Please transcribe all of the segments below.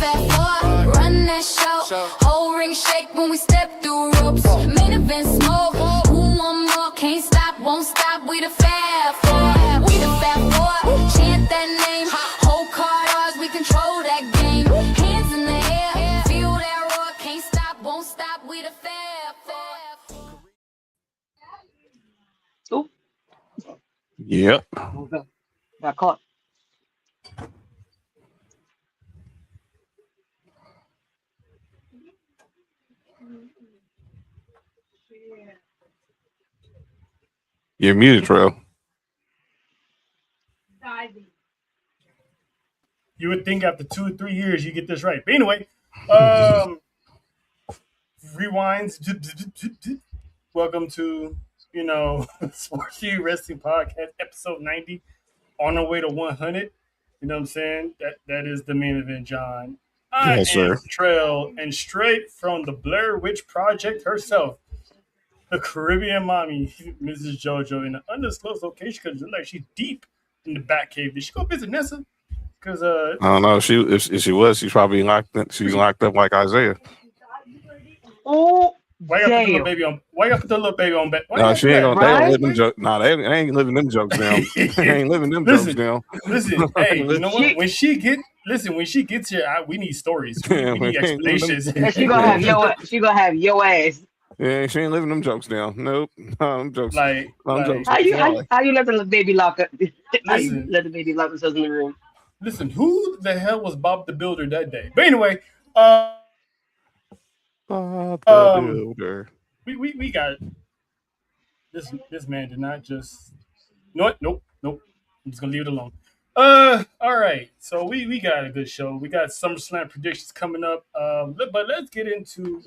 fat four, run that show. Whole ring shake when we step through ropes. Main event smoke. Who want more? Can't stop, won't stop. We the fat four. We the fat four. Chant that name. Whole card ours. We control that game. Hands in the air. Feel that roar. Can't stop, won't stop. We the fat four. Ooh. Yep. Got caught. You're muted, Trail. You would think after 2 or 3 years you get this right. But anyway, rewinds. Welcome to, S4UWrestling Podcast, episode 90, on our way to 100. You know what I'm saying? That is the main event, John. I am sir. Trail, and straight from the Blair Witch Project herself, the Caribbean mommy, Mrs. JoJo, in an undisclosed location because it looks like she's deep in the back cave. Did she go visit Nessa? Because I don't know. If she was, she's probably locked up like Isaiah. Oh, why you gotta put the little baby on? Why you gotta put the little baby on back? No, she ain't gonna. They Right? don't live them jokes. No, they ain't living them jokes down. They ain't living them jokes down. Listen, hey, you know what? When she gets here, we need stories. We need explanations. she gonna have your ass. Yeah, she ain't living them jokes down. Nope. No, them jokes. Jokes. How you let the baby lock up? How you Listen. let the baby lock themselves in the room? Listen, who the hell was Bob the Builder that day? But anyway, Builder. we got this man did not just nope. I'm just gonna leave it alone. All right. So we got a good show. We got SummerSlam predictions coming up. But let's get into,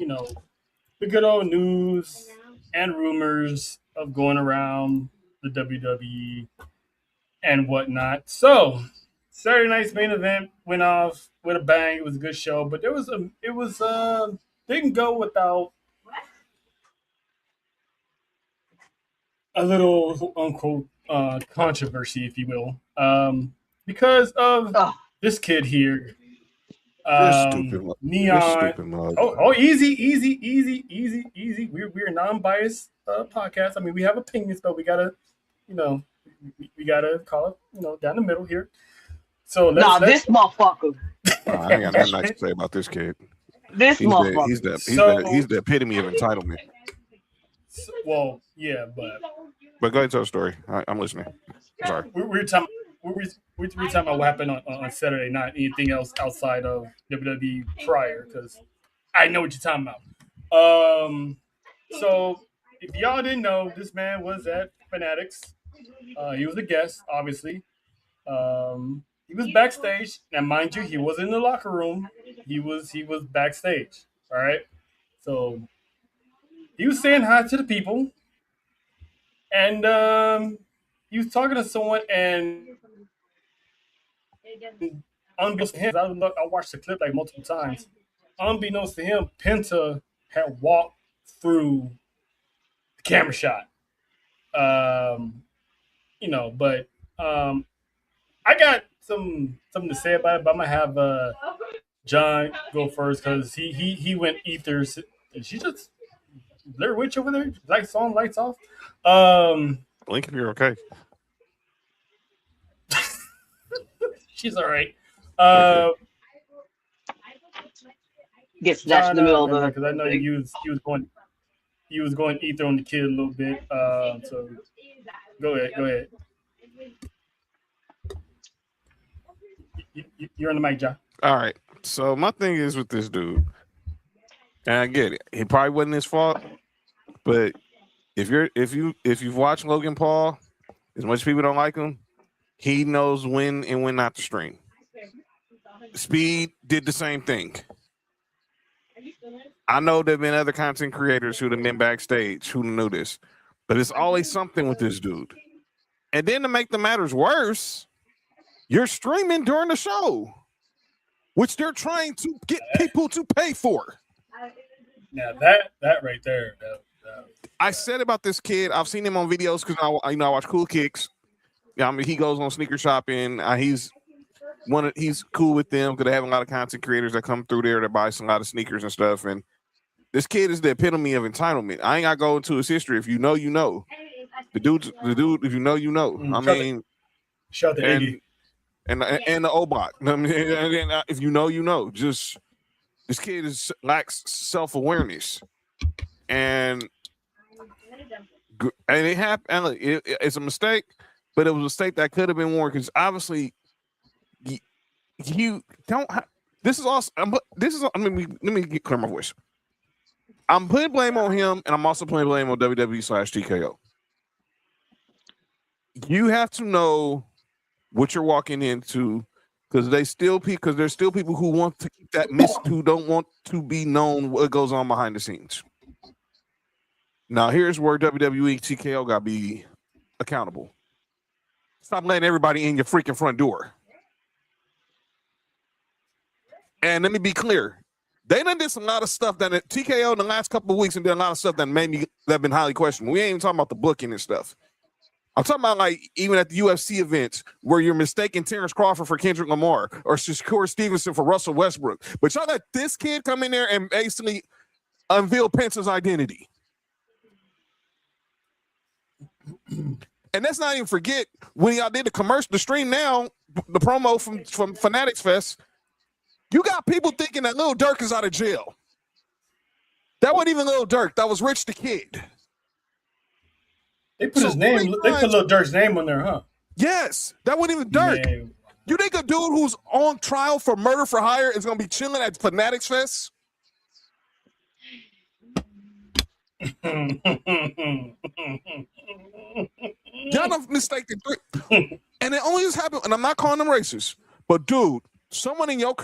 the good old news and rumors of going around the WWE and whatnot. So Saturday night's main event went off with a bang. It was a good show, but didn't go without a little unquote controversy, if you will, because of this kid here. Neon. Easy. We're a non-biased podcast. I mean, we have opinions, but we gotta, we gotta call it, down the middle here. So this motherfucker. I ain't got nothing nice to say about this kid. This motherfucker. He's the epitome of entitlement. Well, yeah, but go ahead and tell the story. I'm listening. Sorry. We're talking about what happened on Saturday night. Anything else outside of WWE prior? Because I know what you're talking about. So if y'all didn't know, this man was at Fanatics. He was a guest, obviously. He was backstage. Now, mind you, he was in the locker room. He was backstage. All right. So he was saying hi to the people, and he was talking to someone, and unbeknownst to him, I watched the clip like multiple times. Unbeknownst to him, Penta had walked through the camera shot. But I got something to say about it, but I'm gonna have John go first because he went ethers. And she just Blair Witch over there, lights on, lights off. Link, if you're okay. She's all right. Get snatched in the middle of the. Because I know he was going ether on the kid a little bit. So go ahead. You're on the mic, John. All right. So my thing is with this dude, and I get it. It probably wasn't his fault, but if you've watched Logan Paul, as much as people don't like him, he knows when and when not to stream. Speed did the same thing. I know there have been other content creators who'd have been backstage who knew this, but it's always something with this dude. And then to make the matters worse, you're streaming during the show, which they're trying to get people to pay for. Now that right there. I said about this kid, I've seen him on videos because I watch Cool Kicks. Yeah, I mean, he goes on sneaker shopping. he's cool with them because they have a lot of content creators that come through there that buy a lot of sneakers and stuff. And this kid is the epitome of entitlement. I ain't got to go into his history. If you know, you know. The dude. If you know, you know. I mean, shout to Iggy and the O-Block. I mean, if you know, you know. Just this kid lacks self-awareness, and it happened. It's a mistake, but it was a mistake that could have been warned because obviously you don't. This is also. Let me clear my voice. I'm putting blame on him, and I'm also putting blame on WWE/TKO. You have to know what you're walking into, because there's still people who want to keep that who don't want to be known what goes on behind the scenes. Now, here's where WWE TKO got to be accountable. Stop letting everybody in your freaking front door. And let me be clear. They done did some lot of stuff that TKO in the last couple of weeks and did a lot of stuff that have been highly questionable. We ain't even talking about the booking and stuff. I'm talking about like even at the UFC events where you're mistaking Terrence Crawford for Kendrick Lamar or Shakur Stevenson for Russell Westbrook. But y'all let this kid come in there and basically unveil Pence's identity. And let's not even forget when y'all did the stream now, the promo from Fanatics Fest. You got people thinking that Lil Durk is out of jail. That wasn't even Lil Durk. That was Rich the Kid. They put his name. They put Lil Durk's name on there, huh? Yes, that wasn't even Durk. Man. You think a dude who's on trial for murder for hire is going to be chilling at Fanatics Fest? Y'all don't mistake the and it only just happened. And I'm not calling them racist, but dude. Someone in your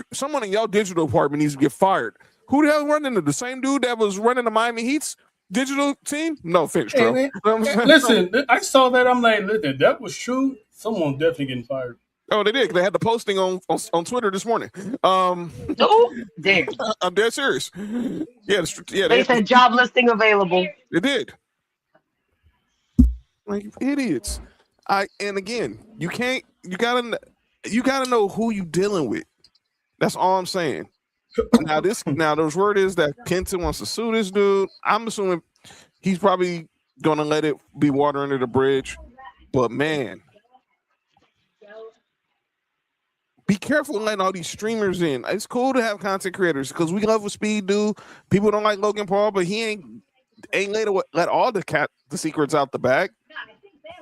digital department needs to get fired. Who the hell running the same dude that was running the Miami Heat's digital team? No offense, Joe. Hey, listen, I saw that. I'm like, listen, that was true. Someone definitely getting fired. Oh, they did. They had the posting on Twitter this morning. Oh, damn. I'm dead serious. Yeah, they said job listing available. They did. Like idiots. And again, you gotta know who you dealing with. That's all I'm saying. Now those word is that Penta wants to sue this dude. I'm assuming he's probably gonna let it be water under the bridge. But man, be careful letting all these streamers in. It's cool to have content creators because we love what Speed do. People don't like Logan Paul, but he ain't let all the secrets out the bag.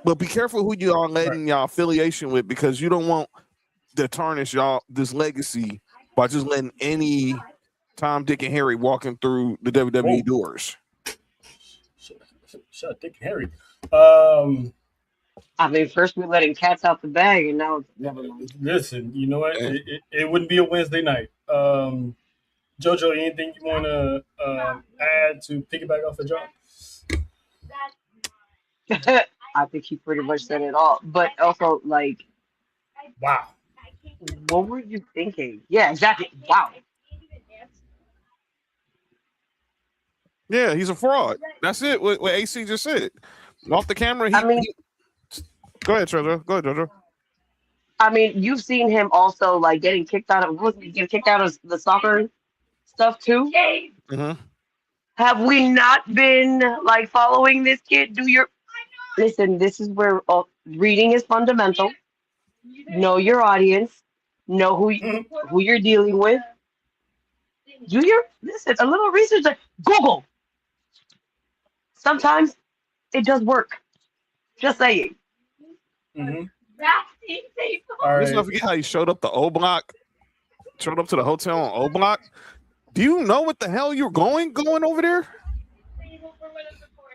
But be careful who you are letting y'all affiliation with, because you don't want to tarnish this legacy by just letting any Tom, Dick, and Harry walking through the WWE doors. Shut Dick and Harry. I mean, first we're letting cats out the bag, and now it's never mind. Listen, you know what? It wouldn't be a Wednesday night. Jojo, anything you want to add to piggyback off the job? I think he pretty much said it all. But also, like, wow. What were you thinking? Yeah, exactly. Wow. Yeah, he's a fraud. That's it. What AC just said. Off the camera, go ahead, Jojo. Go ahead, Jojo. I mean, you've seen him also like getting kicked out of the soccer stuff too. Mm-hmm. Have we not been like following this kid? Listen, this is where reading is fundamental. Know your audience. Know who you're dealing with. Listen, a little research. Like Google. Sometimes it does work. Just saying. Mm-hmm. Let's not forget how he showed up to O-Block. Showed up to the hotel on O-Block. Do you know what the hell you're going over there?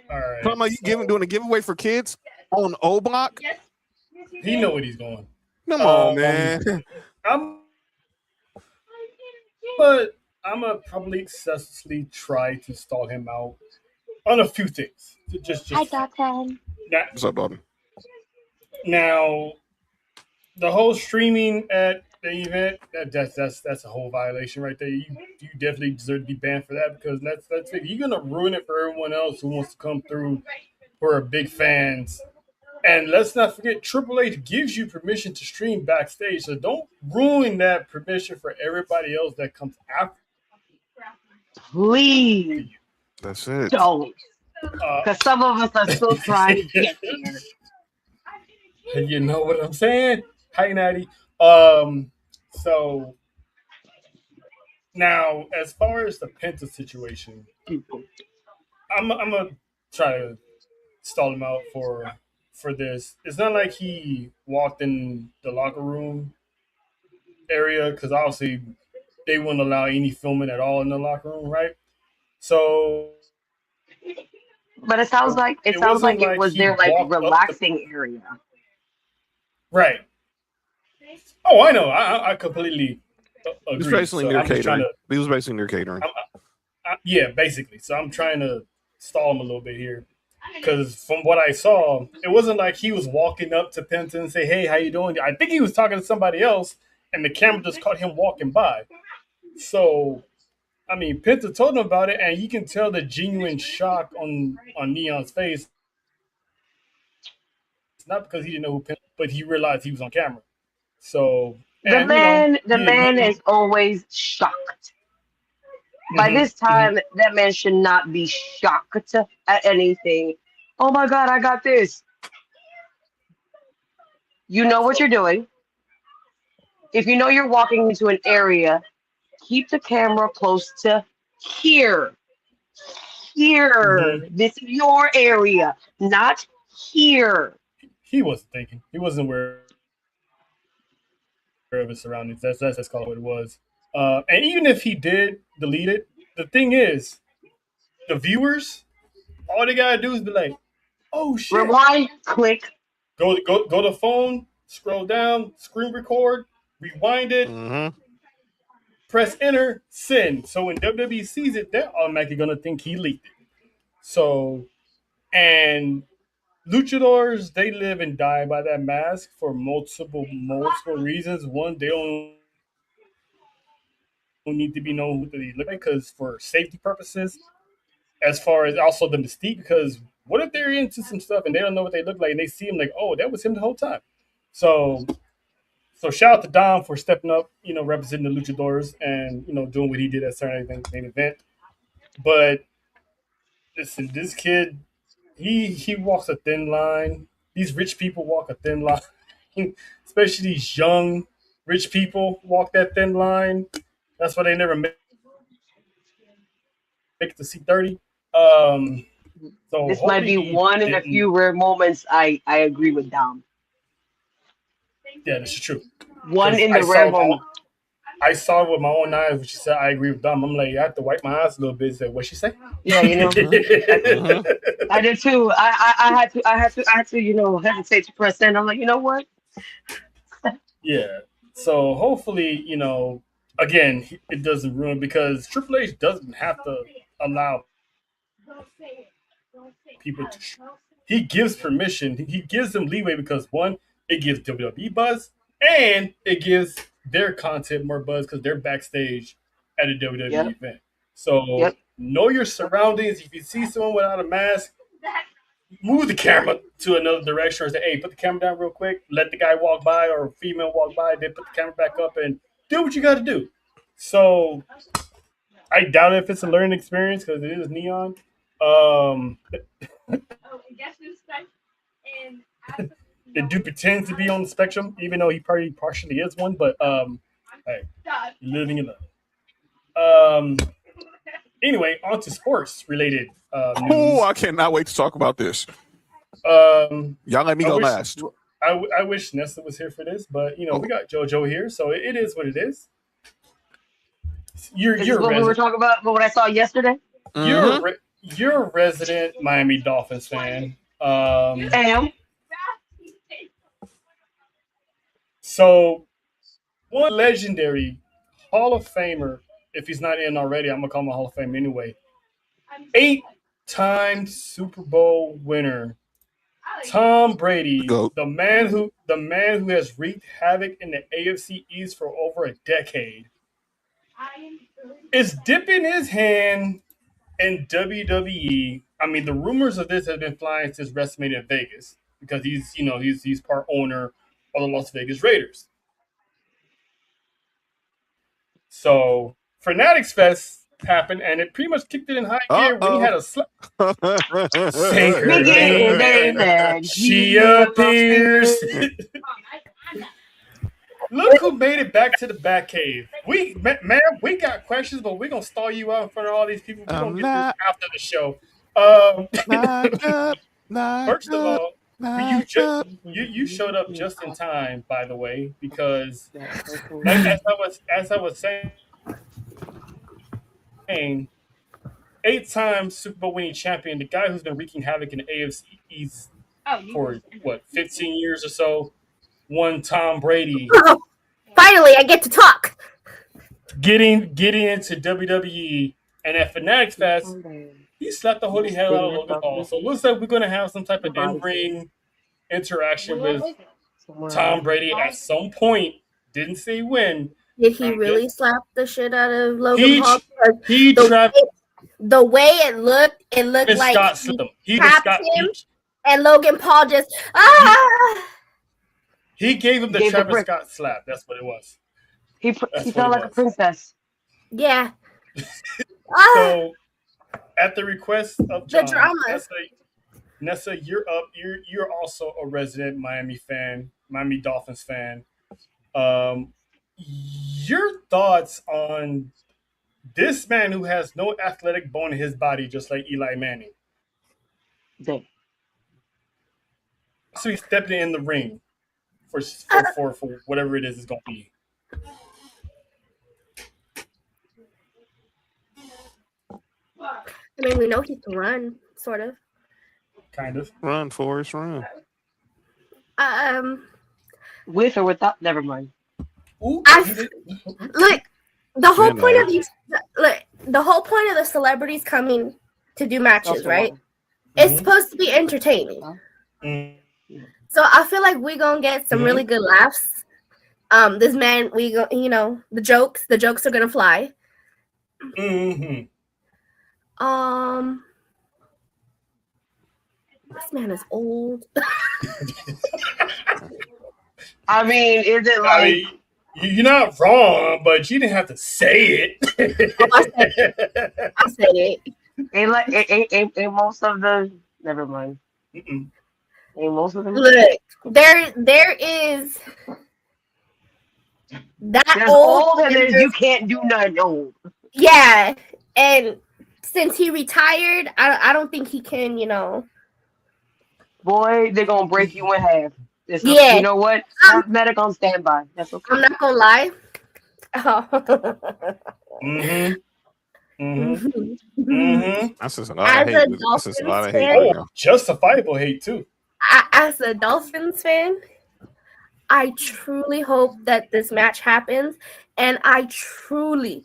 All right. Talking about you doing a giveaway for kids on O-Block? He know what he's going. Come on, man. I'm gonna probably excessively try to stall him out on a few things. I got 10. What's up, Bobby? Now, the whole streaming at the event, that's a whole violation right there. You definitely deserve to be banned for that, because that's it. You're gonna ruin it for everyone else who wants to come through, who are big fans, And let's not forget, Triple H gives you permission to stream backstage, so don't ruin that permission for everybody else that comes after Please you. That's it. don't. Uh, Because some of us are still trying to get there. you know what I'm saying? Hi, Natty. Um, so now, as far as the Penta situation, I'm gonna try to stall him out for this. It's not like he walked in the locker room area because obviously they wouldn't allow any filming at all in the locker room, right? So But it wasn't it like sounds he like it was walked their up like the relaxing area. right. Oh, I know. I completely He was agree. basically So near I'm just trying catering. to, He was basically near catering. yeah, basically. So I'm trying to stall him a little bit here. Because from what I saw, it wasn't like he was walking up to Penta and say, "Hey, how you doing?" I think he was talking to somebody else, and the camera just caught him walking by. So, I mean, Penta told him about it, and you can tell the genuine shock on Neon's face. It's not because he didn't know who Penta, but he realized he was on camera. So, and The man he is always shocked. By hmm this time, that man should not be shocked at anything. Oh my God, I got this. You know what you're doing. If you know you're walking into an area, keep the camera close to here. hmm Here. This is your area, not here. he wasn't thinking. He wasn't aware of his surroundings. That's called what it was. And even if he did delete it, the thing is, the viewers, all they gotta do is be like, "Oh shit!" Rewind, click. Go to phone, scroll down, screen record, rewind it, Mm-hmm. press enter, send. So when WWE sees it, they're automatically gonna think he leaked it. So and luchadors, they live and die by that mask for multiple reasons. One, they don't need to be known who they look like because for safety purposes, as far as also the mystique, because what if they're into some stuff and they don't know what they look like and they see him like, oh, that was him the whole time. So shout out to Dom for stepping up, representing the luchadors and doing what he did at Saturday Night Main Event. But listen, this kid, he walks a thin line. These rich people walk a thin line, especially these young rich people walk that thin line. That's why they never make it to C30. Um, so This might hopefully be he one in a didn't. few rare moments I agree with Dom. Yeah, this is true. One Because in the rare moment. I saw it with my own eyes when she said I agree with Dom. I'm like, I have to wipe my eyes a little bit. Say, what she say? Yeah, Mm-hmm. I did too. I had to, hesitate to press in. I'm like, you know what? Yeah. So hopefully, again, it doesn't ruin because Triple H doesn't have to allow people to. He gives permission. He gives them leeway because one, it gives WWE buzz, and it gives their content more buzz because they're backstage at a WWE Yep, event. So yep. know your surroundings. If you see someone without a mask, move the camera to another direction or say, hey, put the camera down real quick, let the guy walk by or female walk by, then put the camera back up and do what you got to do. So I doubt if it's a learning experience because it is neon. Um, it do pretend to be on the spectrum, even though he probably partially is one. But hey, living in love. Anyway, on to sports related Oh, news. I cannot wait to talk about this. Um, Y'all let me I go wish last. I wish Nesta was here for this, but we Oh. got JoJo here, so it is what it is. This is You're a what we were resident. talking about, what I saw yesterday. Mm-hmm. You're a resident Miami Dolphins fan. Damn. So one legendary Hall of Famer, if he's not in already, I'm gonna call him a Hall of Fame anyway. 8-time Super Bowl winner, Tom Brady, Go. the man who has wreaked havoc in the AFC East for over a decade, is dipping his hand in WWE. I mean, the rumors of this have been flying since WrestleMania in Vegas. because he's part owner of the Las Vegas Raiders. So Fanatics Fest happened, and it pretty much kicked it in high gear when he had a say her Begin, name, amen. she appears. Look who made it back to the Batcave. We got questions, but we're gonna stall you out in front of all these people. We're gonna get this after the show. First of all, you showed up just in time, by the way, because as I was saying, 8-time Super Bowl winning champion, the guy who's been wreaking havoc in the AFC East for 15 years or so, won Tom Brady. Finally, I get to talk. Getting into WWE and at Fanatics Fest, he slapped the holy hell out of Logan Paul. So it looks like we're gonna have some type of in-ring interaction with Tom Brady at some point. Didn't say when. Did he really slap the shit out of Logan Paul? The way it looked like Scott slipped him. He tapped him, and Logan Paul just He gave him the Travis Scott slap. That's what it was. He felt like a princess. Yeah. So, at the request of John, the drama. Nessa, you're up. You're also a resident Miami Dolphins fan. Your thoughts on this man who has no athletic bone in his body, just like Eli Manning? Damn. So he stepped in the ring for whatever it is it's going to be. I mean, we know he can run, sort of. Kind of. Run, Forrest, run. With or without, never mind. Look, the whole point of the whole point of the celebrities coming to do matches, right? It's supposed to be entertaining. So I feel like we're gonna get some really good laughs. This man, the jokes are gonna fly. This man is old. I mean, is it like? You're not wrong, but you didn't have to say it. I said it. Ain't most of the. Never mind. Ain't most of them. Look, there is that there's old and there's you can't do nothing old. Yeah, and since he retired, I don't think he can. Boy, they're gonna break you in half. You know what? Medic on standby. That's okay. I'm not gonna lie. That's just a lot of hate. That's just a lot of hate. Fan, justifiable hate too. As a Dolphins fan, I truly hope that this match happens, and I truly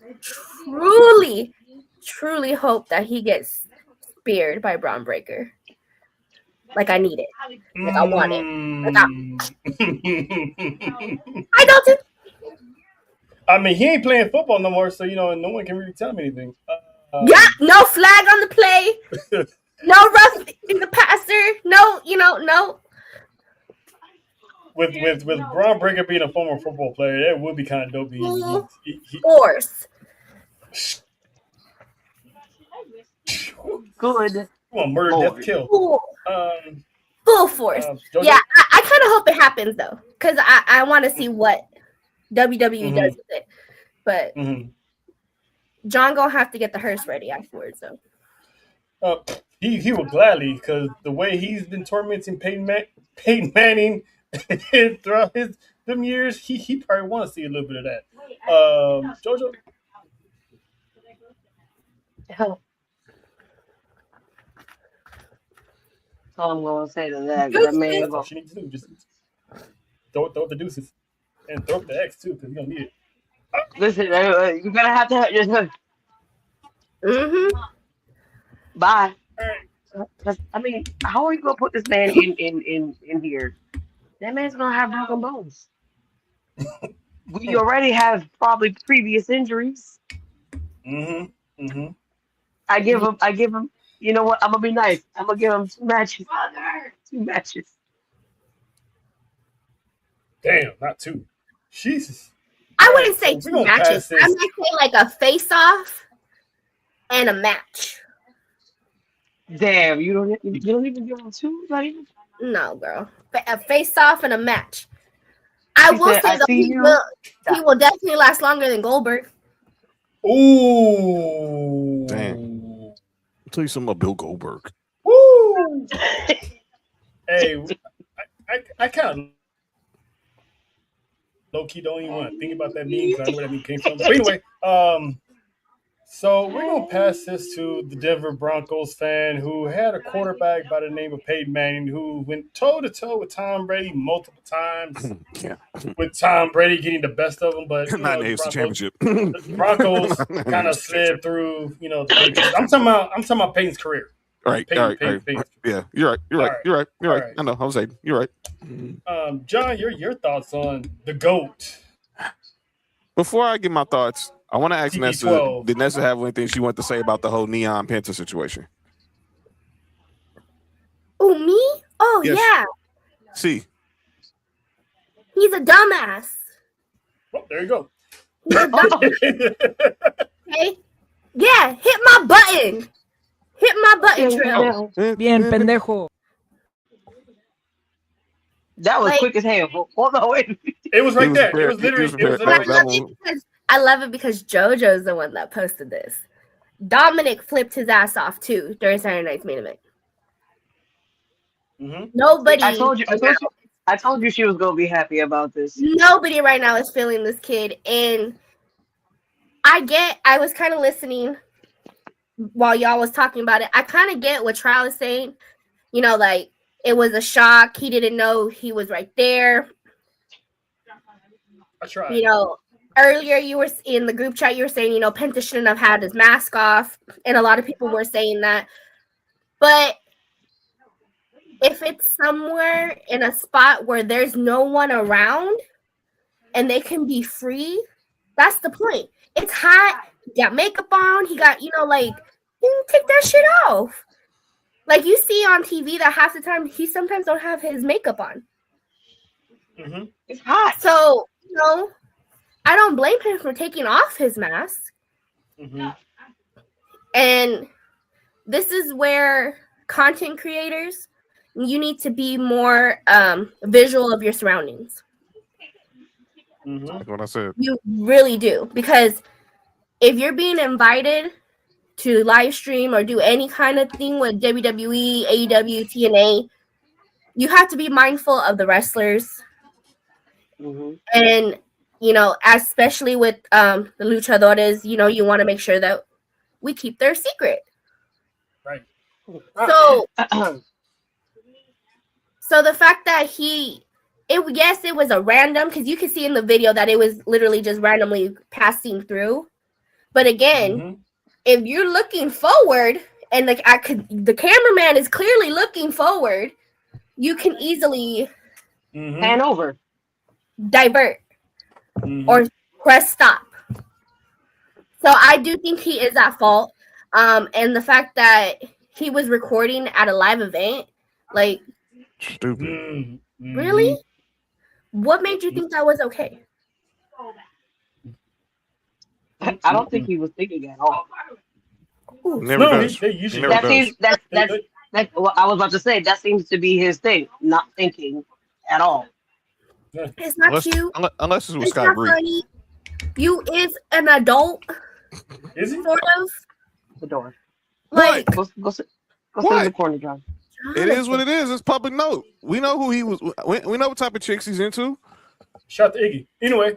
hope that he gets speared by Braun Breaker. Like I need it. Like I want it. I don't. I mean, he ain't playing football no more, so no one can really tell him anything. No flag on the play. No roughing the passer. No. With Braun Breaker being a former football player, that would be kind of dope. Force. Good. Murder, death, kill. Full force. Yeah, I kind of hope it happens though, because I want to see what WWE does with it. But John gonna have to get the hearse ready afterwards though. He will gladly, because the way he's been tormenting Peyton Manning throughout them years, he probably want to see a little bit of that. Jojo. All I'm gonna say to that, that man. That's all she needs to do. Just throw the deuces and throw up the X too, because you don't need it. Listen, you're gonna have to just. Bye. All right. I mean, how are you gonna put this man in here? That man's gonna have broken bones. We already have probably previous injuries. I give him. You know what? I'm gonna be nice. I'm gonna give him 2 matches. 2 matches. Damn, not two. Jesus. I wouldn't say so two we're gonna matches. pass this. I might say like a face-off and a match. Damn, you don't even give him two? Not even. No, girl. A face-off and a match. I He will said, say "I though, see he you." will definitely last longer than Goldberg. Ooh. Damn. I'll tell you something about Bill Goldberg. Woo. Hey, I kind of low key don't even want to think about that meme because I know where that meme came from. But anyway, so we're gonna pass this to the Denver Broncos fan who had a quarterback by the name of Peyton Manning who went toe to toe with Tom Brady multiple times. Yeah. With Tom Brady getting the best of him, but Not in the AFC Championship. The Broncos kind of slid through, the Patriots. I'm talking about Peyton's career. Right. Peyton's Yeah, you're right. You're right. I know. I was saying, you're right. John, your thoughts on the GOAT? Before I give my thoughts, I want to ask Nessa, TB12. did Nessa have anything she wanted to say about the whole Neon Panther situation? Oh, me? Oh, Yes. yeah. See. He's a dumbass. Oh, there you go. He's a dumbass. Okay? Yeah, hit my button. Hit my button, Trail. Bien, pendejo. That was Like- quick as hell. Hold on, wait. It was right He was there. prepared. It was literally. He was But I prepared. love it because JoJo's the one that posted this. Dominic flipped his ass off too during Saturday Night's main event. Mm-hmm. Nobody. I told you she was gonna be happy about this. Nobody right now is feeling this kid, and I was kind of listening while y'all was talking about it. I kind of get what Trial is saying. Like it was a shock. He didn't know he was right there. I tried. Earlier you were in the group chat. You were saying, Penta shouldn't have had his mask off, and a lot of people were saying that. But if it's somewhere in a spot where there's no one around and they can be free, that's the point. It's hot. He got makeup on. He got, you can take that shit off. Like you see on TV that half the time he sometimes don't have his makeup on. Mm-hmm. It's hot. So, I don't blame him for taking off his mask. Mm-hmm. And this is where content creators, you need to be more visual of your surroundings. Mm-hmm. That's what I said. You really do. Because if you're being invited to live stream or do any kind of thing with WWE, AEW, TNA, you have to be mindful of the wrestlers. Mm-hmm. And, especially with the luchadores, you want to make sure that we keep their secret. Right. So the fact that it was a random, because you could see in the video that it was literally just randomly passing through. But again, if you're looking forward, and the cameraman is clearly looking forward, you can easily Pan over. divert or press stop. So I do think he is at fault. And the fact that he was recording at a live event, like, Stupid. Mm-hmm. really? What made you think that was okay? I don't think he was thinking at all. Never No, does. they usually Never That does. seems that's what I was about to say. That seems to be his thing, not thinking at all. It's not Unless, cute. unless it's with It's Scott not Bree. funny. You is an adult, Is he? sort of. The door. Like, Go sit in What? the corner, John. It is what it is. It's public note. We know who he was. We know what type of chicks he's into. Shout out to Iggy. Anyway,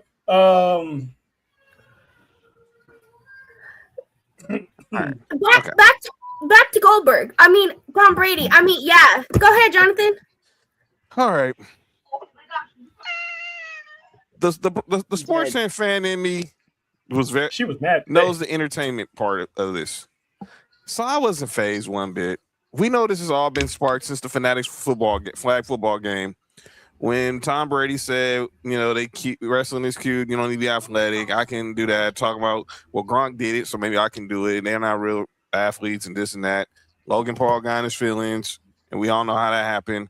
back to Goldberg. I mean, Tom Brady. I mean, yeah. Go ahead, Jonathan. All right. The sports fan in me was she was mad. knows the entertainment part of this. So I wasn't phased one bit. We know this has all been sparked since the Fanatics flag football game. When Tom Brady said, they keep wrestling is cute, you don't need to be athletic. I can do that. Talking about, well, Gronk did it, so maybe I can do it. They're not real athletes and this and that. Logan Paul got in his feelings, and we all know how that happened.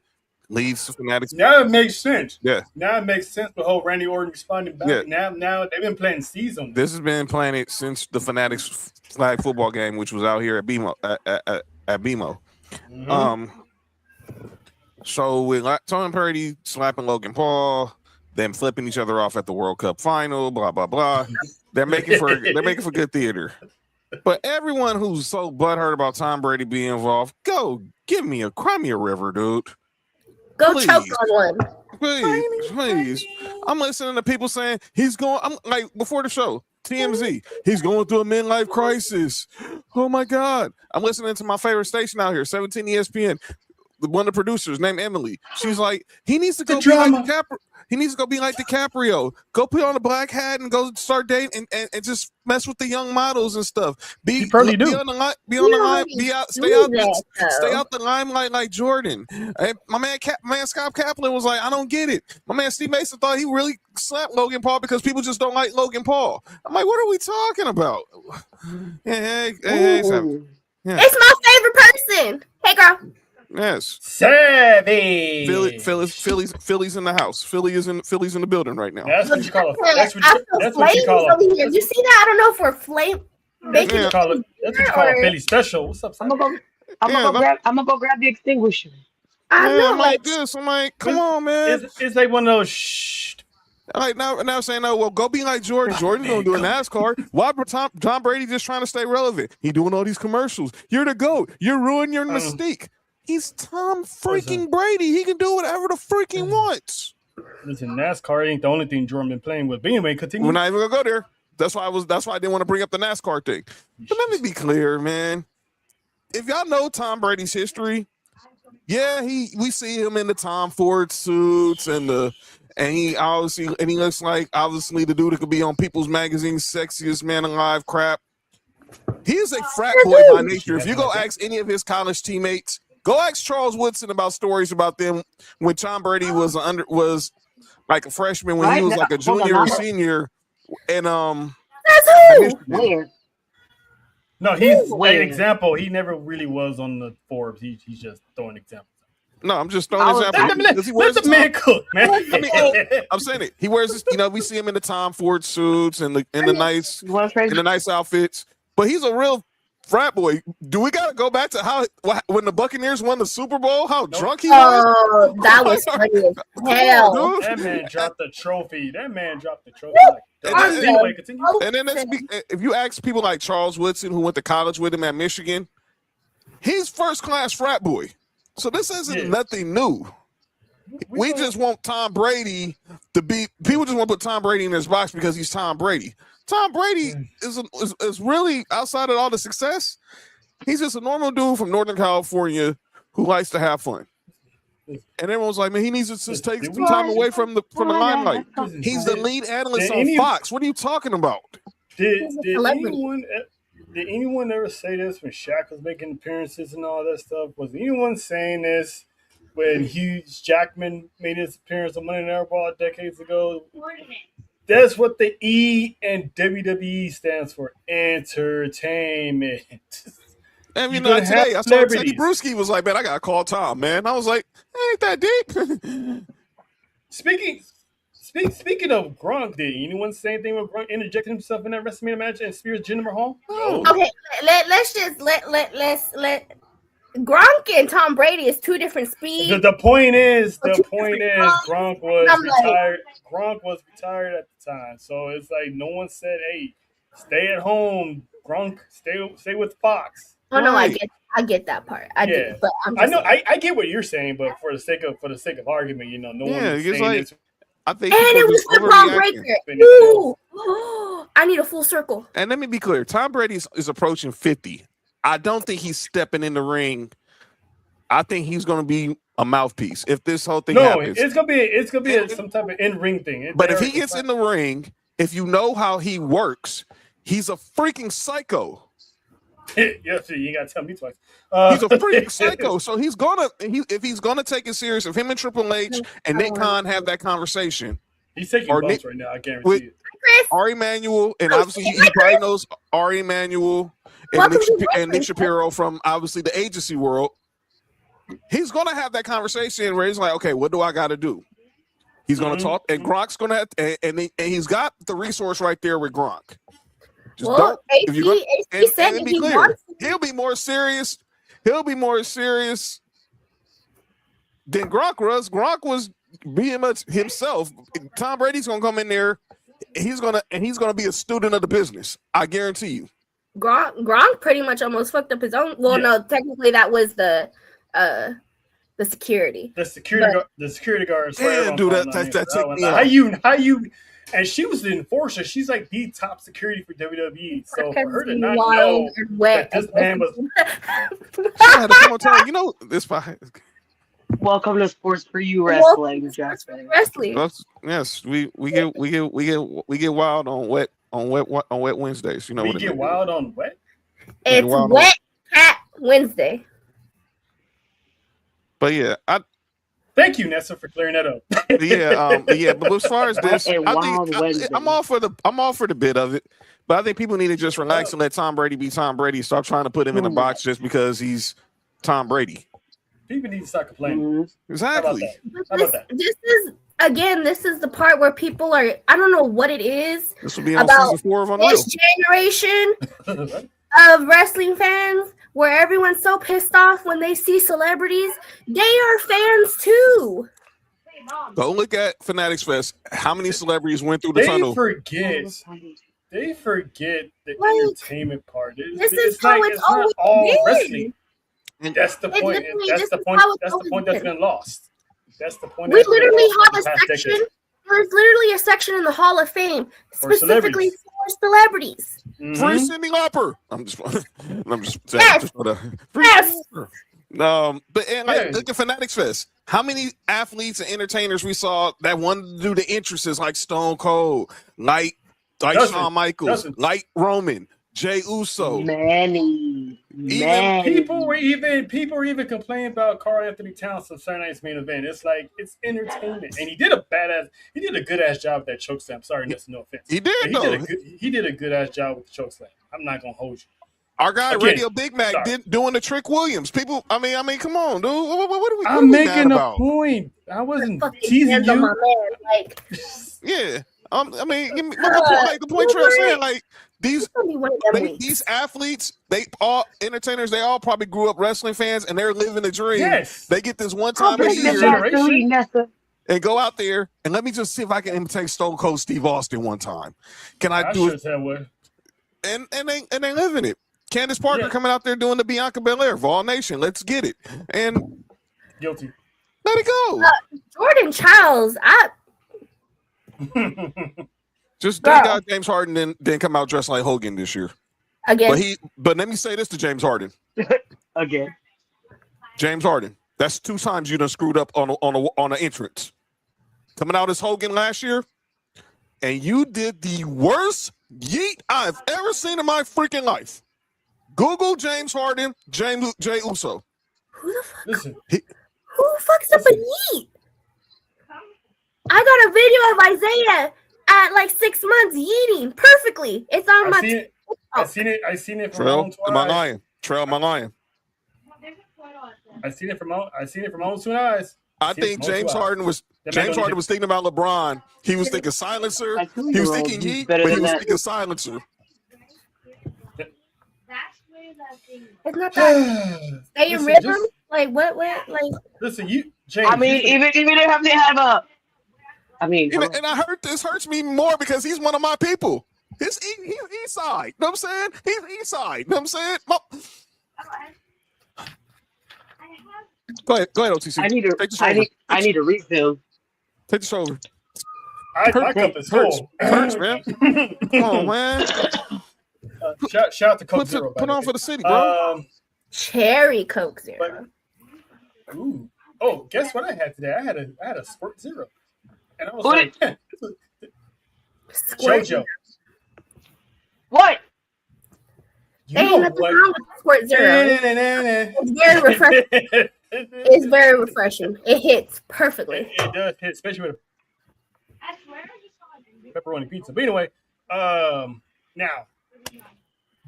leads to Fanatics. Now it makes sense. Yeah. Now it makes sense. The whole Randy Orton responding back. Yeah. Now they've been planting seeds on this. Has been planted since the Fanatics flag football game, which was out here at BMO. At BMO. So with Tom Brady slapping Logan Paul, them flipping each other off at the World Cup final, blah blah blah. They're making for good theater. But everyone who's so butthurt about Tom Brady being involved, go cry me a river, dude. Go choke on one. Please. I'm listening to people saying he's going. I'm like before the show, TMZ. He's going through a midlife crisis. Oh my God. I'm listening to my favorite station out here, 17 ESPN. One of the producers named Emily. She's like, he needs to go be like DiCaprio. He needs to go be like DiCaprio. Go put on a black hat and go start dating and just mess with the young models and stuff. Be on the line. Stay out the limelight like Jordan. My man Scott Kaplan was like, I don't get it. My man Steve Mason thought he really slapped Logan Paul because people just don't like Logan Paul. I'm like, what are we talking about? Hey, yeah. It's my favorite person. Hey, girl. Yes. Savvy. Philly's in the house. Philly's in the building right now. That's what you call it. That's what you call it. Did you see that? I don't know if we're flame. That's what you call a Philly special. What's up, I'm gonna go grab the extinguisher. I'm like this. I'm like, come on, man. It's like one of those shh. Like now saying, no, well, go be like Jordan. Jordan's gonna do a NASCAR. Why Tom Brady just trying to stay relevant? He doing all these commercials. You're the GOAT. You're ruining your mystique. He's Tom freaking Brady. He can do whatever the freak he wants. Listen, NASCAR ain't the only thing Jordan been playing with. But anyway, continue. We're not even gonna go there. That's why I didn't want to bring up the NASCAR thing. But let me be clear, man. If y'all know Tom Brady's history, yeah, we see him in the Tom Ford suits and he looks like obviously the dude that could be on People's Magazine's Sexiest Man Alive crap. He is a frat boy by nature. If you go ask any of his college teammates. Go ask Charles Woodson about stories about them when Tom Brady was like a freshman, when he was like a junior or senior, and That's who. No, he's an example. He never really was on the Forbes. He's just throwing examples. No, I'm just throwing examples. Let the man cook, man. I'm saying it. He wears this. We see him in the Tom Ford suits and the nice outfits, but he's a real frat boy. Do we got to go back to when the Buccaneers won the Super Bowl? How drunk he was? Oh, that was funny as hell. That man dropped the trophy. Anyway, continue. And then if you ask people like Charles Woodson, who went to college with him at Michigan, he's first class frat boy. So this isn't nothing new. We just want Tom Brady to be. People just want to put Tom Brady in his box because he's Tom Brady. Tom Brady is really, outside of all the success, he's just a normal dude from Northern California who likes to have fun. And everyone's like, man, he needs to just take some time away from the limelight. He's the lead analyst on Fox. What are you talking about? Did anyone ever say this when Shaq was making appearances and all that stuff? Was anyone saying this when Hugh Jackman made his appearance on Monday Night Raw decades ago? That's what the E in WWE stands for. Entertainment. And today I saw Teddy Bruschi was like, man, I gotta call Tom, man. I was like, ain't that deep? Speaking of Gronk, did anyone say anything when Gronk interjected himself in that WrestleMania match and Spears Jinder Mahal? No. Okay, let's Gronk and Tom Brady is two different speeds. The point is, Gronk was retired at the time, so it's like no one said, "Hey, stay at home, Gronk, stay with Fox." Oh no, I get that part. I do, but I get what you're saying, but for the sake of argument, no one is saying this. I think, and it was the Braun Breaker. Ooh, I need a full circle. And let me be clear: Tom Brady is approaching 50. I don't think he's stepping in the ring. I think he's going to be a mouthpiece if this whole thing happens. It's gonna be some type of in-ring thing. But if he gets in the ring, if you know how he works, he's a freaking psycho. Yes, you ain't gotta tell me twice. He's a freaking psycho. So if he's gonna take it serious, if him and Triple H and Nick Khan have that conversation, he's taking bumps right now. I guarantee it. Ari Emanuel, and obviously he probably knows Ari Emanuel and Nick Shapiro from obviously the agency world. he's gonna have that conversation where he's like, okay, what do I got to do? He's gonna talk, and Gronk's gonna have to, and he's got the resource right there with Gronk. Just Well, if you're gonna, AC said and that be he clear, wants to. he'll be more serious. He'll be more serious than Gronk was. Gronk was being much himself. Tom Brady's gonna come in there. He's gonna be a student of the business. I guarantee you. Gronk pretty much almost fucked up his own. Well, no, technically that was the security. The security guards. Yeah, dude, that how you? And she was the enforcer. She's like the top security for WWE. So for her to not know that this man was, I had to come and tell you, this. Welcome to S4UWrestling, Jackson. Yes, we get wild on wet Wednesdays. You know what we get wild on wet. It's Wet Cat Wednesday. But yeah, thank you, Nessa, for clearing that up. yeah. But as far as this, I'm all for the bit of it. But I think people need to just relax and let Tom Brady be Tom Brady. Stop trying to put him in a box just because he's Tom Brady. People need to start complaining. Exactly. How about that? This is the part where people are. I don't know what it is. This will be on about season 4 of Unreal. This generation of wrestling fans, where everyone's so pissed off when they see celebrities. They are fans too. Go look at Fanatics Fest. How many celebrities went through the tunnel? They forget the entertainment part. This is how it's always been. Wrestling. And that's the point. That's the point that's been lost. That's the point. We literally have a section. There's literally a section in the Hall of Fame specifically for celebrities. Free Cyndi Lauper. I'm just Yes. Look at Fanatics Fest. How many athletes and entertainers we saw that wanted to do the entrances like Stone Cold, like Shawn Michaels, like Roman, Jey Uso. Many. People were even complaining about Karl Anthony Towns from Saturday Night's Main Event. It's like it's entertainment, and he did a good ass job with that chokeslam. Sorry, no offense. He did he did a good ass job with the chokeslam. I'm not gonna hold you. Our guy Radio Big Mac doing the Trick Williams. People, I mean, come on, dude. What are we? I'm making a point. I wasn't teasing you. My man. Yeah. I mean, the point Trey saying, like these athletes, they all entertainers, they all probably grew up wrestling fans, and they're living the dream. Yes. They get this one time a year and go out there and let me just see if I can imitate Stone Cold Steve Austin one time. Can I do it? And they living it. Candace Parker coming out there doing the Bianca Belair for All Nation. Let's get it. And guilty. Let it go. Jordan Charles, just thank God James Harden didn't come out dressed like Hogan this year. Again. But let me say this to James Harden. Again. James Harden. That's 2 times you done screwed up on an entrance. Coming out as Hogan last year, and you did the worst yeet I've ever seen in my freaking life. Google James Harden, Jey Uso. Who the fuck? Listen. Who fucks up a yeet? I got a video of Isaiah at like 6 months yeeting perfectly. It's on my. I seen it from Trail. Am I lying? Trail, am I lying? I seen it from own 2 eyes. I think James Harden was thinking about LeBron. He was thinking silencer. He was thinking yeet, but he was thinking silencer. It's not that. Stay in rhythm. Like what? Like. Listen, James. I mean, even if they have a. I mean, and I heard this hurts me more because he's one of my people. He's east side. You know what I'm saying? He's east side. You know what I'm saying? Go ahead, OTC. I need a refill. Take the shoulder. My cup is full. Hurts, man. Come on, man. Shout out to Coke Zero. Put on for the city, bro. Cherry Coke Zero. Ooh. Oh, guess what I had today? I had a Squirt Zero. And I was like, JoJo. What? Ain't nothing wrong with Squirt Zero. It's very refreshing. It's very refreshing. It hits perfectly. It does hit, especially with a pepperoni pizza. But anyway, now,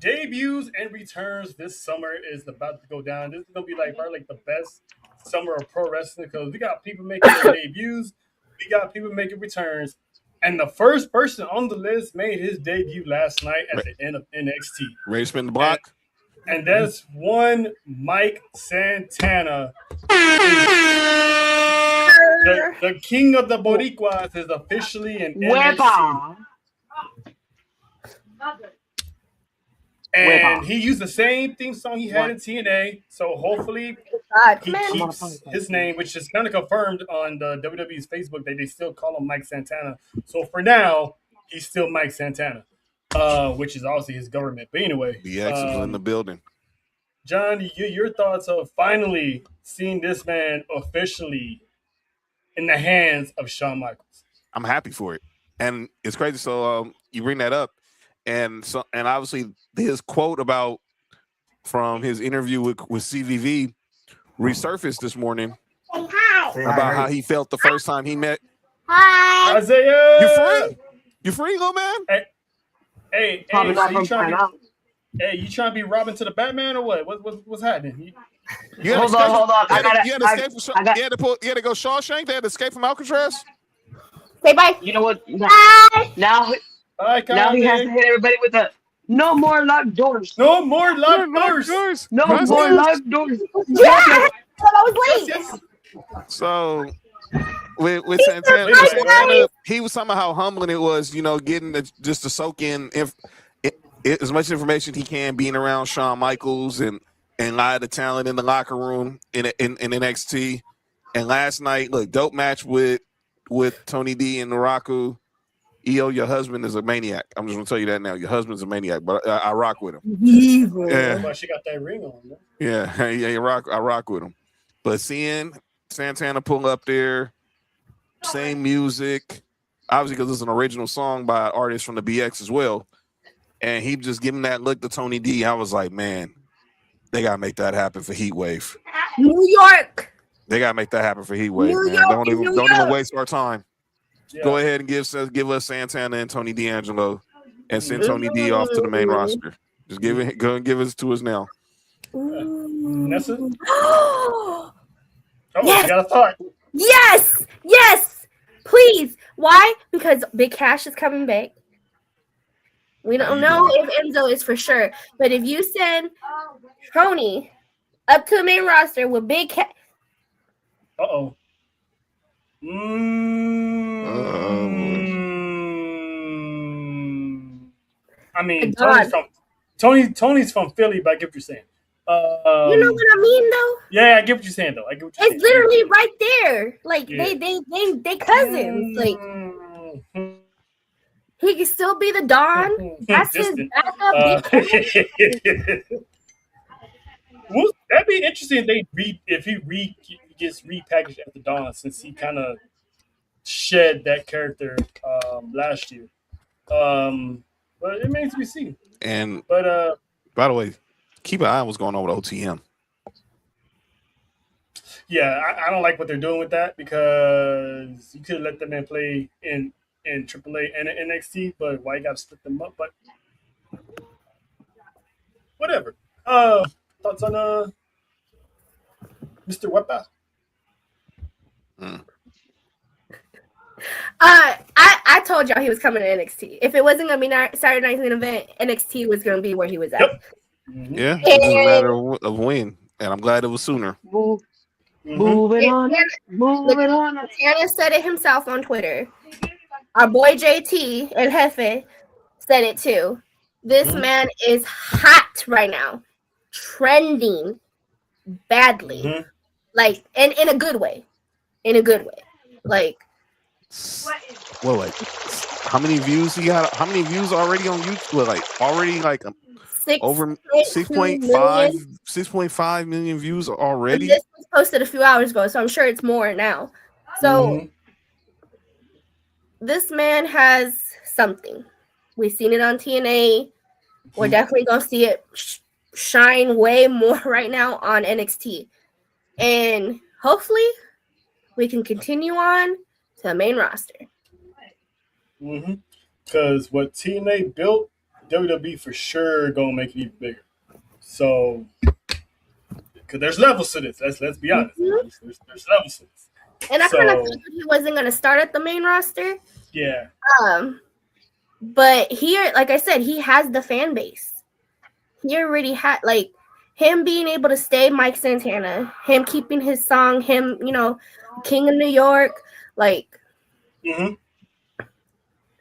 debuts and returns this summer is about to go down. This is gonna be like probably like the best summer of pro wrestling because we got people making their debuts, we got people making returns, and the first person on the list made his debut last night at the end of NXT. Ready to spin the block? And that's one Mike Santana. The king of the Boricuas is officially in NXT. And he used the same theme song he had in TNA, so hopefully he keeps his name, which is kind of confirmed on the WWE's Facebook that they still call him Mike Santana. So for now, he's still Mike Santana, which is obviously his government. But anyway, BX is in the building. John, your thoughts of finally seeing this man officially in the hands of Shawn Michaels? I'm happy for it, and it's crazy. So you bring that up. And obviously his quote from his interview with CVV resurfaced this morning about how he felt the first time he met. Hi, Isaiah. You free, little man? Hey, Probably not you from trying timeout. you trying to be Robin to the Batman or what? What's happening? Hold on. You had to go Shawshank. They had to escape from Alcatraz. say bye. You know what? Bye. Now he has to hit everybody with a no more locked doors. No more locked doors. No more locked doors. Yes! I was late. Yes. So with Santana, he was talking about how humbling it was, getting just to soak in as much information he can, being around Shawn Michaels and a lot of the talent in the locker room in NXT. And last night, look, dope match with Tony D and Naraku. EO, your husband is a maniac. I'm just gonna tell you that now. Your husband's a maniac, but I rock with him. That's why she got that ring on. Man. Yeah, I rock with him. But seeing Santana pull up there, same music, obviously because it's an original song by an artist from the BX as well, and he just giving that look to Tony D. I was like, man, they gotta make that happen for Heatwave. New York. They gotta make that happen for Heatwave, New man. York, Don't New even York. waste our time. Yeah. Go ahead and give us Santana and Tony D'Angelo, and send Tony D off to the main roster. Just go and give it to us now. That's it. Oh, You got a thought. yes, please. Why? Because Big Cash is coming back. We don't know if Enzo is for sure, but if you send Tony up to the main roster with Big Cash, I mean, Tony's from Philly, but I get what you're saying. you know what I mean, though. Yeah, I get what you're saying, though. It's literally right there. Like they cousins. Like he can still be the Don. That's his backup. Well, that'd be interesting if he gets repackaged at the Dawn, since he kind of shed that character last year. But it remains to be seen. But by the way, keep an eye on what's going on with OTM. Yeah, I don't like what they're doing with that, because you could let them in play in AAA and in NXT, but why you got to split them up? But whatever. Thoughts on Mr. Wepa? I told y'all he was coming to NXT. If it wasn't gonna be Saturday night's main event, NXT was gonna be where he was at. Yep. Yeah, it's just a matter of when, and I'm glad it was sooner. Moving on. Tana said it himself on Twitter. Our boy JT and Hefe said it too. This man is hot right now, trending badly, like in a good way, like. Well, like, how many views he got? How many views already on YouTube? Well, like already over 6.5 million views already. This was posted a few hours ago, so I'm sure it's more now. So this man has something. We've seen it on TNA. We're definitely gonna see it shine way more right now on NXT, and hopefully we can continue on to the main roster. Because what TNA built WWE for sure gonna make it even bigger. So, because there's levels to this. Let's be honest. Mhm. There's levels to this. And I kind of So figured he wasn't going to start at the main roster. yeah, But here, like I said, he has the fan base. He already had, like, him being able to stay Mike Santana, him keeping his song, him, King of New York, like,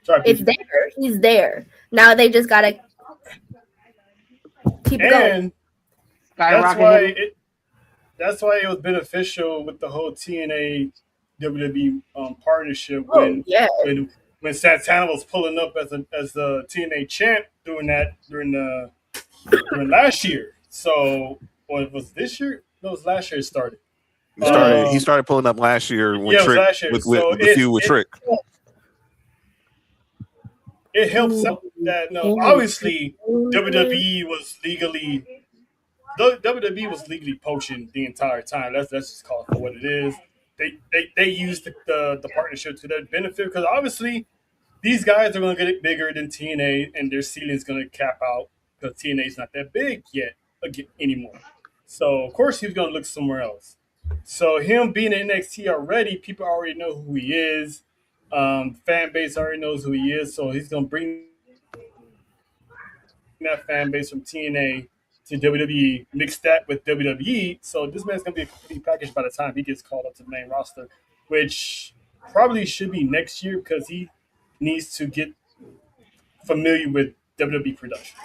sorry, it's there. He's there. Now they just got to keep it going. and that's why it was beneficial with the whole TNA WWE partnership when Santana was pulling up as the TNA champ during last year. So, what was this year? No, it was last year it started. He started pulling up last year when it was Trick last year. with So the feud with Trick. It helps out that obviously WWE was legally poaching the entire time. Let's just call it for what it is. They used the partnership to their benefit because obviously these guys are going to get bigger than TNA and their ceiling's going to cap out because TNA's not that big yet anymore. So of course he's going to look somewhere else. So him being in NXT already, people already know who he is. Fan base already knows who he is. So he's going to bring that fan base from TNA to WWE, mix that with WWE. So this man's going to be a complete package by the time he gets called up to the main roster, which probably should be next year because he needs to get familiar with WWE production,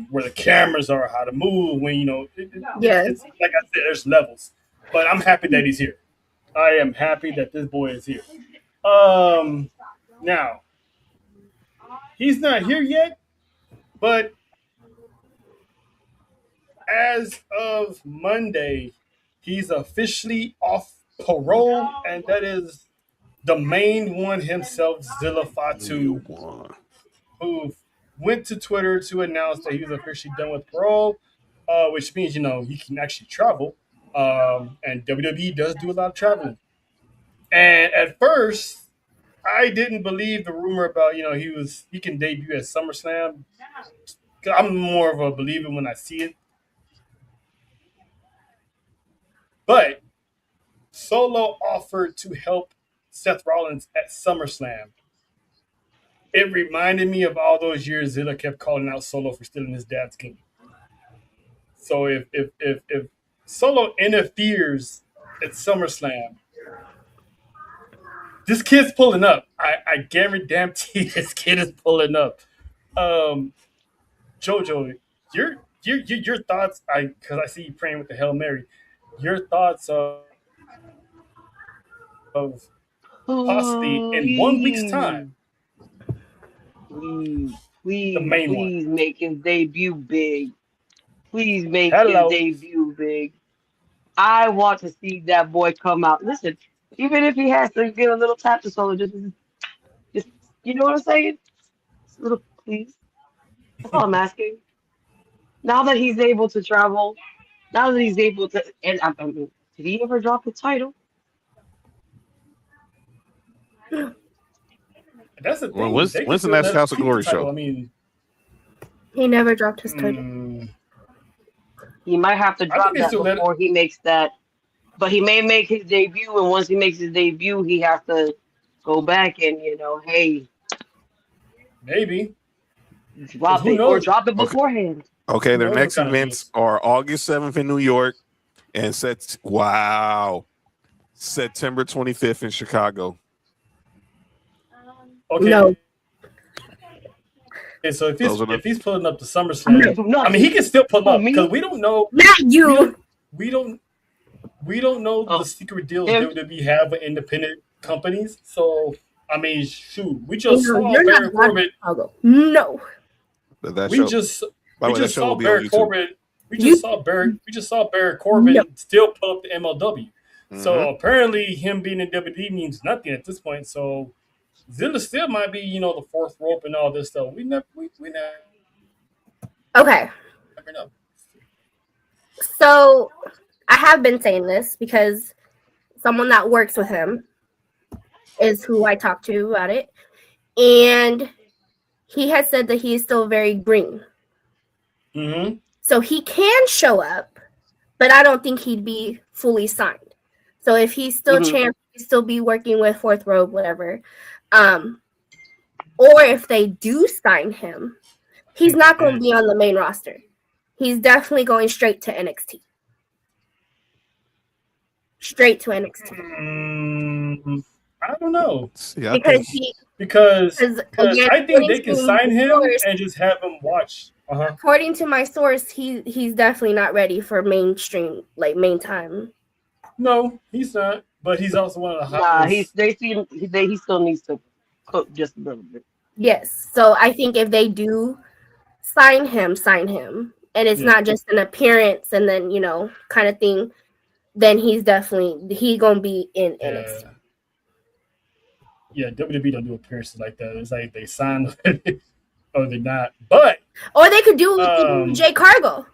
where the cameras are, how to move, when, it's, like I said, there's levels. But I'm happy that he's here. I am happy that this boy is here. Now, he's not here yet, but as of Monday, he's officially off parole, and that is the main one himself, Zilla Fatu, who went to Twitter to announce that he was officially done with parole, which means, he can actually travel. And WWE does do a lot of traveling. And at first, I didn't believe the rumor about, he can debut at SummerSlam. I'm more of a believer when I see it. But Solo offered to help Seth Rollins at SummerSlam. It reminded me of all those years Zilla kept calling out Solo for stealing his dad's game. So if Solo interferes at SummerSlam, this kid's pulling up. I guarantee this kid is pulling up. Jojo, your thoughts? Because I see you praying with the Hail Mary. Your thoughts of possibly in 1 week's time. Please make his debut big. Please make his debut big. I want to see that boy come out. Listen, even if he has to get a little tap to Solo, just you know what I'm saying? Just a little, please. That's all I'm asking. Now that he's able to travel, now that he's able to, and did he ever drop the title? That's the thing. Well, when's the next House of Glory show? I mean, he never dropped his title. He might have to drop that before he makes that. But he may make his debut, and once he makes his debut, he has to go back and, hey. Maybe. Drop it or drop it beforehand. Okay, their next events are August 7th in New York and September 25th in Chicago. Okay. No. Okay, so if he's pulling up the SummerSlam, I mean, he can still pull up because we don't know. Not you. We don't know the secret deals WWE have with independent companies. So I mean, shoot, we just saw Baron Corbin. No. We just saw Baron Corbin. We just saw Baron Corbin still pull up the MLW. Mm-hmm. So apparently, him being in WWE means nothing at this point. So Zilla still might be, the fourth rope and all this stuff. We never. Okay. Never know. So I have been saying this because someone that works with him is who I talked to about it, and he has said that he is still very green. Mm-hmm. So he can show up, but I don't think he'd be fully signed. So if he's still champ, he'd still be working with Fourth Robe, whatever. Or if they do sign him, he's not going to be on the main roster. He's definitely going straight to NXT. Straight to NXT. I don't know. See, Because again, I think they can sign him and just have him watch. According to my source, he's definitely not ready for mainstream, like main time. No, he's not. But he's also one of the Nah, hottest. he still needs to cook just a little bit. Yes. So I think if they do sign him, and it's not just an appearance and then, kind of thing, then he's gonna be in NXT. Yeah, WWE don't do appearances like that. It's like they sign or they're not. But or they could do Jay Cargill.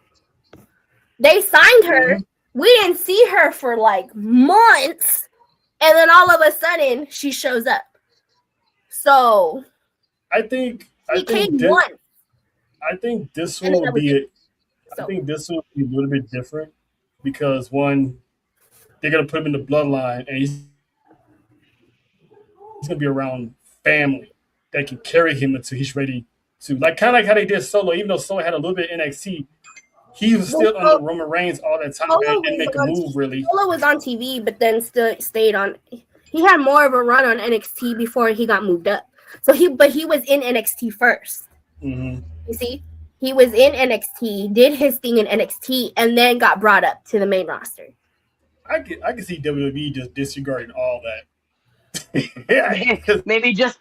They signed her. We didn't see her for like months, and then all of a sudden she shows up. So I think this one will be I think this will be a little bit different because one, they're gonna put him in the bloodline, and he's gonna be around family that can carry him until he's ready to, like, kind of like how they did Solo. Even though Solo had a little bit of NXT, he was still under Roman Reigns all that time and didn't make a move really. Solo was on TV, but then still stayed on. He had more of a run on NXT before he got moved up. So he was in NXT first. Mm-hmm. You see, he was in NXT, did his thing in NXT, and then got brought up to the main roster. I can see WWE just disregarding all that. maybe just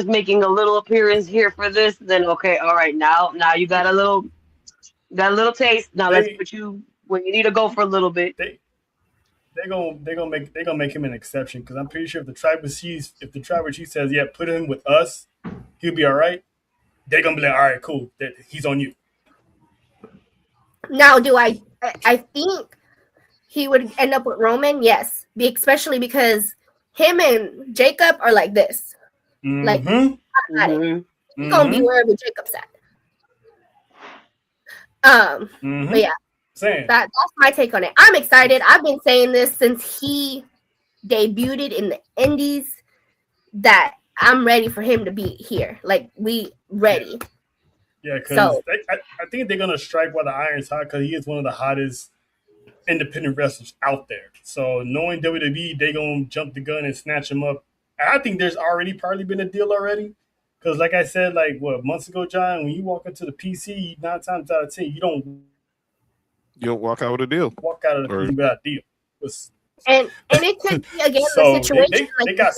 making a little appearance here for this. Then okay, all right, now you got a little taste. Now let's put you when you need to go for a little bit. They're gonna make him an exception because I'm pretty sure if the tribal chief says, yeah, put him with us, he'll be all right. They're gonna be like, all right, cool, he's on you. Now, I think he would end up with Roman? Yes, especially because him and Jacob are like this. Mm-hmm. Like, he's gonna be wherever Jacob's at. But yeah. That's my take on it. I'm excited. I've been saying this since he debuted in the Indies that I'm ready for him to be here. Like, we ready. Yeah, because I think they're gonna strike while the iron's hot because he is one of the hottest independent wrestlers out there. So knowing WWE, they gonna jump the gun and snatch him up. And I think there's already probably been a deal already. Because like I said, like months ago, John, when you walk into the PC, 9 times out of 10, you don't walk out with a deal. Walk out of the PC without a deal. And it could be again the situation. They got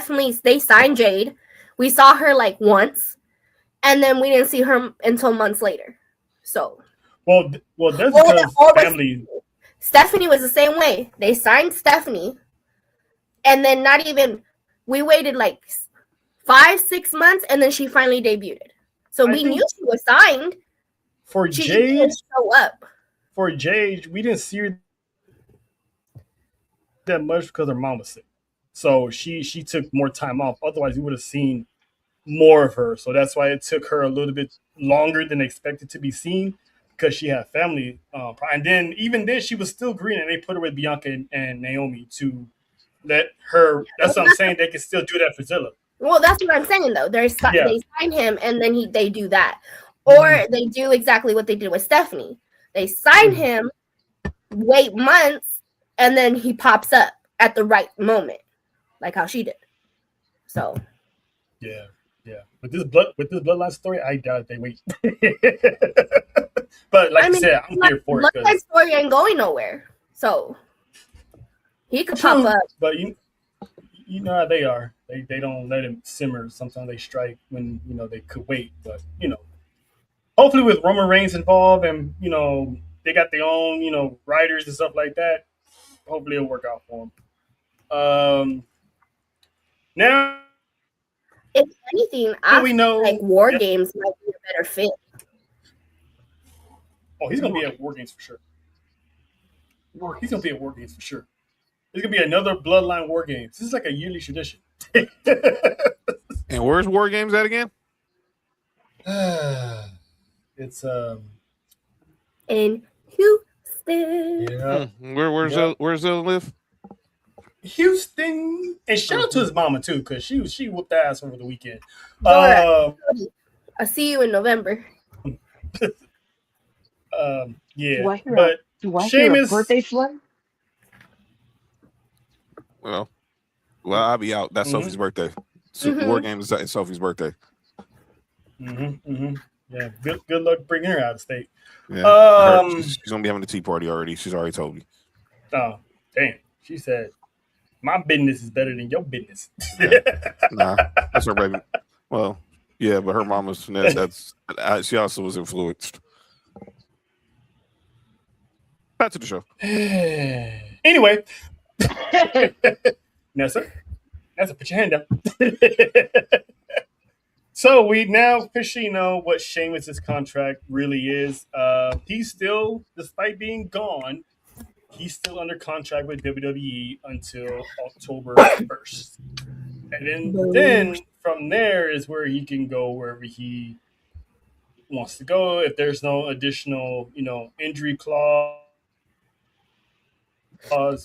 something. They signed Jade. We saw her like once, and then we didn't see her until months later. So well, that's because family. Stephanie was the same way. They signed Stephanie, and then we waited like 5-6 months, and then she finally debuted. So we knew she was signed. For she Jade, didn't show up. For Jade, we didn't see her that much because her mom was sick. So she took more time off. Otherwise, we would have seen more of her. So that's why it took her a little bit longer than expected to be seen because she had family. And then even then, she was still green, and they put her with Bianca and Naomi to let her. That's what I'm saying. They can still do that for Zilla. Well, that's what I'm saying though. They sign him, and then they do that. Or they do exactly what they did with Stephanie. They sign him, wait months, and then he pops up at the right moment, like how she did. So, yeah. With this bloodline story, I doubt they wait. But like I said, I'm here for it. Bloodline story ain't going nowhere, so he could pop up. But you know how they are. They don't let him simmer. Sometimes they strike when they could wait, but hopefully with Roman Reigns involved and, they got their own, writers and stuff like that, hopefully it'll work out for them. Now, if anything, I know like War Games might be a better fit. Oh, he's going to be at War Games for sure. He's going to be at War Games for sure. There's going to be another Bloodline War Games. This is like a yearly tradition. And where's War Games at again? It's in Houston. yeah, Where's Zilla live? Houston. And shout out to his mama too, because she whooped ass over the weekend. Dora, I'll see you in November. Yeah, Do I hear but a Sheamus. birthday flood? Well, I'll be out. That's Sophie's birthday. So War Games is Sophie's birthday. Yeah, good luck bringing her out of state. Yeah, she's gonna be having a tea party already. She's already told me. Oh, damn. She said, my business is better than your business. Nah, that's her baby. Well, yeah, but her mama's she also was influenced. Back to the show. Anyway. Nessa, put your hand down. So we now officially know what Sheamus' contract really is. He's still, despite being gone, he's still under contract with WWE until October 1st. And then from there is where he can go wherever he wants to go. If there's no additional, injury clause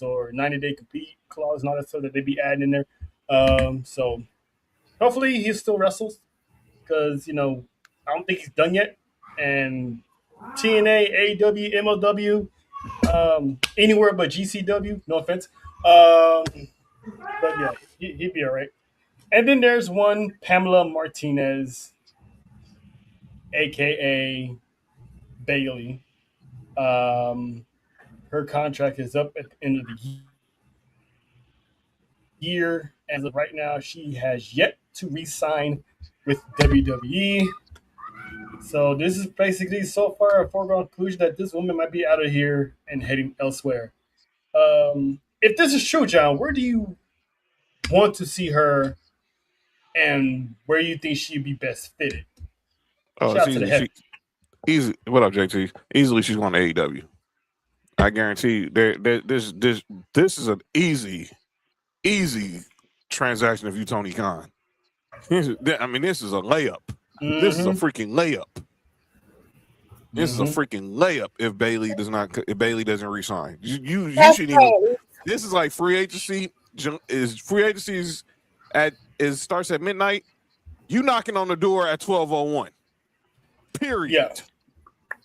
or 90-day compete clause and all that stuff that they be adding in there. So hopefully he still wrestles because, I don't think he's done yet. And TNA, AEW, MLW, anywhere but GCW, no offense. But yeah, he'd be all right. And then there's one Pamela Martinez, a.k.a. Bailey. Her contract is up at the end of the year. As of right now, she has yet to re-sign with WWE. So this is basically so far a foregone conclusion that this woman might be out of here and heading elsewhere. If this is true, John, where do you want to see her and where you think she'd be best fitted? Oh, Shout out to the easy. What up, JT? Easily, she's going to AEW. I guarantee you, this is an easy transaction if you Tony Khan. This is a layup. Mm-hmm. This is a freaking layup. This is a freaking layup if Bailey doesn't resign. You shouldn't even. This is like free agency. Free agency starts at midnight. You knocking on the door at 12:01. Period. Yeah.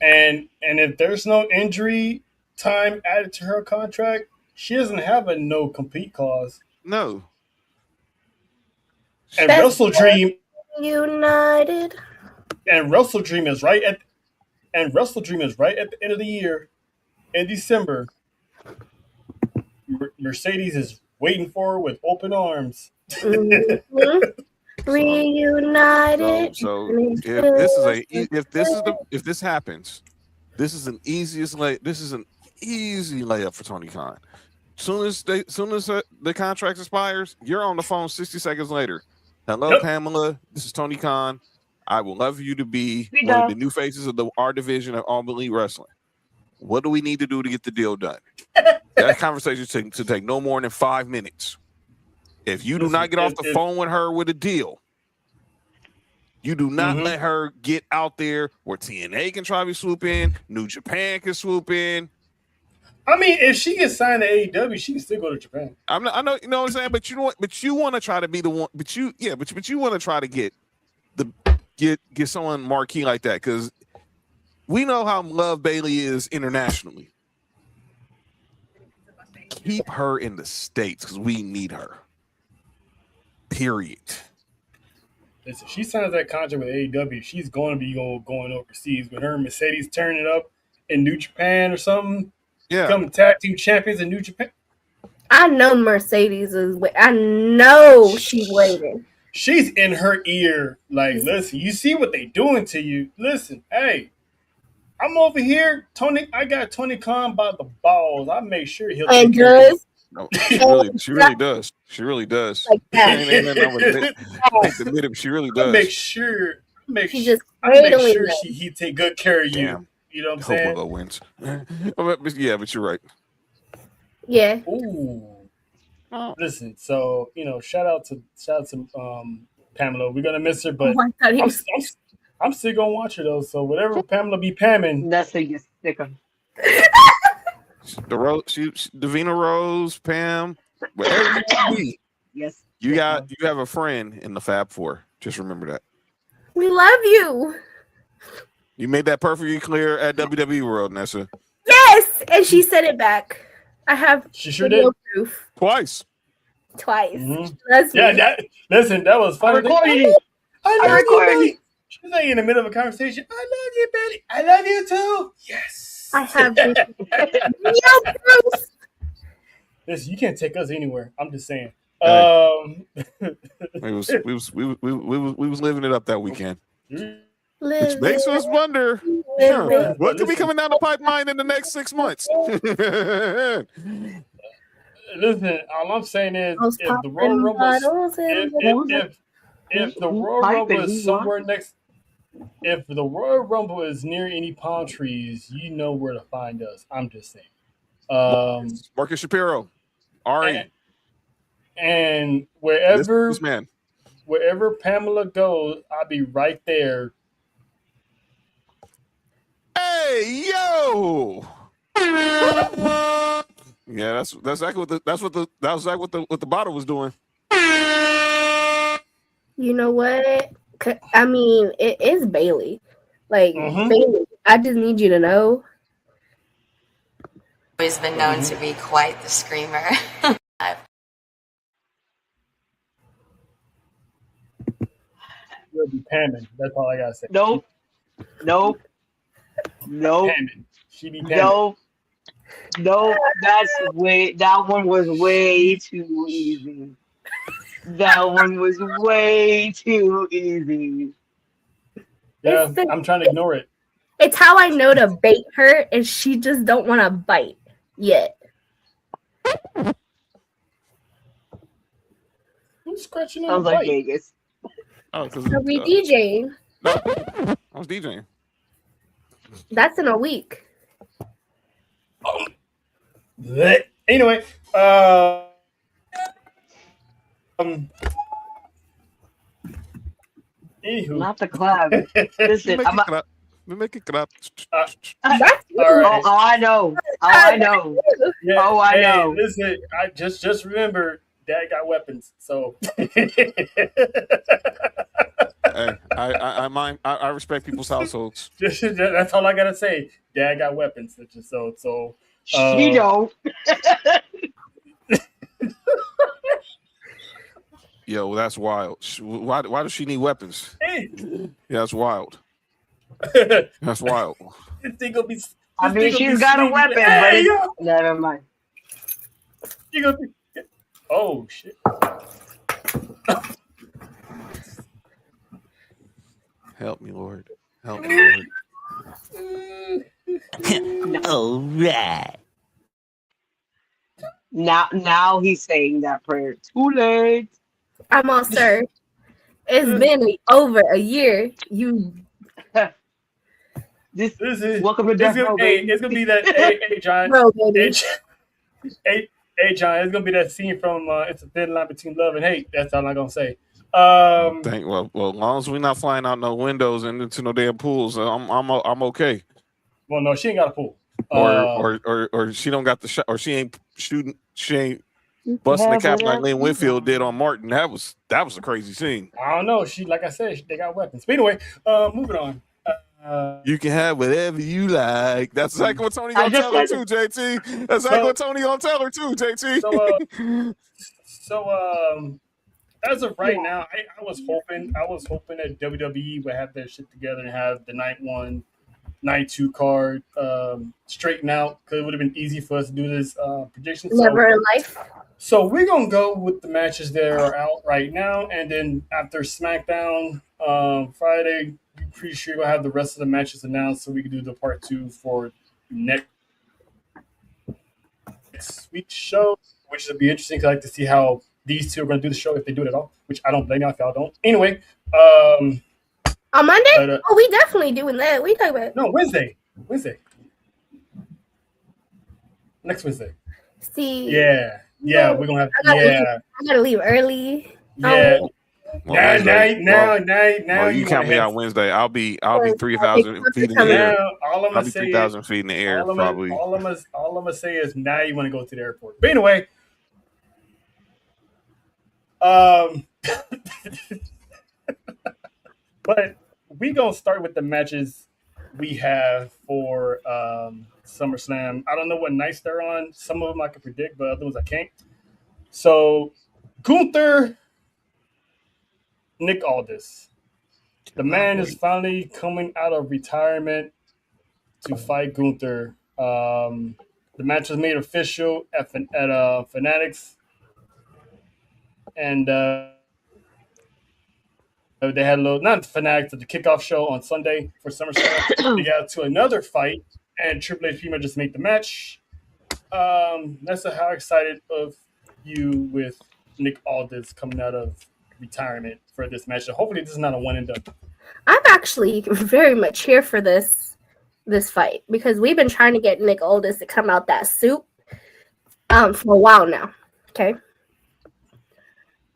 And if there's no injury time added to her contract, she doesn't have a no compete clause. No. And Wrestle Dream United. And Wrestle Dream is right at the end of the year in December. Mercedes is waiting for her with open arms. Reunited. So if this happens, this is an easy layup for Tony Khan. Soon as the contract expires, you're on the phone 60 seconds later. Hello, Pamela. This is Tony Khan. I would love you to be one of the new faces of our division of All Elite Wrestling. What do we need to do to get the deal done? That conversation should take no more than 5 minutes. If you do not get off the phone with her with a deal, you do not let her get out there where TNA can try to swoop in, New Japan can swoop in. I mean, if she gets signed to AEW, she can still go to Japan. I know, you know what I'm saying, but you want to try to be the one, but you want to try to get someone marquee like that because we know how loved Bailey is internationally. Keep her in the States because we need her. Period. Listen, she signs that contract with AEW, she's going to be going overseas with her and Mercedes turning it up in New Japan or something. Yeah, become tag team champions in New Japan. I know Mercedes is. I know she's waiting. She's in her ear, like, listen, you see what they doing to you. Listen, hey, I'm over here, Tony. I got Tony Khan by the balls. I make sure he'll. And does. No, she really does. She really does. Like that. She really does. Make sure he take good care of you. Damn. You know what I'm saying? Hope wins. Yeah, but you're right. Yeah. Ooh. Listen, so shout out to Pamela. We're gonna miss her, but I thought he I'm, was- I'm still gonna watch her though. So whatever Pamela be pamming, That's how you stick 'em. Davina Rose, Pam, wherever you be, Yes. you have a friend in the Fab Four. Just remember that. We love you. You made that perfectly clear at WWE World, Nessa. Yes, and she said it back. I have she sure video did. proof Twice. twice. Mhm. She loves me. Yeah, that was I funny. recorded it. I I love you, recorded Billy. it. She's like in the middle of a conversation. I love you, Billy. I love you too. Yes. I have video proof. Listen, you can't take us anywhere. I'm just saying. Hey. We was living it up that weekend. Which makes us wonder what could be coming down the pipeline in the next 6 months. Listen, all I'm saying is Those if the Royal poppin' Rumble, bottles and if the Royal Rumble is somewhere next, if the Royal Rumble is near any palm trees, you know where to find us. I'm just saying. Marcus Shapiro, Ari, and wherever this man. wherever Pamela goes, I'll be right there. Hey yo! Yeah, that's exactly what the bottle was doing. you know what? I mean, it is Bailey. Like Mhm. Bailey, I just need you to know. Always been known to be quite the screamer. She'll be pamming. That's all I gotta say. Nope. Pamming. She be pamming. Nope. That one was way too easy. That one was way too easy. Yeah, I'm trying to ignore it. It's how I know to bait her, and she just don't want to bite yet. Who's scratching on Sounds the like bike? Vegas. Oh, because So we DJing. I was DJing. That's in a week. Blech. Anyway, anywho, Not the clap. Listen, We make it clap. That's all oh, right. I know. I know. Yeah, Oh, I know. Listen, I just remember Dad got weapons, so Hey, I respect people's households. that's all I gotta say. Dad got weapons, so. She don't. Yo, that's wild. Why does she need weapons? Hey, Yeah, that's wild. this That's wild. thing gonna be. I mean, she's got a weapon, but Hey, it's, yo, never mind. she gonna be. Oh shit! Help me, Lord. Help me, Lord. All right. Now he's saying that prayer. Too late. I'm all, sir. It's been over a year. You This This is. welcome to Death Row. It's gonna be that. Hey, John. bro, baby. Hey, John. It's gonna be that scene from "It's a Thin Line Between Love and Hate." That's all I'm gonna say. Well, as long as we're not flying out no windows and into no damn pools, I'm okay. Well, no, she ain't got a pool. Or she don't got the shot, or she ain't shooting, she ain't busting the cap like Lynn Whitfield did on Martin. That was a crazy scene. I don't know. Like I said, they got weapons. But anyway, moving on. You can have whatever you like. That's exactly what Tony gonna tell her too, JT. That's exactly what Tony gonna tell her too, JT. So, as of right now, I was hoping that WWE would have their shit together and have the night 1, night 2 card straightened out, because it would have been easy for us to do this prediction. Never in life. So we're gonna go with the matches that are out right now, and then after SmackDown Friday, I'm pretty sure we'll have the rest of the matches announced, so we can do the part 2 for next week's show, which will be interesting. 'Cause I like to see how these two are going to do the show, if they do it at all, which I don't blame y'all if y'all don't. Anyway, On Monday? But, oh, we definitely doing that. We talking about no, Wednesday, next Wednesday. see. Yeah, we're gonna have. I gotta leave early. Yeah. Well, Now you count me out Wednesday. I'll be 3,000 feet in the air. All I'm I'll gonna be say 3,000 feet in the air, probably. all I'm gonna say is now you want to go to the airport. But anyway, but we gonna start with the matches we have for SummerSlam. I don't know what nights they're on. Some of them I can predict, but other ones I can't. So Gunther, Nick Aldis. The man is finally coming out of retirement to fight Gunther. The match was made official at Fanatics, and they had a little, not Fanatics, but the kickoff show on Sunday for SummerSlam. They got to another fight, and Triple H pretty much just made the match. Nessa, how excited of you with Nick Aldis coming out of retirement for this match? And hopefully, this is not a one and done. I'm actually very much here for this fight because we've been trying to get Nick Aldis to come out that suit for a while now. Okay.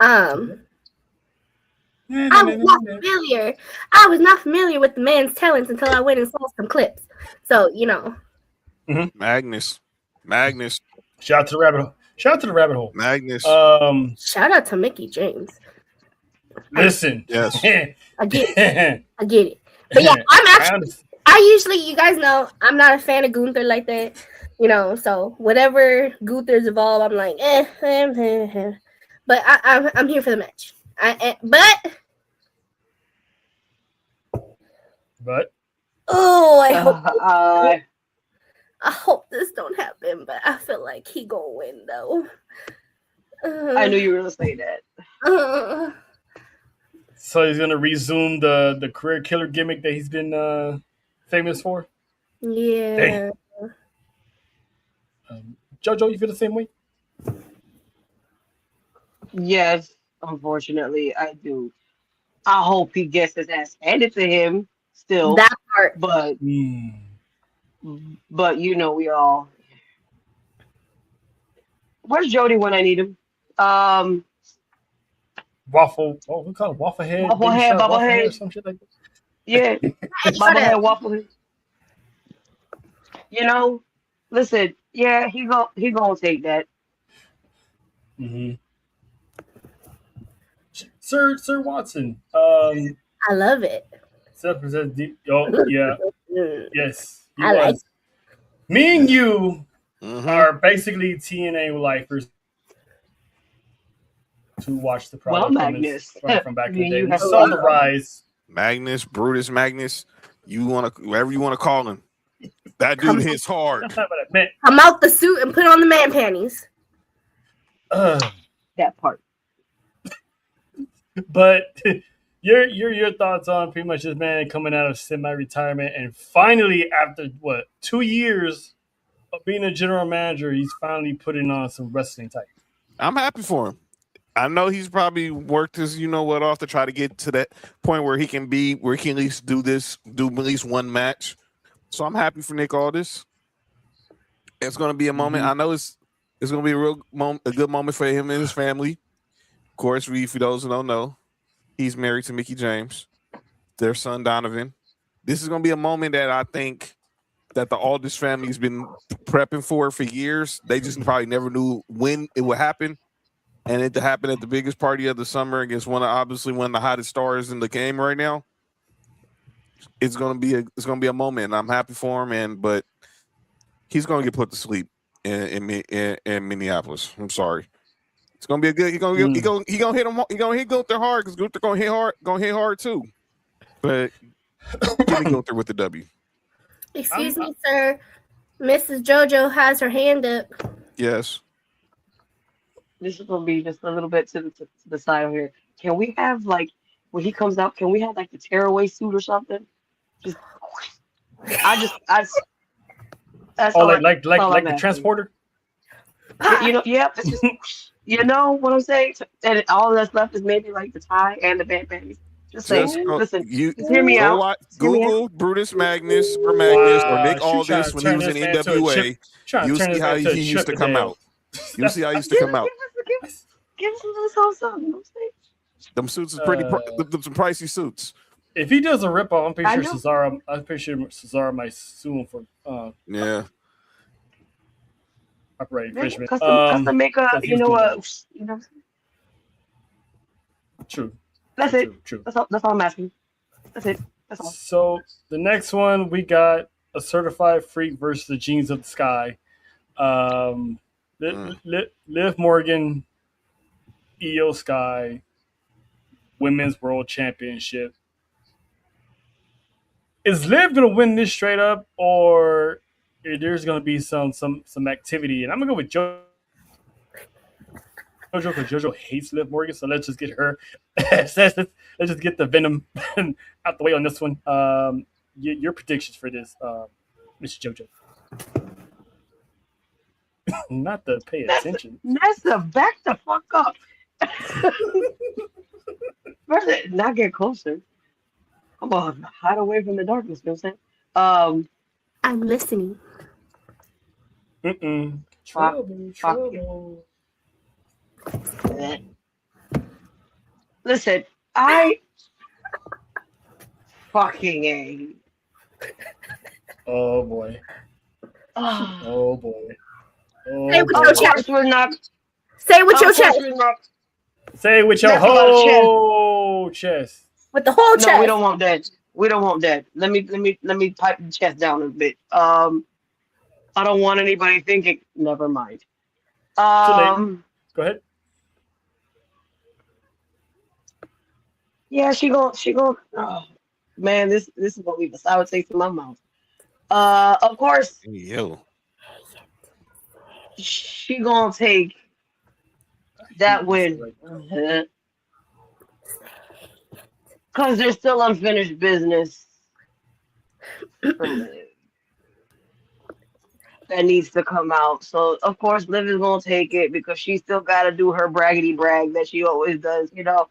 I was not familiar with the man's talents until I went and saw some clips. So, Magnus. Shout out to the rabbit hole. Magnus. Shout out to Mickey James. Listen. Yes. I get it. But yeah, you guys know, I'm not a fan of Gunther like that. So whatever Gunther's involved, I'm like, But I'm here for the match. But I hope this don't happen, but I feel like he gonna win though. I knew you were gonna say that. So he's gonna resume the career killer gimmick that he's been famous for. Yeah. Jojo, you feel the same way? Yes, unfortunately, I do. I hope he gets his ass handed to him still. That part. But we all. Where's Jody when I need him? Waffle. Oh, we call it waffle head. Bubble head. Some shit like that. Yeah, bubble head, waffle head. Listen. Yeah, he gonna take that. Mm-hmm. Sir Watson. I love it. Yeah. Yes. I like it. Me and you are basically TNA lifers to watch the product Magnus. from back in the day. We saw the rise. Brutus Magnus. Whatever you want to call him. That dude hits hard. Come out the suit and put on the man panties. That part. But your thoughts on pretty much this man coming out of semi-retirement and finally after 2 years of being a general manager, he's finally putting on some wrestling type. I'm happy for him. I know he's probably worked his off to try to get to that point where he can at least do at least one match. So I'm happy for Nick Aldis. It's going to be a moment. I know it's going to be a good moment for him and his family. Of course, for those who don't know, he's married to Mickey James, their son Donovan. This is going to be a moment that I think that the Aldis family has been prepping for years. They just probably never knew when it would happen. And it happened at the biggest party of the summer against one of the hottest stars in the game right now. It's gonna be a moment, and I'm happy for him. But he's gonna get put to sleep in Minneapolis. I'm sorry. It's gonna be a good. He gonna hit him. He gonna hit Gunther hard because Gunther gonna hit hard too. But give me Gunther with the W. Excuse me, sir. Mrs. JoJo has her hand up. Yes. This is gonna be just a little bit to the side over here. Can we have when he comes out? Can we have the tearaway suit or something? Just that's all. Like the transporter. Yep. It's just, you know what I'm saying? And all that's left is maybe the tie and the band panties. Just saying. Listen, just hear me out. Google Brutus Magnus or Nick Aldis when he was in NWA. You see how he used to come out. You see how he used to come out. Give us a little something. Them suits is pretty. Them some pricey suits. If he does a ripoff, I'm I pretty sure know. Cesaro might sue him for Yeah. copyright They infringement. custom make a, 'Cause he was doing that. True. That's True, it. true, true. That's all I'm asking. That's it. That's all. So the next one we got a certified freak versus the Genes of the Sky. Liv Morgan, Io Sky, Women's World Championship. Is Liv gonna win this straight up, or there's gonna be some activity? And I'm gonna go with JoJo because JoJo hates Liv Morgan, so let's just get her. let's just get the venom out the way on this one. Your predictions for this, Mr. JoJo? Not to pay attention. Nessa, back the fuck up. First, not get closer. Come on, hide away from the darkness. You know what I'm saying? I'm listening. Trouble. Listen, I fucking A. Oh boy. Oh boy. Say with your chest. We're not. Say with your chest. Say with your That's a lot of whole chest. With the whole chest. No, we don't want that. We don't want that. Let me pipe the chest down a bit. I don't want anybody thinking. Never mind. Go ahead. Yeah, she gon'. Oh, man, this is gonna leave a sour taste in my mouth. Of course, Yo. she gonna take that win. Because there's still unfinished business that needs to come out. So, of course, Liv is going to take it because she still got to do her braggity brag that she always does, you know.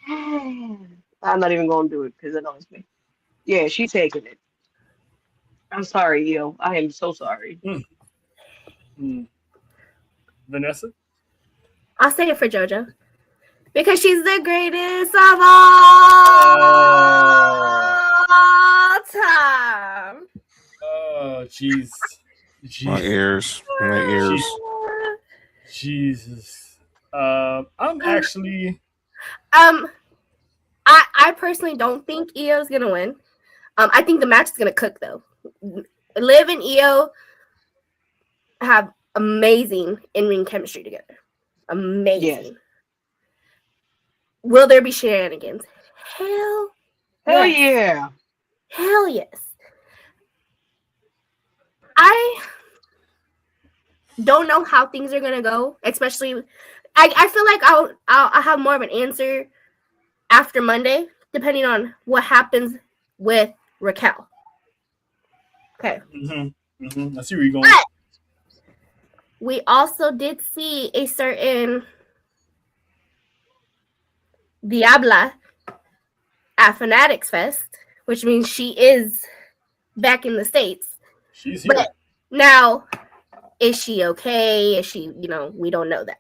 I'm not even going to do it because it annoys me. Yeah, she's taking it. I'm sorry, Io. I am so sorry. Vanessa? I'll say it for JoJo. Because she's the greatest of all time. Oh, jeez. My ears. Jesus. I'm actually. I personally don't think Io's gonna win. I think the match is gonna cook though. Liv and Io have amazing in-ring chemistry together. Amazing. Yes. Will there be shenanigans? Hell yes. Yeah. Hell yes. I don't know how things are gonna go, especially. I feel like I'll have more of an answer after Monday, depending on what happens with Raquel. Okay. I see where you're going. But we also did see a certain Diabla at Fanatics Fest, which means she is back in the States. She's here. But now, is she okay? Is she, we don't know that.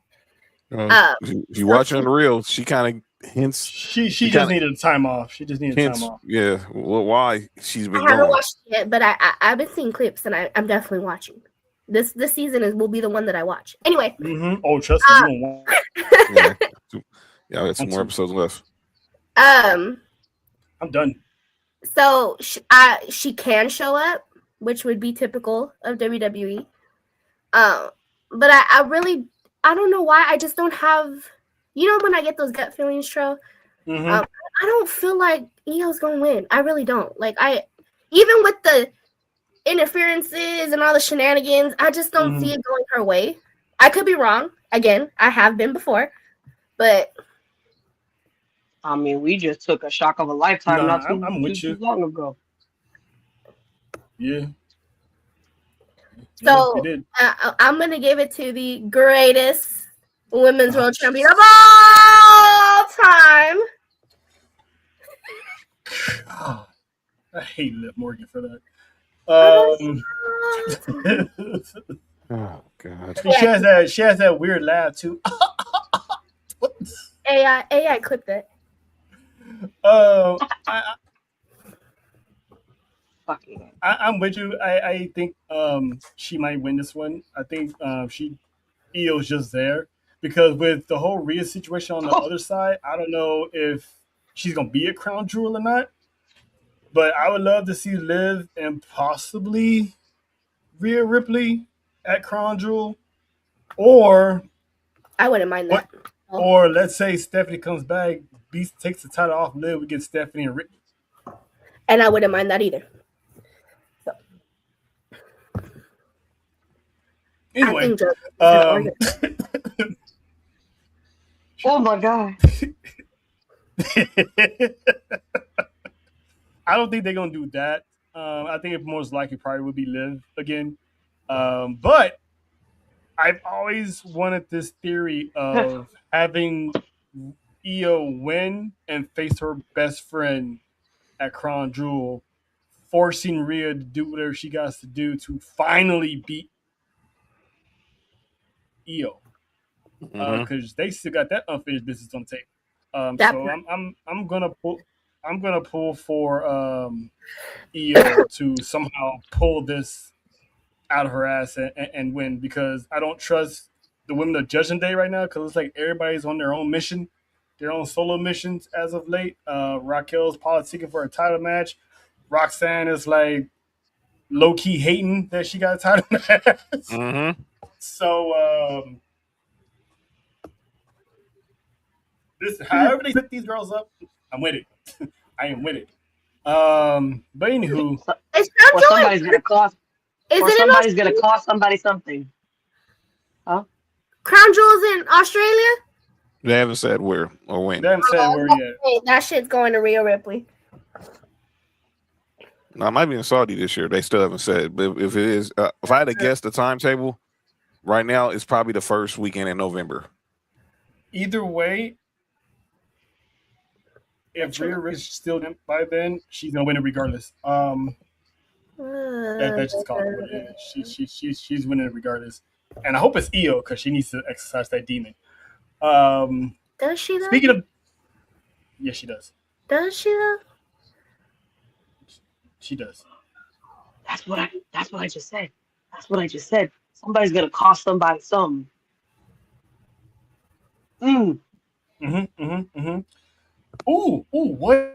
If you watch on the reel, she kind of hints. She just needed a time off. She just needed time off. Yeah. Well, why she's been I haven't gone. watched it yet, but I've been seeing clips, and I'm definitely watching. This season will be the one that I watch. Anyway. Oh, trust me. Yeah, I got some more episodes left. I'm done. So she can show up, which would be typical of WWE. But I really don't know why. I just don't have, when I get those gut feelings, Tro. I don't feel like Io's gonna win. I really don't. Like even with the interferences and all the shenanigans, I just don't see it going her way. I could be wrong. Again, I have been before, but I mean, we just took a shock of a lifetime not too long ago. Yeah. So I'm going to give it to the greatest women's world champion of all time. I hate Liv Morgan for that. Oh God! She has that weird laugh too. AI clip that. I, Fucking. I'm with you. I think she might win this one. I think Io's just there because with the whole Rhea situation on the other side, I don't know if she's gonna be a crown jewel or not. But I would love to see Liv and possibly Rhea Ripley at crown jewel, or I wouldn't mind that. or let's say Stephanie comes back, Beast takes the title off Liv, we get Stephanie and Ripley. And I wouldn't mind that either. So. Anyway, Oh my god. I don't think they're gonna do that. I think it most likely probably would be Liv again. But I've always wanted this theory of having Io win and face her best friend at Crown Jewel, forcing Rhea to do whatever she got to do to finally beat Io, because they still got that unfinished business on tape. So I'm gonna pull for Io to somehow pull this out of her ass and win, because I don't trust the women of Judgment Day right now, because it's like everybody's on their own mission, their own solo missions as of late. Raquel's politicking for a title match. Roxanne is like low key hating that she got a title match. So this, however they set these girls up, I'm with it. I am with it. But anywho, Or somebody's gonna cost. Is Or it somebody's gonna cost somebody something. Huh? Crown Jewel's in Australia? They haven't said where or when. they haven't said where yet. Hey, that shit's going to Rhea Ripley. No, it might be in Saudi this year. They still haven't said. But if it is, if I had to guess the timetable, right now it's probably the first weekend in November. Either way, if Rhea Ripley's still in by then, she's gonna win it regardless. That's just called what it is. She's winning it regardless, and I hope it's Io because she needs to exercise that demon. Does she though? Speaking of, yes, she does. Does she though? She does. That's what I just said. That's what I just said. Somebody's gonna cost somebody something. Ooh, what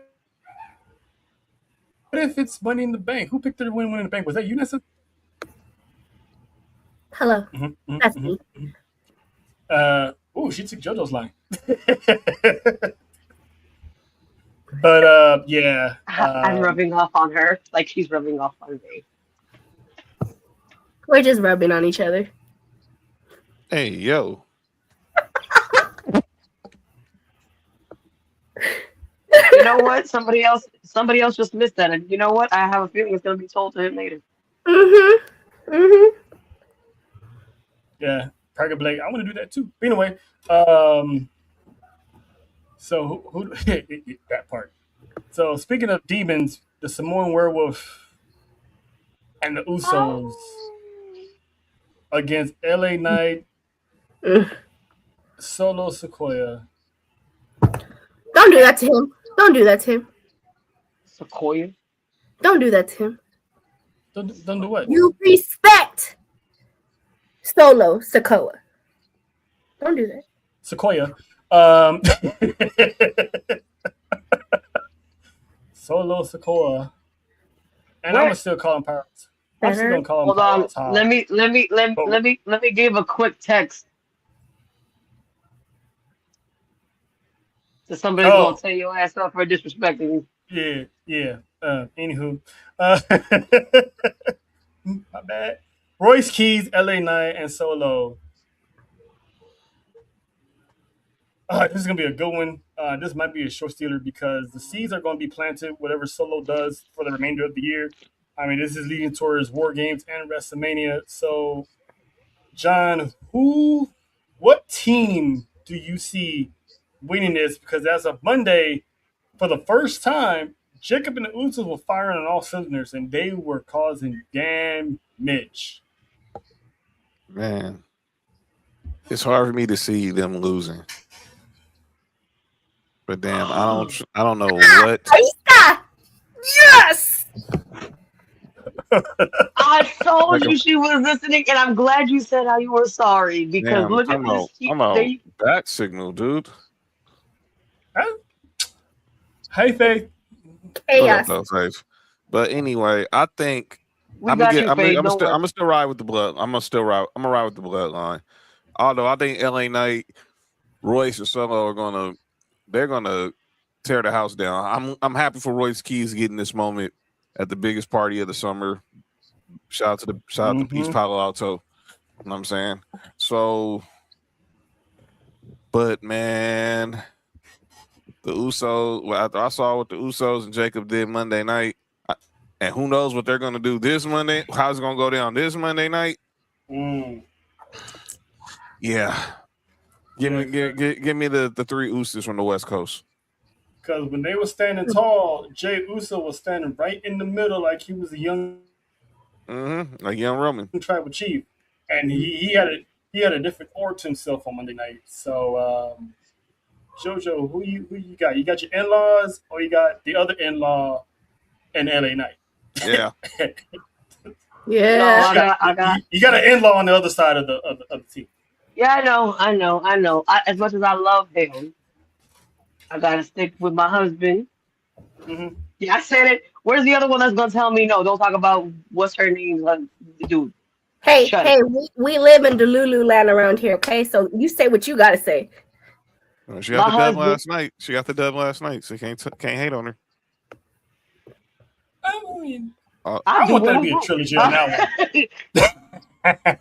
if it's Money in the Bank? Who picked her to win Money in the Bank? Was that you, Nessa? Hello. That's me. She took JoJo's line. But yeah. I'm rubbing off on her like she's rubbing off on me. We're just rubbing on each other. Hey, yo. You know what? Somebody else just missed that, and you know what? I have a feeling it's gonna be told to him later. Yeah, Parker Blake. I want to do that too. But anyway, so who that part. So speaking of demons, the Samoan werewolf and the Usos against LA Knight, Solo Sequoia. Don't do that to him. Don't do that to him. Sequoia? Don't do that to him. Don't do what? You respect Solo Sequoia. Don't do that. Sequoia. Solo Sequoia. And I'm gonna still call him Pirates. I'm still gonna call him Hold on. Pirates. Let me give a quick text to somebody who's gonna tear your ass up for disrespecting you. Yeah. Anywho. My bad. Royce Keys, LA Knight, and Solo. This is gonna be a good one. This might be a short stealer because the seeds are going to be planted. Whatever Solo does for the remainder of the year. I mean, this is leading towards War Games and WrestleMania. So, John, what team do you see winning this? Because as of Monday, for the first time, Jacob and the Usos were firing on all cylinders, and they were causing damage. Man, it's hard for me to see them losing. But damn, I don't know what. Aisha! Yes! I told Like a you she was listening, and I'm glad you said how you were sorry because damn, look at this. I'm out bat signal, dude. Hey, Faith. What up, Chaos. though, Faith? But anyway, I think We got you, Faith. Don't I'm worry. gonna still ride with the blood. I'm gonna ride with the bloodline. Although I think LA Knight, Royce, and Solo they're gonna tear the house down. I'm happy for Royce Keys getting this moment at the biggest party of the summer. Shout out to Peach Palo Alto. You know what I'm saying? So, but man, the Usos. Well, after I saw what the Usos and Jacob did Monday night, and who knows what they're gonna do this Monday? How's it gonna go down this Monday night? Yeah. Give me the three Usos from the West Coast. Because when they were standing tall, Jay Uso was standing right in the middle like he was a young Like young Roman. tribal chief. And he had a different aura to himself on Monday night. So Jojo, who you got? You got your in-laws or you got the other in-law in LA Knight? Yeah. Yeah. No, I got. You got an in-law on the other side of the team. Yeah, I know. As much as I love him, I gotta stick with my husband. Mm-hmm. Yeah, I said it. Where's the other one that's gonna tell me no? Don't talk about what's her name, dude. Hey, Shut hey, it. we live in Delulu land around here, okay? So you say what you gotta say. She My got the dub husband. last night. So you can't hate on her. I mean, I want that to be a trilogy on that one.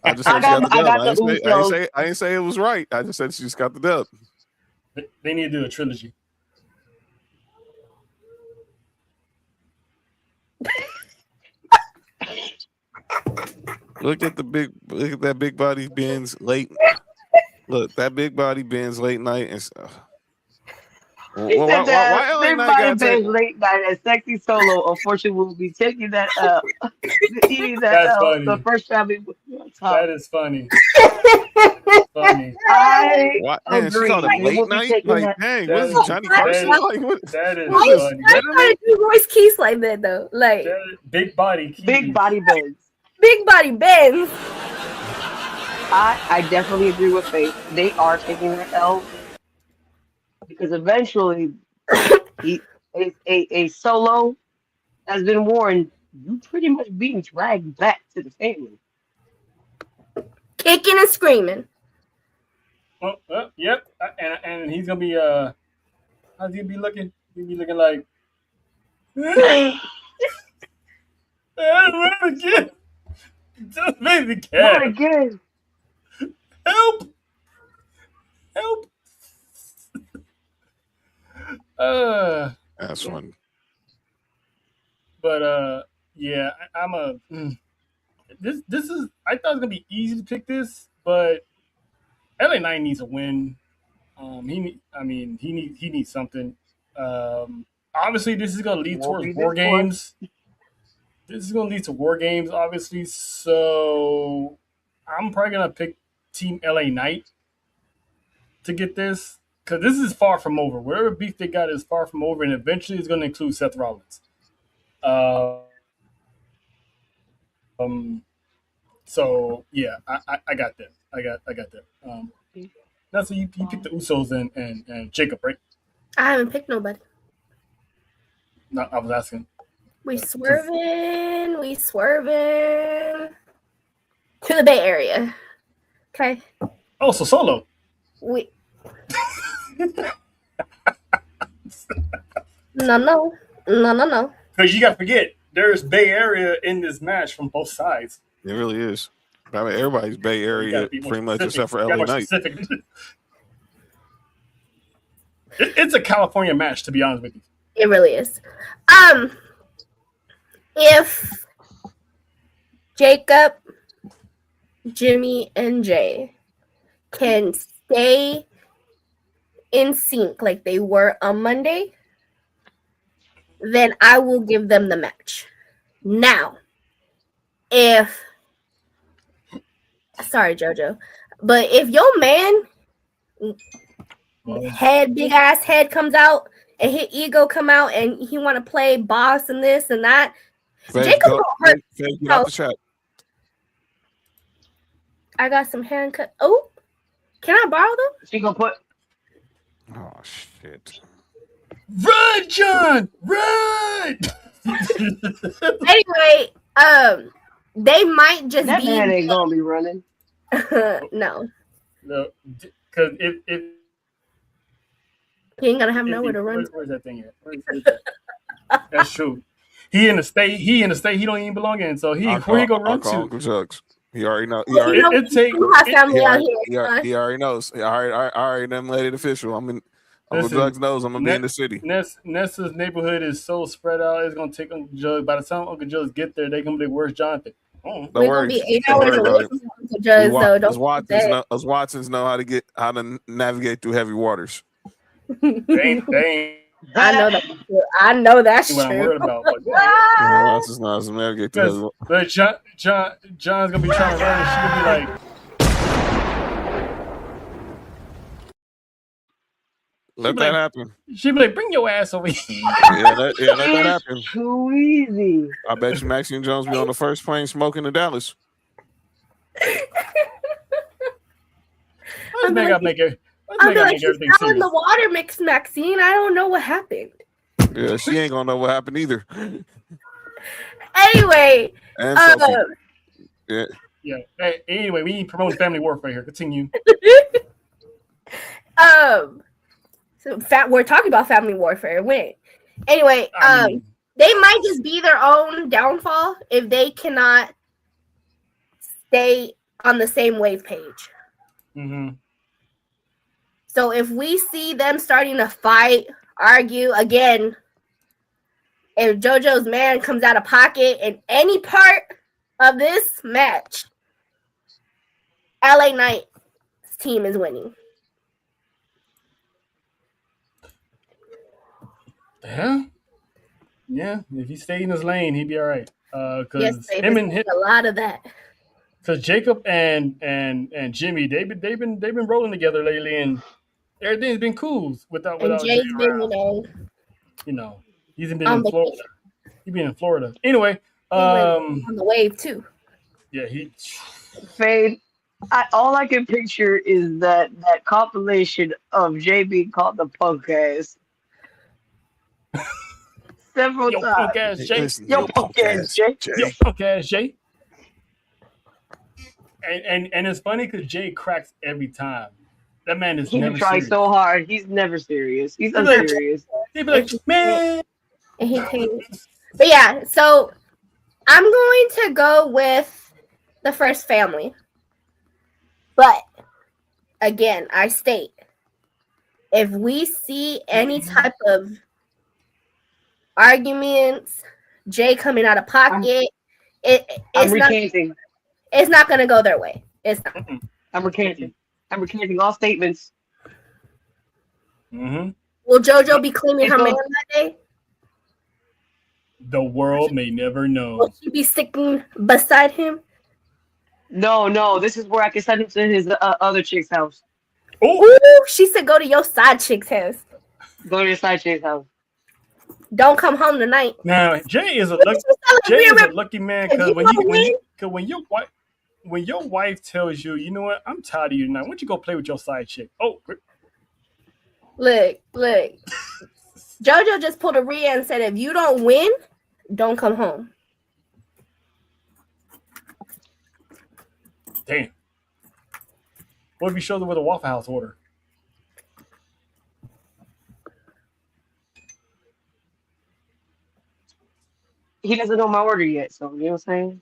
I just said she got the I dub. got the Usos. I didn't say it was right. I just said she just got the dub. They need to do a trilogy. Look at that big body Benz late. Look, that big body Benz late night and He said that why LA Big Knight Body gotta take? Ben's late night at Sexy Solo. Unfortunately, will be taking that eating that That's funny. the first family on top. That is funny. Funny. I Why, man, she agree. called it They will late be night. taking Like, that. dang, That what is is- it, Johnny Carson? that is- Like, what? That is What is this? funny. I trying to do Royce Keys like that though. Like Big body. Big Body Benz. big body Benz. I definitely agree with Faith. They are taking that L because eventually a solo has been warned. You pretty much being dragged back to the family. Kicking and screaming. Yep. And he's gonna be how's he be looking? He'll be looking like again. Just made the Not cat. again. Help! That's one. But yeah, I'm a this is I thought it was gonna be easy to pick this, but LA Knight needs a win. He needs something. Obviously, this is gonna lead Won't be towards war this one. games. This is gonna lead to war games, obviously. So I'm probably gonna pick Team LA Knight to get this because this is far from over. Whatever beef they got is far from over, and eventually it's gonna include Seth Rollins. So yeah, I got that. I got that. That's so you picked the Usos and Jacob, right? I haven't picked nobody. No, I was asking. We swerving to the Bay Area. Okay. Oh, so Solo. We no. Because you got to forget, there's Bay Area in this match from both sides. It really is. I mean, everybody's Bay You Area gotta be more pretty much specific. except for You LA gotta be more Knight. specific. It's a California match, to be honest with you. It really is. If Jacob, Jimmy, and Jay can stay in sync like they were on Monday, then I will give them the match. Now, sorry, JoJo, but if your man big ass head comes out, and his ego come out, and he want to play boss and this and that. Jacob gonna hurt. Get out the chat. I got some hand cut. Oh, can I borrow them? She gonna put. Oh shit! Run, John, run! Anyway, they might just That be. man ain't gonna be running. No, because if he ain't gonna have nowhere to run. Where's that thing at? That's true. He in the state he don't even belong in. So where he gonna run to? Uncle Jugs. He already knows. He You have family out here. He already knows. I already done made it official. Uncle Jugs knows I'm gonna be in the city. Nessa's neighborhood is so spread out. It's gonna take Uncle Jugs. By the time Uncle Jugs get there, they gonna be where's Jonathan? Don't We're worry. gonna be 8 hours away from Uncle Jugs, so don't forget. Us Watsons know how to navigate through heavy waters. They ain't I know that. I know that's what I'm true. worried about. Watsons know how to navigate through heavy waters. But John's gonna be trying to run, and she gonna be like, let that happen. She'd be like, bring your ass over here. Let that happen. Too easy. I bet you Maxine Jones be on the first plane smoking to Dallas. I'm like, she's in the water mix, Maxine. I don't know what happened. Yeah, she ain't gonna know what happened either. Anyway, and Sophie. Yeah. Hey, anyway, we need to promote family warfare here. Continue. So we're talking about family warfare. Wait. Anyway, they might just be their own downfall if they cannot stay on the same wave page. Mm-hmm. So if we see them starting to fight, argue again, if JoJo's man comes out of pocket in any part of this match, LA Knight's team is winning. Yeah. If he stayed in his lane, he'd be all right. Yes, a lot of that. Because Jacob and Jimmy, they've been rolling together lately, and everything's been cool without Jay's been, he's been in Florida. He's been in Florida. Anyway, on the wave too. Yeah, Fade. All I can picture is that compilation of Jay being called the punk ass several times. Punk ass Jay. Yo, punk ass Jay. Yo, punk ass Jay. And it's funny because Jay cracks every time. That man is never tries so hard. He's never serious. He's unserious. He'd be like, man. And he pays. But yeah, so I'm going to go with the first family. But again, I state, if we see any type of arguments, Jay coming out of pocket, I'm recanting. It's not going to go their way. It's not. I'm recanting. I'm recanting all statements. Mm-hmm. Will JoJo be cleaning her man that day? The world may never know. Will she be sticking beside him? No. This is where I can send him to his other chick's house. Ooh, she said go to your side chick's house. Go to your side chick's house. Don't come home tonight. Now, Jay is a lucky man because when your wife tells you, you know what, I'm tired of you tonight. Why don't you go play with your side chick? Oh, look. JoJo just pulled a Rhea and said, if you don't win, don't come home. Damn. What if you showed them with a Waffle House order? He doesn't know my order yet, so you know what I'm saying?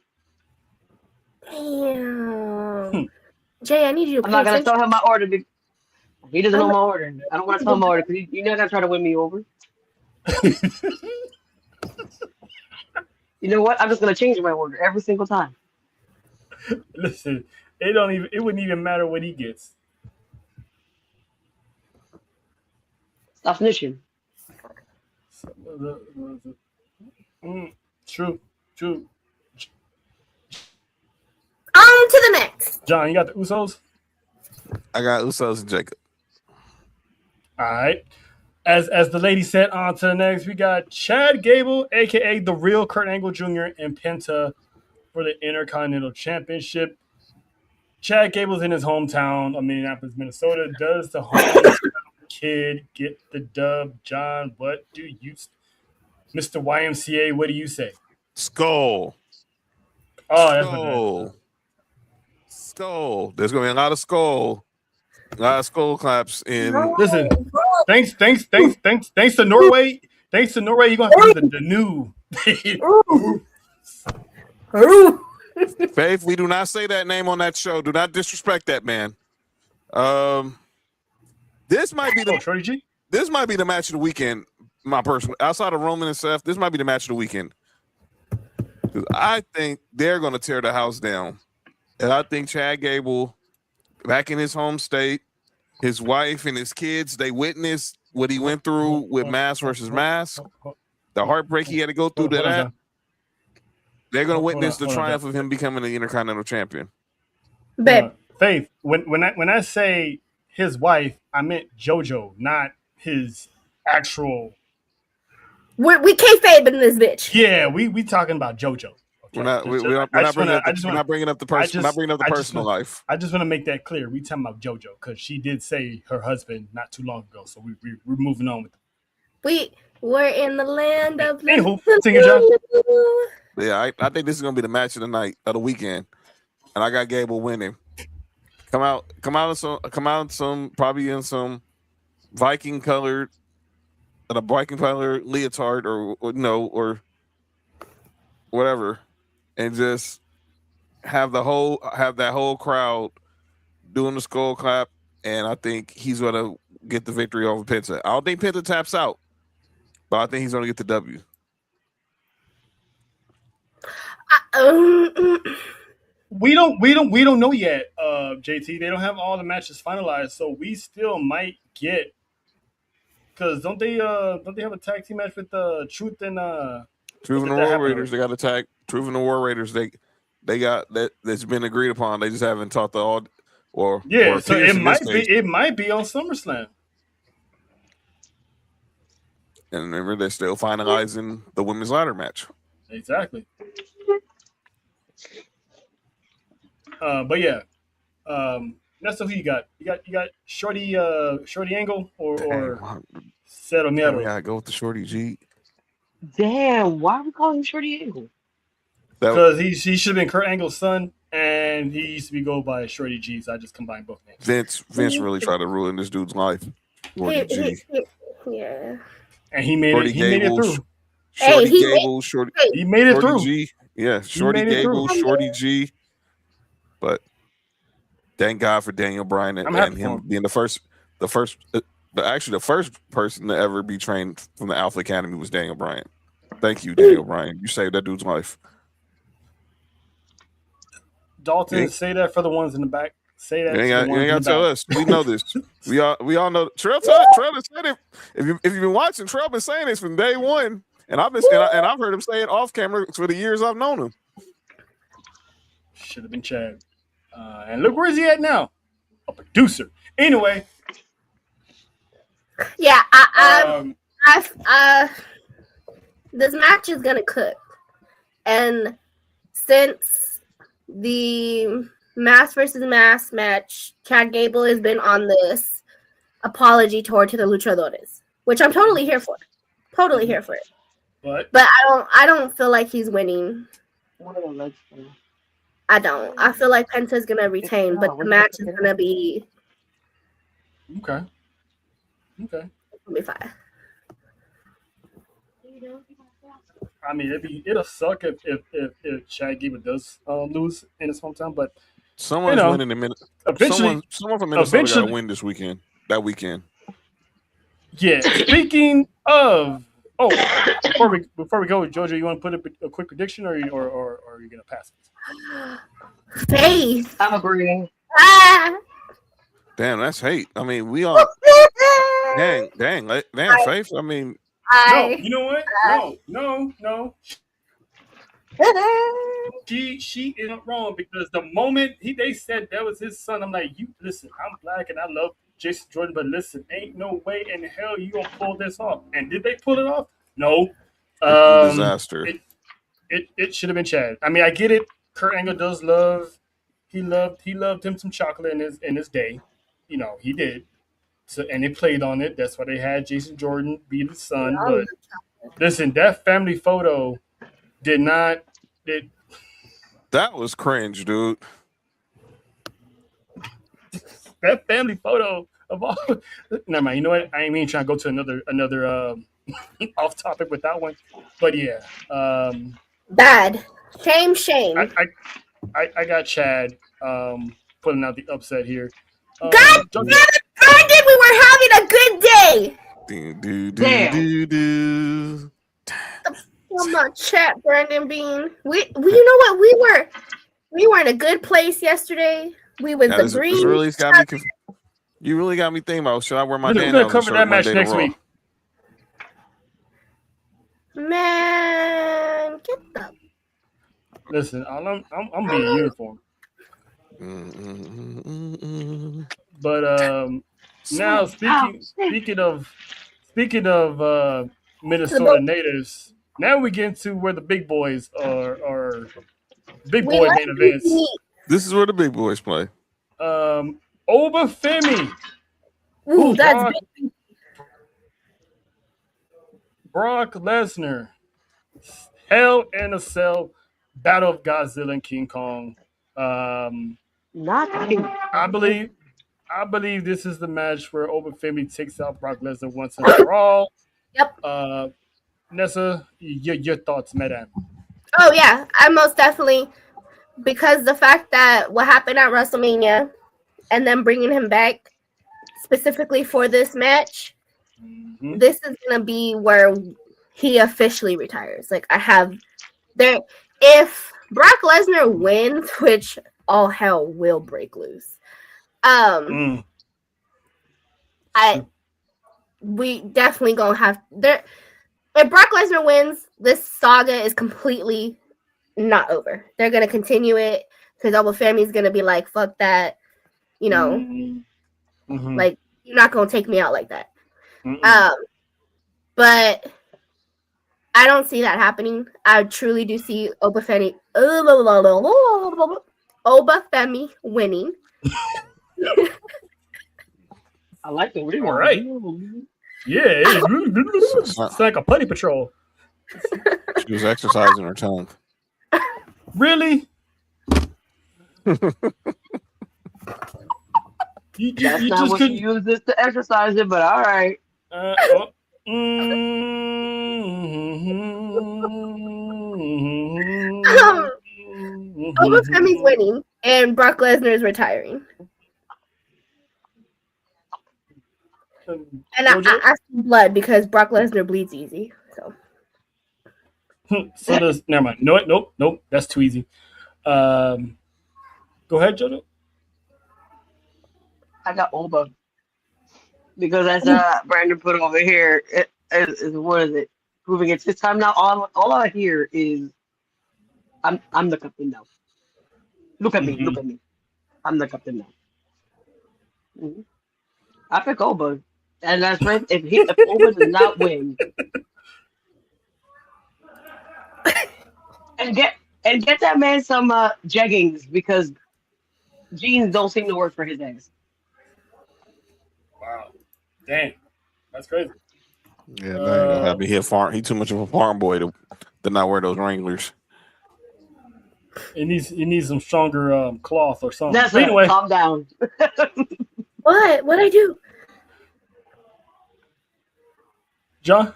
Damn. Jay, I need you to I'm not going to tell him my order. He doesn't know my order. I don't want to tell him my order because you're not going to try to win me over. You know what? I'm just going to change my order every single time. Listen, it wouldn't even matter what he gets. Stop snitching. True. On to the next. John, you got the Usos? I got Usos and Jacob. All right. As the lady said, on to the next. We got Chad Gable, aka the real Kurt Angle Jr. and Penta for the Intercontinental Championship. Chad Gable's in his hometown of Minneapolis, Minnesota. Does the hometown kid get the dub? John, what do you, Mr. YMCA? What do you say? Skull. Oh, that's what that is. Skull. There's gonna be a lot of skull claps in. Listen, thanks to Norway. Thanks to Norway, you're gonna have to do the new. Faith, we do not say that name on that show. Do not disrespect that man. This might be the Shorty G. This might be the match of the weekend. My personal, outside of Roman and Seth, this might be the match of the weekend. I think they're going to tear the house down, and I think Chad Gable, back in his home state, his wife and his kids, they witnessed what he went through with Mask versus Mask, the heartbreak he had to go through to that. They're going to witness the triumph of him becoming the Intercontinental Champion. Babe. Faith, when I say his wife, I meant JoJo, not his actual. We kayfabe in this bitch. Yeah, we talking about JoJo. Okay? We're not bringing up the personal life. I just want to make that clear. We talking about JoJo because she did say her husband not too long ago. So we're moving on with. We're in the land of. Anywho, sing it, John. Yeah, I think this is gonna be the match of the night of the weekend, and I got Gable winning. Come out in some probably in some Viking colored leotard or whatever, and just have that whole crowd doing the skull clap, and I think he's gonna get the victory over Penta. I don't think Penta taps out, but I think he's gonna get the W. We don't know yet, JT. They don't have all the matches finalized, so we still might get. Because don't they have a tag team match with Truth and Truth and the War Raiders? They got a tag. Truth and the War Raiders. They got that's been agreed upon. They just haven't taught the all. So it might be on SummerSlam. And remember, they're still finalizing the women's ladder match. Exactly. But yeah, that's who you got. You got Shorty Angle or Cero Miedo. We gotta go with the Shorty G. Damn, why are we calling him Shorty Angle? Because he should have been Kurt Angle's son, and he used to go by Shorty G. So I just combined both names. Vince really tried to ruin this dude's life. Shorty G. Yeah. And he made it through. Shorty Gable, Shorty. He made it through. G. Yeah, Shorty Gable, Shorty G. But thank God for Daniel Bryan and him being the first person to ever be trained from the Alpha Academy was Daniel Bryan. Thank you, Daniel Bryan. You saved that dude's life. Dalton, say that for the ones in the back. Say that. You ain't gotta tell us. We know this. We all know. Trail said it. If you've been watching, Trail been saying this from day one, and I've heard him say it off camera for the years I've known him. Should have been Chad. And look where's he at now? A producer. Anyway. Yeah, this match is gonna cook, and since the Mask versus Mask match, Chad Gable has been on this apology tour to the luchadores, which I'm totally here for. Totally here for it. But I don't feel like he's winning. I don't. I feel like Penta's gonna retain, but the match is gonna be okay. It'll be fine. I mean, it'll suck if Chad Gable does lose in his hometown, but someone's winning in Minnesota. Someone from Minnesota got to win this weekend. That weekend. Yeah. Speaking of, before we go, Jojo, you want to put a quick prediction, or are you gonna pass it? Faith. I'm agreeing. Damn, that's hate. I mean, we all. Dang, Faith. I mean. No, you know what? No. She isn't wrong because the moment they said that was his son, I'm like, you listen, I'm black and I love Jason Jordan, but listen, ain't no way in hell you gonna pull this off. And did they pull it off? No. Disaster. It should have been Chad. I mean, I get it. Kurt Angle does love. He loved him some chocolate in his day. You know, he did. So and they played on it. That's why they had Jason Jordan be the son. But listen, that family photo did not. That was cringe, dude. That family photo of all. Never mind. You know what? I ain't even trying to go to another off topic with that one. But yeah, Bad. Shame. I got Chad putting out the upset here. God damn it, Brandon! We were having a good day. I'm not chat, Brandon Bean. You know what? We were in a good place yesterday. We was the green. You really got me thinking about should I wear my We're gonna cover that match next week. Man, get the. Listen, I'm being uniform. But now speaking of Minnesota natives, now we get into where the big boys are big boy main events. This is where the big boys play. Obafemi. Ooh, that's big. Brock Lesnar. Hell in a Cell. Battle of Godzilla and King Kong. Not King. I believe this is the match where Obafemi takes out Brock Lesnar once and for all. Yep. Nessa, your thoughts, madam? Oh yeah, I most definitely, because the fact that what happened at WrestleMania, and then bringing him back specifically for this match, this is gonna be where he officially retires. Like if Brock Lesnar wins, which all hell will break loose. We definitely gonna have there. If Brock Lesnar wins, this saga is completely not over. They're gonna continue it because Obafemi is gonna be like, "Fuck that," you know, like you're not gonna take me out like that. But I don't see that happening. I truly do see Obafemi winning. I like the real. All right. Yeah, it's like a putty patrol. She was exercising her tongue. Really? That's not what you use this to exercise it, but all right. Obafemi's winning, and Brock Lesnar is retiring. And I asked blood because Brock Lesnar bleeds easy. So there's never mind. Nope. That's too easy. Go ahead, Jojo. I got Oba because as Brandon put over here, what is it? Proving it's his time now. All I hear is, "I'm the captain now. Look at me, look at me. I'm the captain now." I pick Oba, and that's right. If Oba does not win, and get that man some jeggings because jeans don't seem to work for his ass. Wow, dang, that's crazy. Yeah, that ain't gonna happen. He too much of a farm boy to not wear those Wranglers. He needs some stronger cloth or something. That's anyway. Calm down. What? What'd I do? John?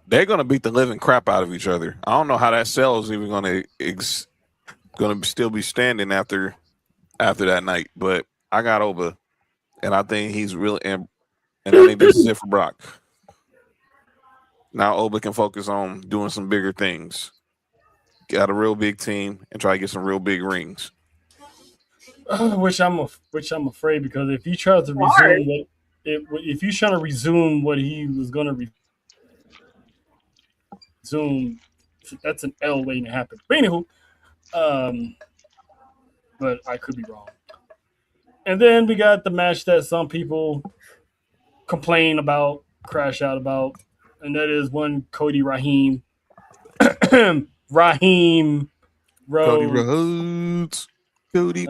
They're gonna beat the living crap out of each other. I don't know how that cell is even gonna still be standing after that night. But I got Oba, and I think he's really and I think this is it for Brock. Now Oba can focus on doing some bigger things. Got a real big team and try to get some real big rings. Which I'm afraid because if he tries to resume if he's trying to resume what he was going to resume, that's an L waiting to happen. But anywho, but I could be wrong. And then we got the match that some people complain about, crash out about, and that is one Cody Raheem. Raheem Cody Rhodes. Rhodes. Cody.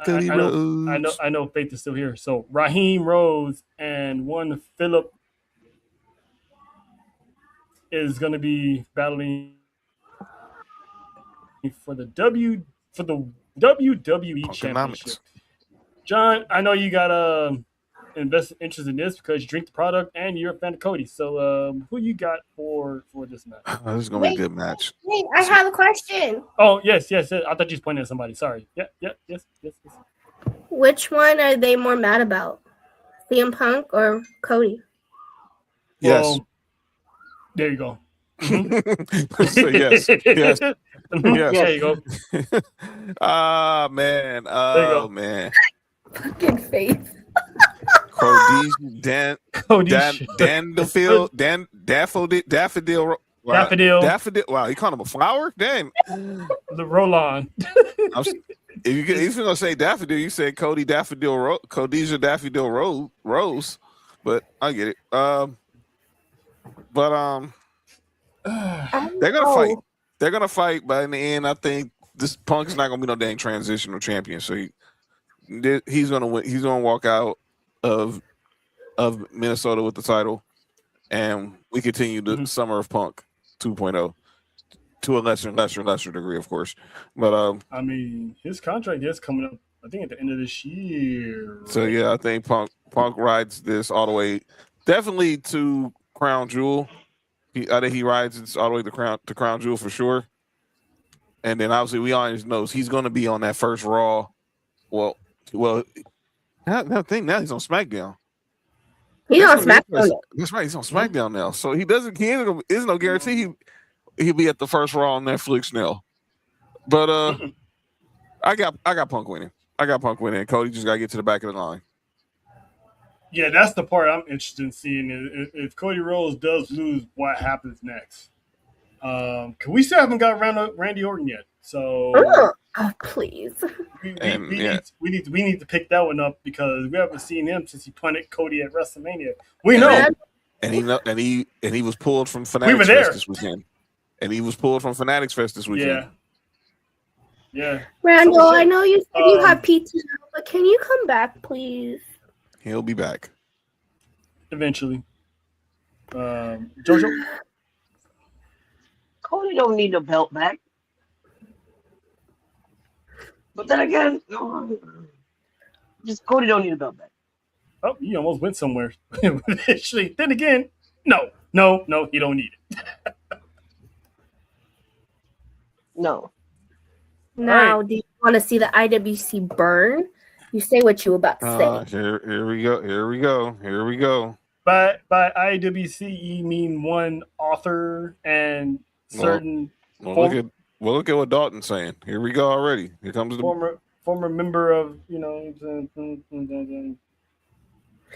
Cody Rhodes. I know Faith is still here. So Raheem Rhodes and one Philip is going to be battling for the WWE Championship. John, I know you got invested interest in this because you drink the product and you're a fan of Cody. So who you got for this match? This is gonna be a good match. Wait, I have a question. Oh yes. I thought you was pointing at somebody. Sorry. Yes. Which one are they more mad about? CM Punk or Cody? Yes. Well, there you go. Mm-hmm. So yes. Yes. There you go. Ah man. Oh man. Fucking Faith. Cody Daffodil. Daffodil. Wow, he called him a flower? Damn. The roll on. If you're gonna say daffodil, you say Cody Daffodil Codija Daffodil Rose. But I get it. They're gonna fight. They're gonna fight, but in the end, I think this Punk's not gonna be no dang transitional champion. So he's gonna win. He's gonna walk out of Minnesota with the title, and we continue the Summer of Punk 2.0 to a lesser degree, of course. But I mean, his contract is coming up, I think, at the end of this year. Right? So yeah, I think Punk rides this all the way, definitely to Crown Jewel. I think he rides it all the way to Crown Jewel for sure. And then obviously we always know he's going to be on that first Raw. Well, now he's on SmackDown. He's on SmackDown. That's right. He's on SmackDown now. So isn't no guarantee he'll be at the first Raw on Netflix now. But I got Punk winning. Cody just got to get to the back of the line. Yeah, that's the part I'm interested in seeing. If Cody Rhodes does lose, what happens next? Cause we still haven't got Randy Orton yet. So please. We need to pick that one up because we haven't seen him since he punted Cody at WrestleMania. We know. And he was pulled from Fanatics Fest this weekend. Yeah. Randall, I know you said you have PTO, but can you come back, please? He'll be back eventually. Jojo. Cody don't need no belt back. But then again, just Cody don't need a belt back. Oh, you almost went somewhere. Actually, then again, no, he don't need it. No. Now, do you want to see the IWC burn? You say what you were about to say. Here we go. By IWC, you mean one author and certain. Look at what Dalton's saying. Here we go already. Here comes the former member of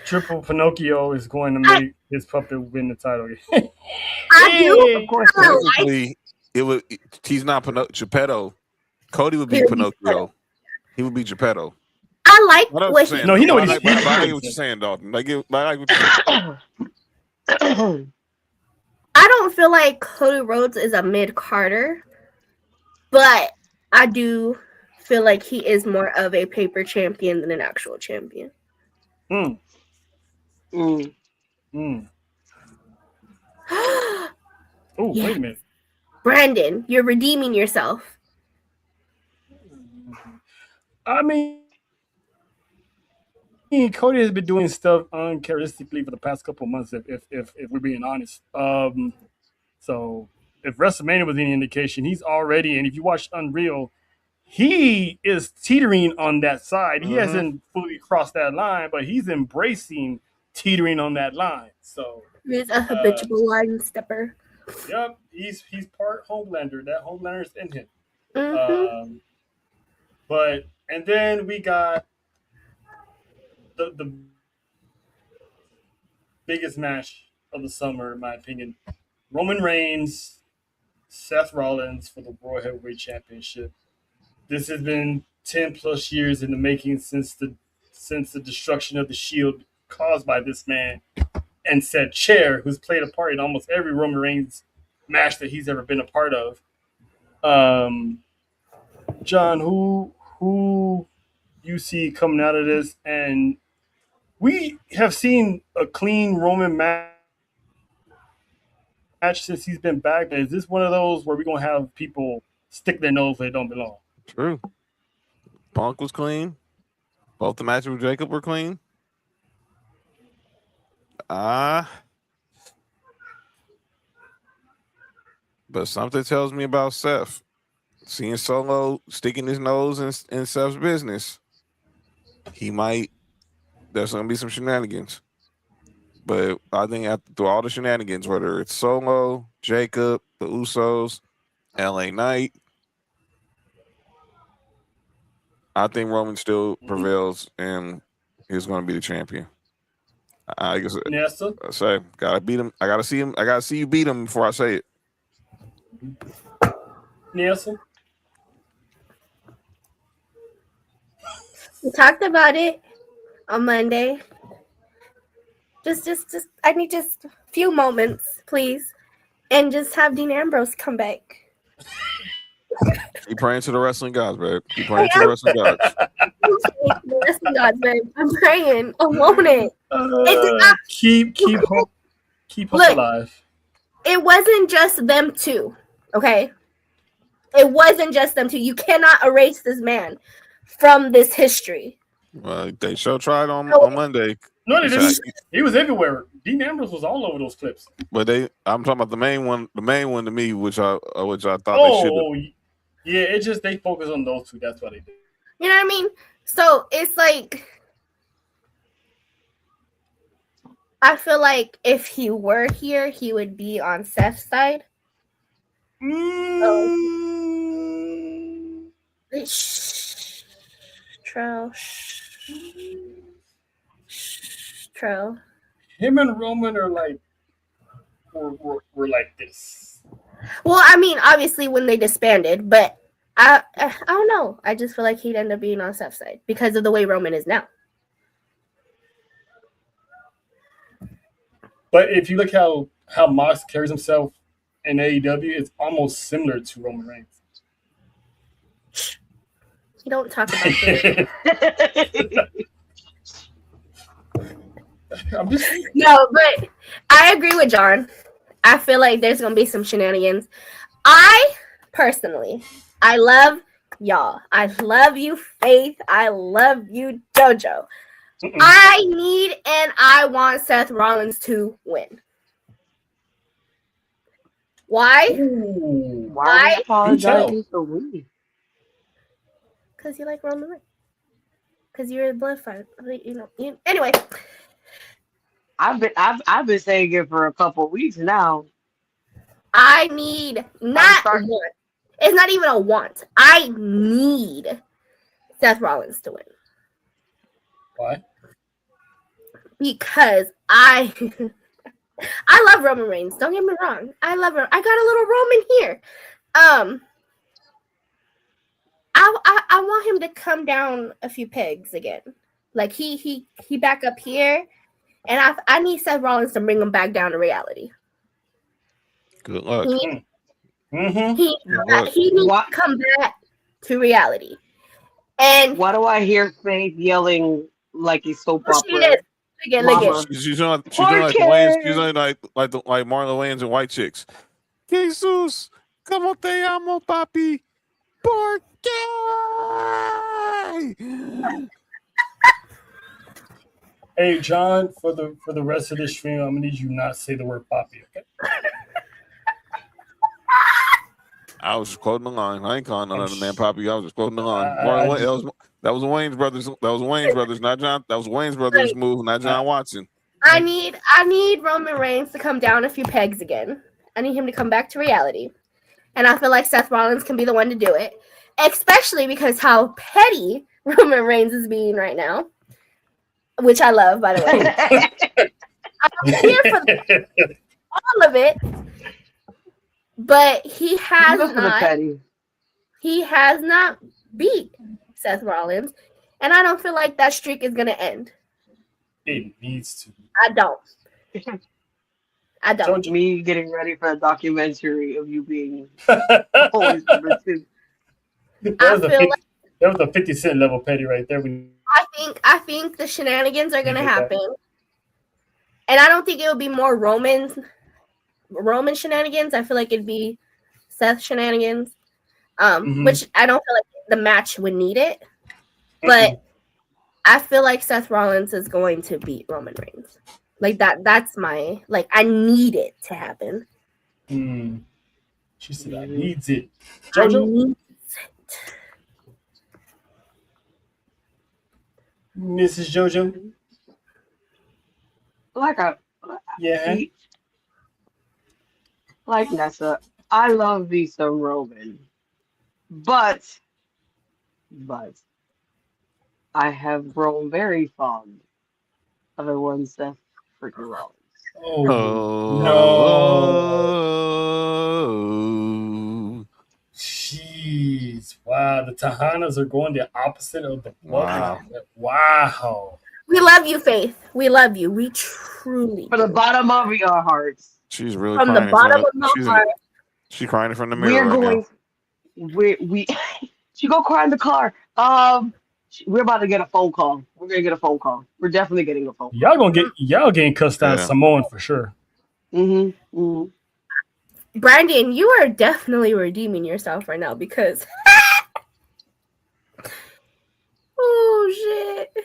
Triple Pinocchio is going to make his puppet win the title. I do, of course. He's not Geppetto. Cody would be Pinocchio. He would be Geppetto. I like what he. No, he know what he's saying. I like what you're saying, Dalton. I don't feel like Cody Rhodes is a mid-carder, but I do feel like he is more of a paper champion than an actual champion. Oh, Yes. Wait a minute. Brandon, you're redeeming yourself. I mean, Cody has been doing stuff uncharacteristically for the past couple of months, if we're being honest. So if WrestleMania was any indication, he's already, and if you watch Unreal, he is teetering on that side. He hasn't fully crossed that line, but he's embracing teetering on that line. So He's a habitual line stepper. Yep, he's part Homelander. That Homelander's in him. Mm-hmm. And then we got the biggest match of the summer, in my opinion. Roman Reigns, Seth Rollins for the World Heavyweight Championship. This has been 10 plus years in the making since since the destruction of the Shield caused by this man and said chair, who's played a part in almost every Roman Reigns match that he's ever been a part of. John, who you see coming out of this? And we have seen a clean Roman match since he's been back. Is this one of those where we're gonna have people stick their nose where they don't belong? True. Punk was clean. Both the matches with Jacob were clean. But something tells me about Seth. Seeing Solo sticking his nose in Seth's business, there's going to be some shenanigans. But I think through all the shenanigans, whether it's Solo, Jacob, the Usos, LA Knight, I think Roman still prevails and he's going to be the champion. I guess. Yes, sir. I say, gotta beat him. I gotta see him. I gotta see you beat him before I say it. Nelson. We talked about it on Monday. Just I need just a few moments, please, and just have Dean Ambrose come back. Keep praying to the wrestling gods, babe. Keep praying to the wrestling gods. The wrestling gods, babe. I'm praying. I want it. Keep hope alive. It wasn't just them two, okay? It wasn't just them two. You cannot erase this man from this history. Well, they sure tried on Monday. No, they didn't. He was everywhere. Dean Ambrose was all over those clips. But I'm talking about the main one. The main one to me, which I thought they should have. Yeah, it just they focus on those two. That's what they did. You know what I mean? So it's like, I feel like if he were here, he would be on Seth's side. True. Him and Roman are like, we're like this. Well, I mean, obviously when they disbanded, but I don't know. I just feel like he'd end up being on Seth's side because of the way Roman is now. But if you look how Mox carries himself in AEW, it's almost similar to Roman Reigns. You don't talk about that. I'm just No, but I agree with John. I feel like there's gonna be some shenanigans. I personally, I love y'all. I love you, Faith. I love you, JoJo. I need and I want Seth Rollins to win. Why? Why are you apologizing for winning? Because you like Roman Reigns. Because you're a blood fight. Anyway. I've been saying it for a couple of weeks now. I need not one. It's not even a want. I need Seth Rollins to win. Why? Because I love Roman Reigns. Don't get me wrong. I love her. I got a little Roman here. I want him to come down a few pegs again. Like he back up here, and I need Seth Rollins to bring him back down to reality. Good luck. He needs to come back to reality. And why do I hear Faith yelling like a soap opera? She is. Look at. She's doing like Wayans. She's doing like Marlon Wayans and White Chicks. Jesus, como te amo, papi? ¿Por qué? Hey, John, for the rest of the stream, I'm gonna need you not to say the word "papi." Okay. I was just quoting the line. I ain't calling none other man Poppy. I was just quoting the line. That was Wayne's brothers. That was Wayne's brothers, not John. That was Wayne's brothers' move, not John Watson. I need Roman Reigns to come down a few pegs again. I need him to come back to reality. And I feel like Seth Rollins can be the one to do it. Especially because how petty Roman Reigns is being right now. Which I love, by the way. I'm here for all of it. But he has not beat Seth Rollins. And I don't feel like that streak is gonna end. It needs to. I don't. I don't. Me getting ready for a documentary of you being always number 2. That was a 50 Cent level petty right there. I think the shenanigans are gonna happen. And I don't think it would be more Roman shenanigans. I feel like it'd be Seth shenanigans. Which I don't feel like the match would need it. But I feel like Seth Rollins is going to beat Roman Reigns. Like that's my I need it to happen. She said I needs it. JoJo? I needs it. Mrs. JoJo? Like Nessa, I love me some Roman. But I have grown very fond of the one Seth freaking Rollins. Oh, no. Jeez. Wow. The Tejanas are going the opposite of the Wow. We love you, Faith. We love you. We truly From the bottom of your hearts. She's really from crying the bottom of my heart. She's crying from the mirror. She go cry in the car. We're about to get a phone call. We're gonna get a phone call. We're definitely getting a phone call. Y'all getting cussed out Samoan for sure. Brandon, you are definitely redeeming yourself right now because oh shit.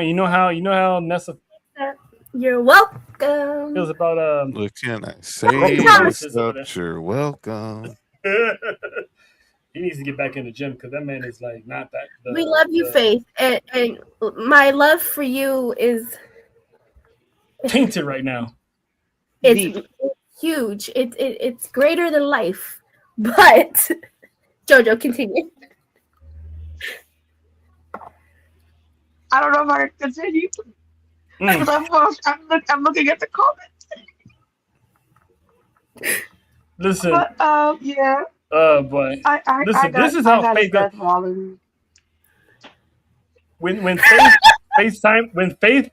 You know how Nessa You're welcome. feels about What can I say? You're welcome. He needs to get back in the gym because that man is like not that. We love you, Faith, and my love for you is tainted right now. It's huge. It's greater than life. But JoJo, continue. I don't know if I can continue. Because I'm looking at the comments. Listen. But, yeah. Boy. Listen, this is how Faith goes. When Faith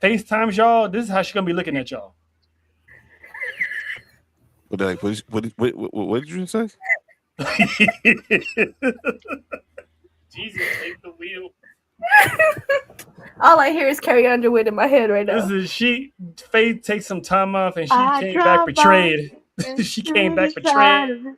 FaceTimes y'all, this is how she's gonna be looking at y'all. What did you say? Jesus, take the wheel. All I hear is Carrie Underwood in my head right now. Faith takes some time off and she came back betrayed. She came back betrayed.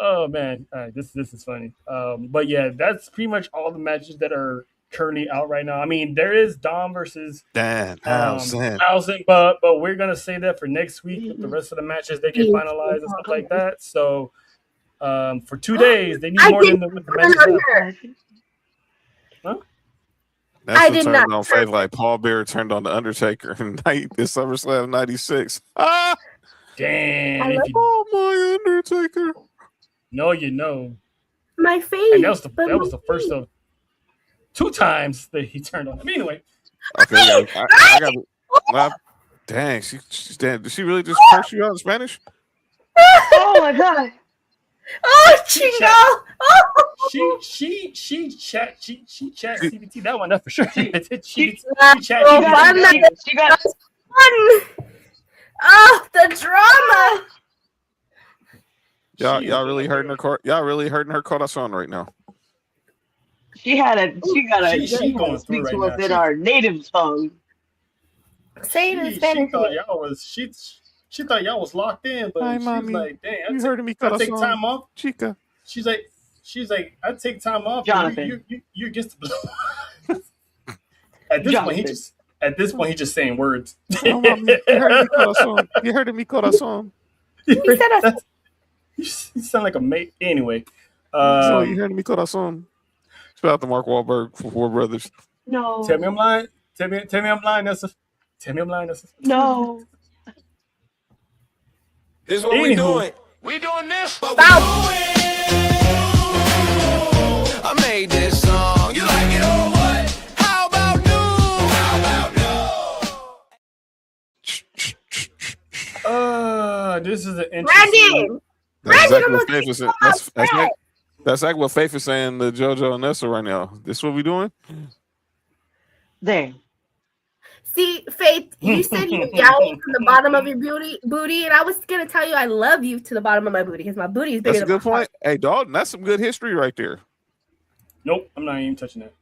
Oh man, all right, this is funny. But yeah, that's pretty much all the matches that are currently out right now. I mean, there is Dom versus Thousand, but we're gonna say that for next week with the rest of the matches they get finalized and stuff like that. So for 2 days they need more than the matches. Huh? That's what turned on Faith like Paul Bearer turned on the Undertaker in SummerSlam '96. Damn! Oh my Undertaker! No, you know. My face. And that was the first of 2 times that he turned on him. Anyway. Okay, I got. Dang, did she really just curse you out in Spanish? Oh my god! Oh, Chingo! Oh, she chat CBT that one, that's for sure. She chat. She got fun. Oh, the drama. Y'all really hurting her. Y'all really hurting her corazon right now. She got to speak to us in our native tongue. Say it in Spanish. She thought y'all was locked in, but she was like, "Dang, you heard me. I take time off, chica." She's like, I take time off. Jonathan, you against the blow. At this point, he's just saying words. Oh, mommy, you heard me, corazon. You sound like a mate. Anyway, so you heard me, corazon. Shout out to Mark Wahlberg for 4 Brothers. No. Tell me I'm lying. Tell me I'm lying, Nessa. Tell me I'm lying, Nessa. No. This is what we doing. We doing this. But I made this song. You like it or what? How about no? How about no? this is an interesting. Brandon, That's exactly I'm what gonna Faith is kick saying. you off track. That's exactly what Faith is saying to JoJo and Nessa right now. This what we doing? There. See, Faith, you said you yelling from the bottom of your booty, and I was gonna tell you I love you to the bottom of my booty because my booty is bigger That's a than good my heart. point. Hey, Dalton, that's some good history right there. Nope, I'm not even touching that.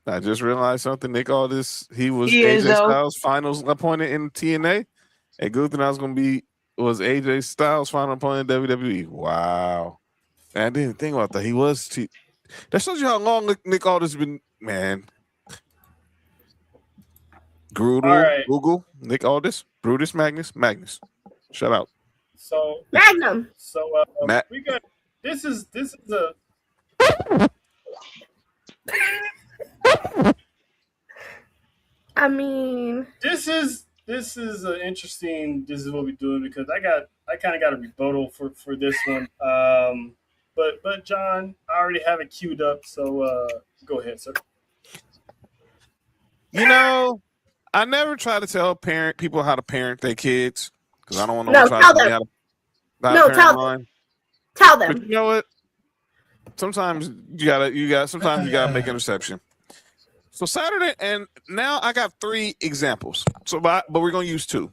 I just realized something. Nick Aldis, he was He is, AJ though. Styles finals opponent in TNA. And Gunther was going to be AJ Styles final opponent in WWE. Wow. Man, I didn't even think about that. He was. That shows you how long Nick Aldis has been. Man. All right. Google, Nick Aldis, Brutus Magnus. Shut out. So Magnum. So Matt. we got this is a I mean, this is an interesting. This is what we're doing because I kind of got a rebuttal for this one. But John, I already have it queued up, so go ahead, sir. You know, I never try to tell people how to parent their kids because I don't want No, to try tell to tell me them. how to No, parent tell mine. them. Tell But them. you know what? Sometimes sometimes you gotta make an exception. So Saturday, and now I got 3 examples. So, but we're gonna use 2.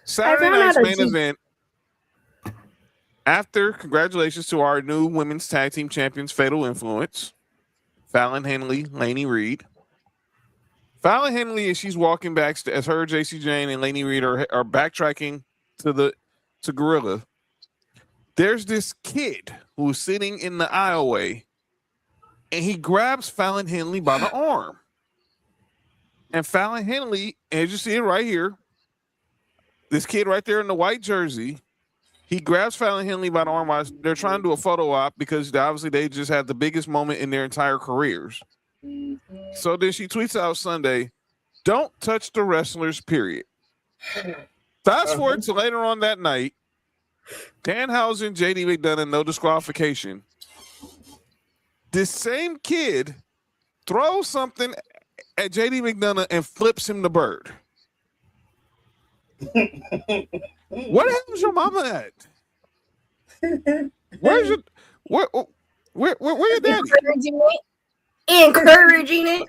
Saturday ran night's out of main juice. event. After congratulations to our new women's tag team champions, Fatal Influence, Fallon Henley, Lainey Reed. Fallon Henley, as she's walking back, as her, JC Jane, and Lainey Reed are backtracking to Gorilla. There's this kid who's sitting in the aisleway, and he grabs Fallon Henley by the arm. And Fallon Henley, as you see it right here, this kid right there in the white jersey, he grabs Fallon Henley by the arm while they're trying to do a photo op because obviously they just had the biggest moment in their entire careers. So then she tweets out Sunday, "Don't touch the wrestlers, period." Fast forward to later on that night, Danhausen, JD McDonough, no disqualification. This same kid throws something at JD McDonough and flips him the bird. What the hell is your mama at? Where's your where your daddy? Encouraging it.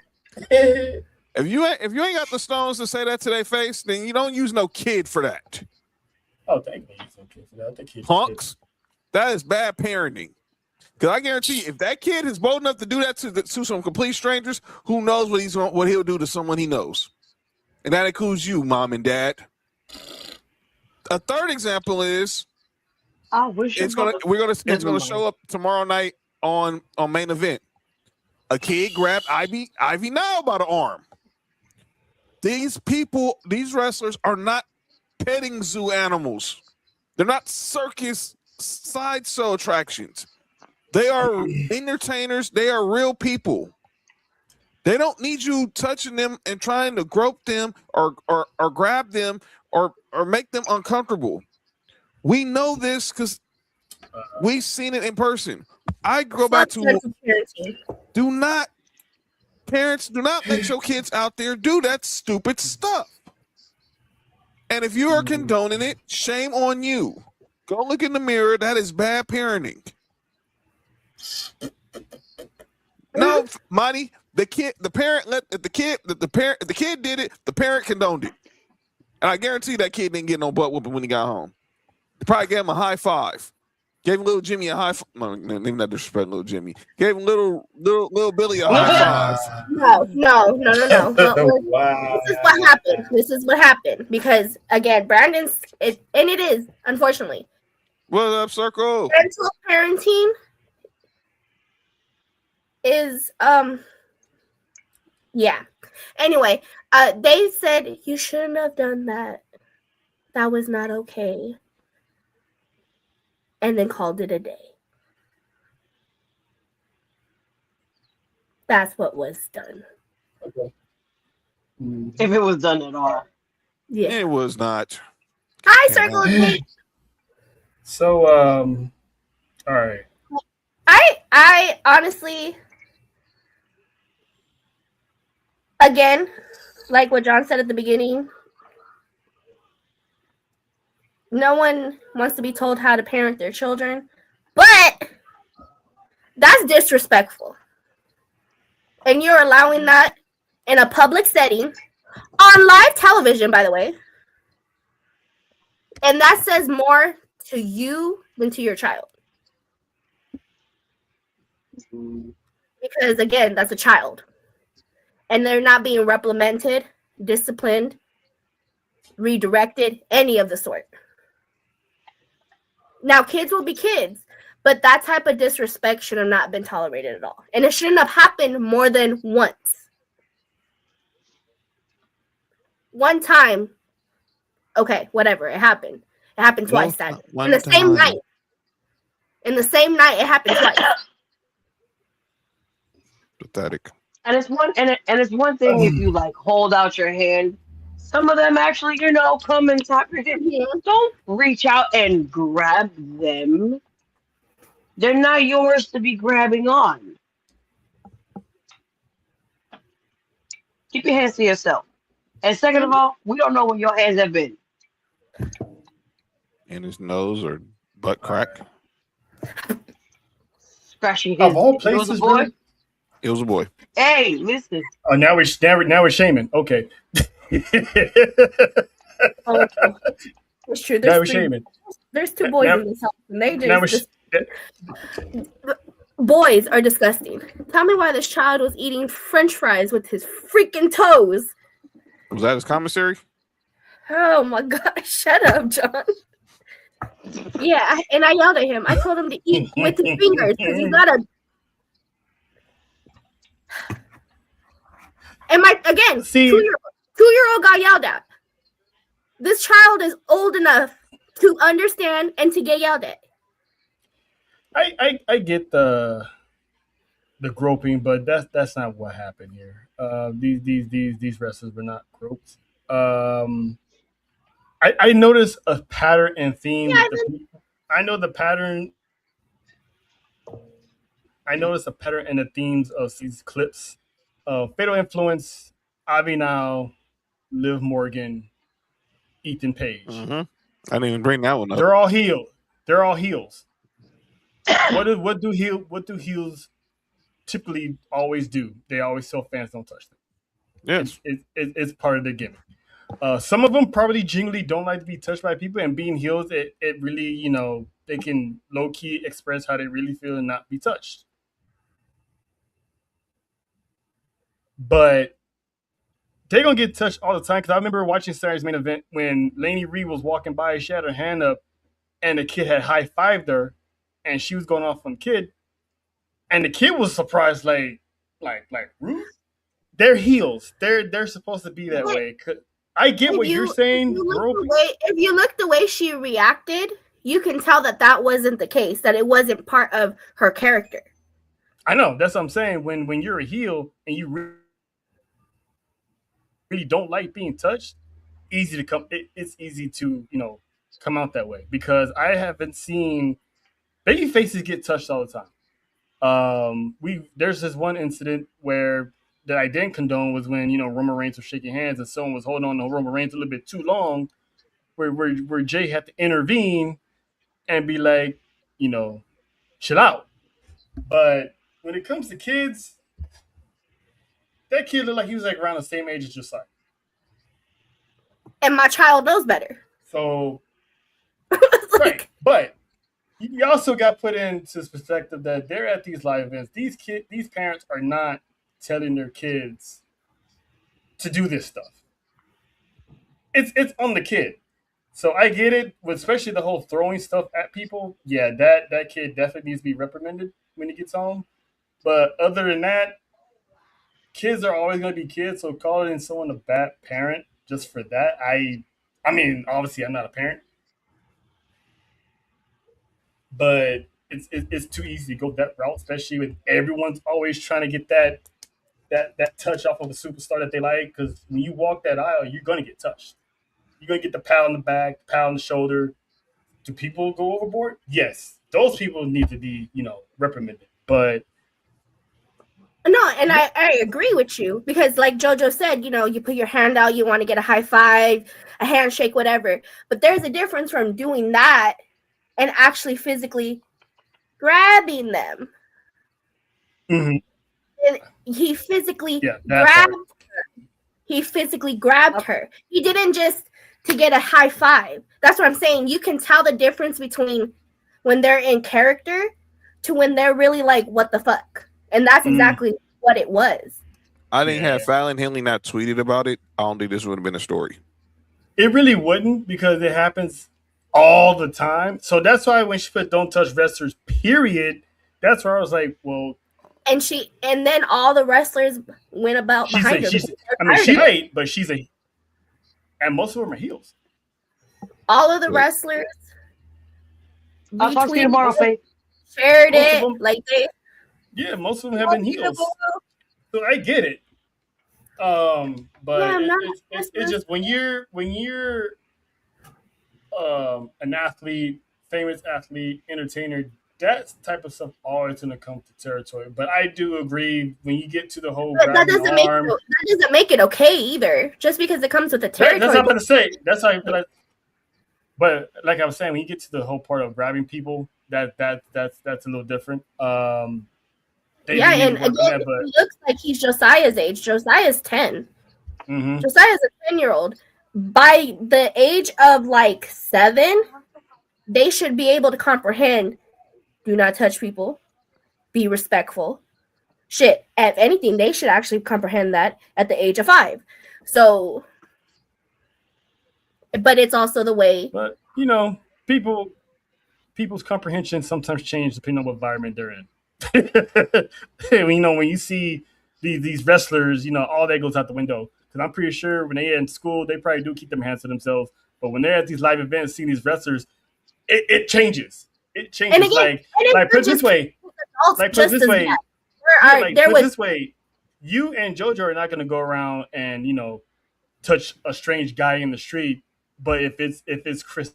If you ain't got the stones to say that to their face, then you don't use no kid for that. Oh, thank you. Okay for that. The kid. Punks. That is bad parenting. Because I guarantee you, if that kid is bold enough to do that to some complete strangers, who knows what he'll do to someone he knows. And that includes you, mom and dad. A third example is it's gonna show up tomorrow night on main event. A kid grabbed Ivy Nile by the arm. These wrestlers are not petting zoo animals. They're not circus sideshow attractions. They are entertainers. They are real people. They don't need you touching them and trying to grope them or grab them or make them uncomfortable. We know this because we've seen it in person. I go back to parents do not let your kids out there do that stupid stuff. And if you are condoning it, shame on you. Go look in the mirror. That is bad parenting. No, Monty, the kid did it, the parent condoned it. And I guarantee that kid didn't get no butt whooping when he got home. They probably gave him a high five. Gave little Jimmy a high five. No, even not disrespect little Jimmy. Gave him little Billy a high five. No. Wow. This is what happened. This is what happened. Because again, Brandon's and it is, unfortunately. What's up, Circle? Parental parenting is yeah. Anyway, they said you shouldn't have done that. That was not okay. And then called it a day. That's what was done. Okay. If it was done at all. Yeah. It was not. Hi, Circle of Hate. So, all right. I honestly, again, like what John said at the beginning, No one wants to be told how to parent their children, but that's disrespectful. And you're allowing that in a public setting on live television, by the way. And that says more to you than to your child. Because again, that's a child. And they're not being reprimanded, disciplined, redirected, any of the sort. Now, kids will be kids, but that type of disrespect should have not been tolerated at all. And it shouldn't have happened more than once. One time, okay, whatever, it happened. It happened twice that day. In the same night. In the same night, it happened twice. Pathetic. And it's one thing if you like hold out your hand. Some of them actually, come and tap your hand. Don't reach out and grab them. They're not yours to be grabbing on. Keep your hands to yourself. And second of all, we don't know where your hands have been. In his nose or butt crack. Scratching his. Of all places, it was a boy. really? It was a boy. Hey, listen. Oh, now we're shaming. Okay. Oh, it's true. Now we're shaming. There's two boys in this house, and they just boys are disgusting. Tell me why this child was eating French fries with his freaking toes. Was that his commissary? Oh my God! Shut up, John. Yeah, and I yelled at him. I told him to eat with his fingers because he's got a. And again, two-year-old got yelled at. This child is old enough to understand and to get yelled at. I get the groping, but that's not what happened here. These wrestlers were not groped. I noticed a pattern and theme. Yeah, I know the pattern. I noticed a pattern in the themes of these clips. Fatal Influence, Avi Now, Liv Morgan, Ethan Page. Mm-hmm. I didn't even bring that one up. They're all healed. They're all heels. What do heels typically always do? They always tell fans don't touch them. Yes, it's part of their gimmick. Some of them probably genuinely don't like to be touched by people, and being heels, it really, they can low key express how they really feel and not be touched. But they're gonna get touched all the time because I remember watching Saturday's main event when Lainey Reed was walking by, she had her hand up, and the kid had high-fived her, and she was going off on the kid, and the kid was surprised, like Ruth. They're heels. They're supposed to be that way. I get what you're saying. If you look the way she reacted, you can tell that wasn't the case. That it wasn't part of her character. I know. That's what I'm saying. When you're a heel and you really don't like being touched, it's easy to come out that way because I haven't seen baby faces get touched all the time. There's this one incident that I didn't condone was when Roman Reigns was shaking hands and someone was holding on to Roman Reigns a little bit too long, where Jay had to intervene and be like, chill out. But when it comes to kids, that kid looked like he was like around the same age as Josiah. And my child knows better. So, right. But you also got put into perspective that they're at these live events. These parents are not telling their kids to do this stuff. It's on the kid. So I get it, especially the whole throwing stuff at people. Yeah, that kid definitely needs to be reprimanded when he gets home. But other than that, kids are always going to be kids. So calling someone a bad parent just for that, I mean, obviously I'm not a parent, but it's too easy to go that route, especially with everyone's always trying to get that touch off of a superstar that they like. Because when you walk that aisle, you're going to get touched. You're going to get the pat on the back, pat on the shoulder. Do people go overboard? Yes. Those people need to be, reprimanded. But No, and I agree with you because, like JoJo said, you put your hand out, you want to get a high five, a handshake, whatever. But there's a difference from doing that and actually physically grabbing them. Mm-hmm. And he physically grabbed. He physically grabbed her. He didn't just to get a high five. That's what I'm saying. You can tell the difference between when they're in character to when they're really like, what the fuck? And that's exactly what it was. I think had Fallon Henley not tweeted about it, I don't think this would have been a story. It really wouldn't because it happens all the time. So that's why when she put "Don't touch wrestlers," period, that's where I was like, well. And then all the wrestlers went about behind her. She's right, but she's and most of them are heels. All of the wrestlers. I'll talk to you tomorrow, Faith. Shared it like they. Yeah, most of them have been heels, so I get it. But it's just when you're an athlete, famous athlete, entertainer, that type of stuff always going to come to territory. But I do agree when you get to the whole that doesn't make it okay either. Just because it comes with the territory. That's what I'm going to say. That's how I feel like. But like I was saying, when you get to the whole part of grabbing people, that's a little different. And again, it looks like he's Josiah's age. Josiah's 10. Mm-hmm. Josiah's a 10-year-old. By the age of like 7, they should be able to comprehend. Do not touch people. Be respectful. Shit. If anything, they should actually comprehend that at the age of 5. So, but it's also the way. But people's comprehension sometimes change depending on what environment they're in. When you see these wrestlers, all that goes out the window. Because I'm pretty sure when they're in school, they probably do keep their hands to themselves. But when they're at these live events, seeing these wrestlers, it changes. It changes. And again, put it this way. You and JoJo are not going to go around and touch a strange guy in the street. But if it's Chris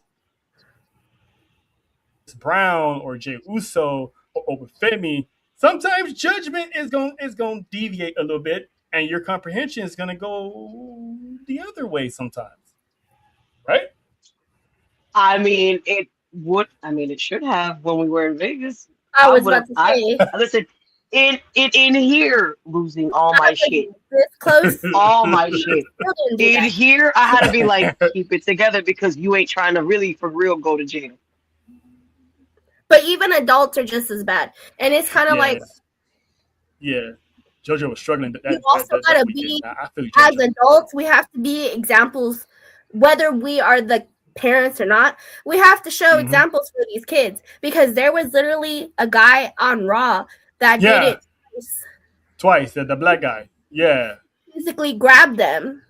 Brown or Jey Uso or Femi, sometimes judgment is going to deviate a little bit, and your comprehension is going to go the other way sometimes, right? I mean, it should have when we were in Vegas. I was about to say. Listen, in here, losing all my shit. This close. All my shit. In here, I had to be like, keep it together because you ain't trying to really, for real, go to jail. But even adults are just as bad. And it's kind of like. Yeah. JoJo was struggling. We also got to be, as adults, we have to be examples, whether we are the parents or not. We have to show examples for these kids. Because there was literally a guy on Raw that did it twice. The black guy. Yeah. Physically grabbed them.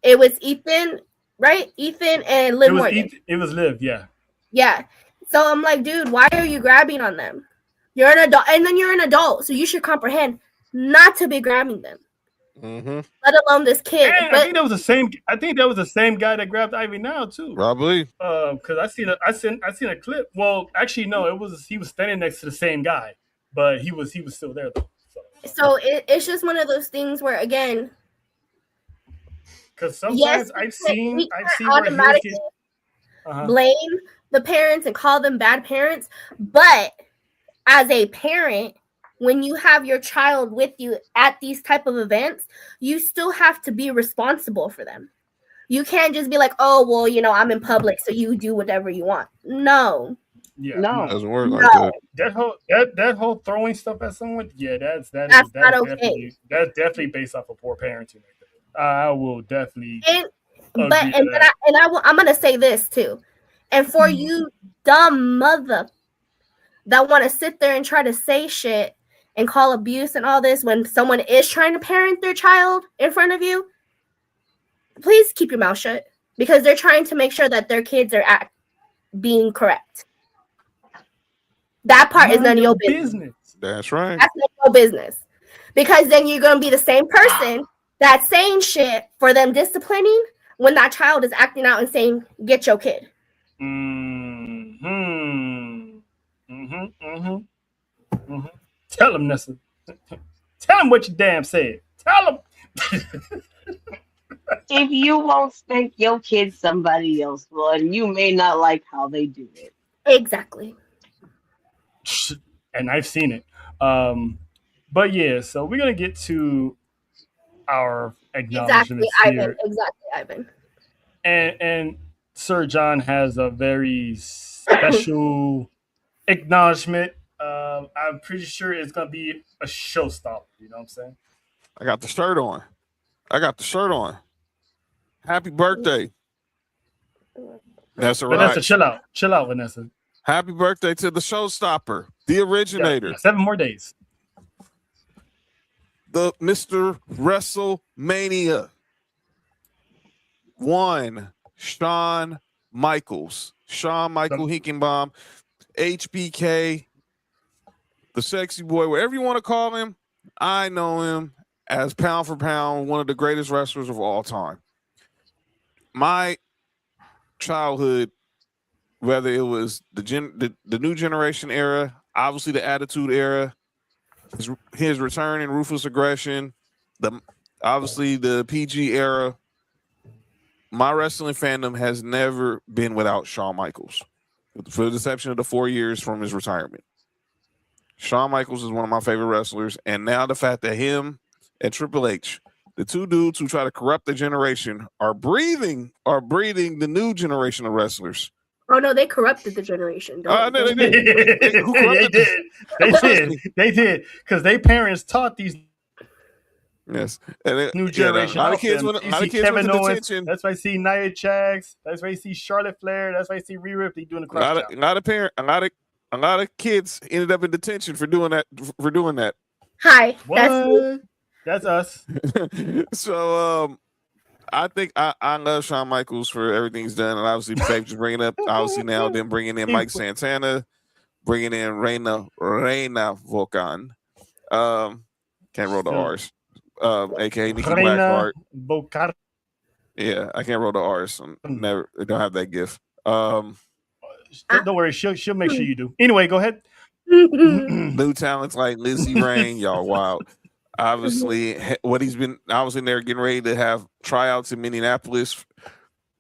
It was Ethan, right? Ethan and Liv Morgan. It was Liv, yeah. Yeah. So I'm like, dude, why are you grabbing on them? You're an adult, and then you're an adult, so you should comprehend not to be grabbing them. Mm-hmm. Let alone this kid. I think that was the same guy that grabbed Ivy now too. Probably. Because I seen a clip. Well, actually, no, he was standing next to the same guy, but he was still there though. So it's just one of those things where, again, because sometimes I've seen automatically blame the parents and call them bad parents, but as a parent, when you have your child with you at these type of events, you still have to be responsible for them. You can't just be like, oh, well, I'm in public, so you do whatever you want. No. Yeah, no, it doesn't work like that. That whole throwing stuff at someone, that's not okay. That's definitely based off of poor parenting. I will definitely. I'm gonna say this too, and for you dumb mother that want to sit there and try to say shit and call abuse and all this when someone is trying to parent their child in front of you, please keep your mouth shut because they're trying to make sure that their kids are being correct. That part is none of your business. That's right. That's none of your business. Because then you're going to be the same person that's saying shit for them disciplining when that child is acting out and saying, get your kid. Tell Tell him what you damn said. Tell him. If you won't spank your kids, somebody else will, and you may not like how they do it. Exactly. And I've seen it. But yeah, so we're gonna get to our Exactly, acknowledgments Ivan. here, Exactly, Ivan. and Sir John has a very special acknowledgement. I'm pretty sure it's gonna be a showstopper. You know what I'm saying? I got the shirt on. Happy birthday. That's all Vanessa, right. chill out, Vanessa. Happy birthday to the showstopper, the originator, Yeah, 7 more days. the Mr. WrestleMania. One, Shawn Michael Hickenbaum, HBK, the sexy boy, whatever you want to call him. I know him as pound for pound, one of the greatest wrestlers of all time. My childhood, whether it was the new generation era, obviously the Attitude Era, his return in Ruthless Aggression, obviously the PG era. My wrestling fandom has never been without Shawn Michaels, for the exception of the 4 years from his retirement. Shawn Michaels is one of my favorite wrestlers, and now the fact that him and Triple H, the two dudes who try to corrupt the generation, are breathing the new generation of wrestlers. Oh no, they corrupted the generation. No, they did. Who They corrupted did. They did. Because they parents taught these Yes, and new generation. a lot of kids them. went You to see Kevin Owens. detention. That's why I see Nia Jax. That's why I see Charlotte Flair. That's why I see Rhea Ripley doing the cross chop. A lot of kids ended up in detention for doing that. Hi, What? That's us. So I think I love Shawn Michaels for everything he's done, and obviously Faith just bringing up obviously now then bringing in Mike Santana, bringing in Reina Volcan. Can't roll the R's. AKA Nikki Blackheart. Bocar. Yeah, I can't roll the R's. I don't have that gift. Don't worry, she'll make sure you do. Anyway, go ahead. New talents like Lizzie Rain, y'all wild. Obviously, what he's been, I was in there getting ready to have tryouts in Minneapolis.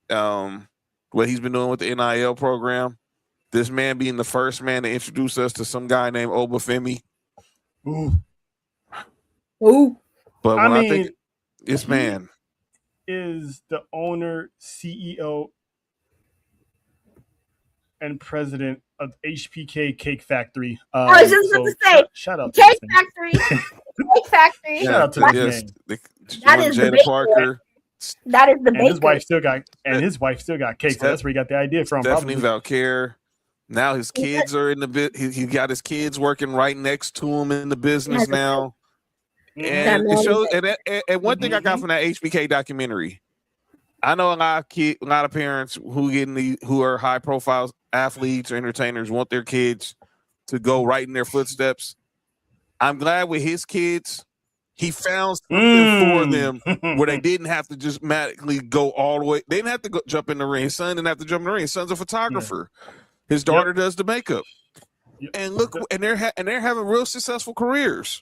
What he's been doing with the NIL program. This man being the first man to introduce us to some guy named Obafemi. Ooh. But when I think this man is the owner, CEO, and president of HPK Cake Factory. I was just about to say, shout out Cake Factory. Cake Factory. Shout out to this man. That is Jada the Parker. That is the and baker. his wife still got cake. So that's where he got the idea from. Stephanie probably. Valcare. Now his kids are in the bit. He got his kids working right next to him in the business now. And it shows. And one thing I got from that HBK documentary, I know a lot of parents who are high profile athletes or entertainers want their kids to go right in their footsteps. I'm glad with his kids, he found something for them where they didn't have to just magically go all the way. They didn't have to jump in the ring. His son didn't have to jump in the ring. His son's a photographer. Yeah. His daughter does the makeup. Yep. And look, and they're having real successful careers.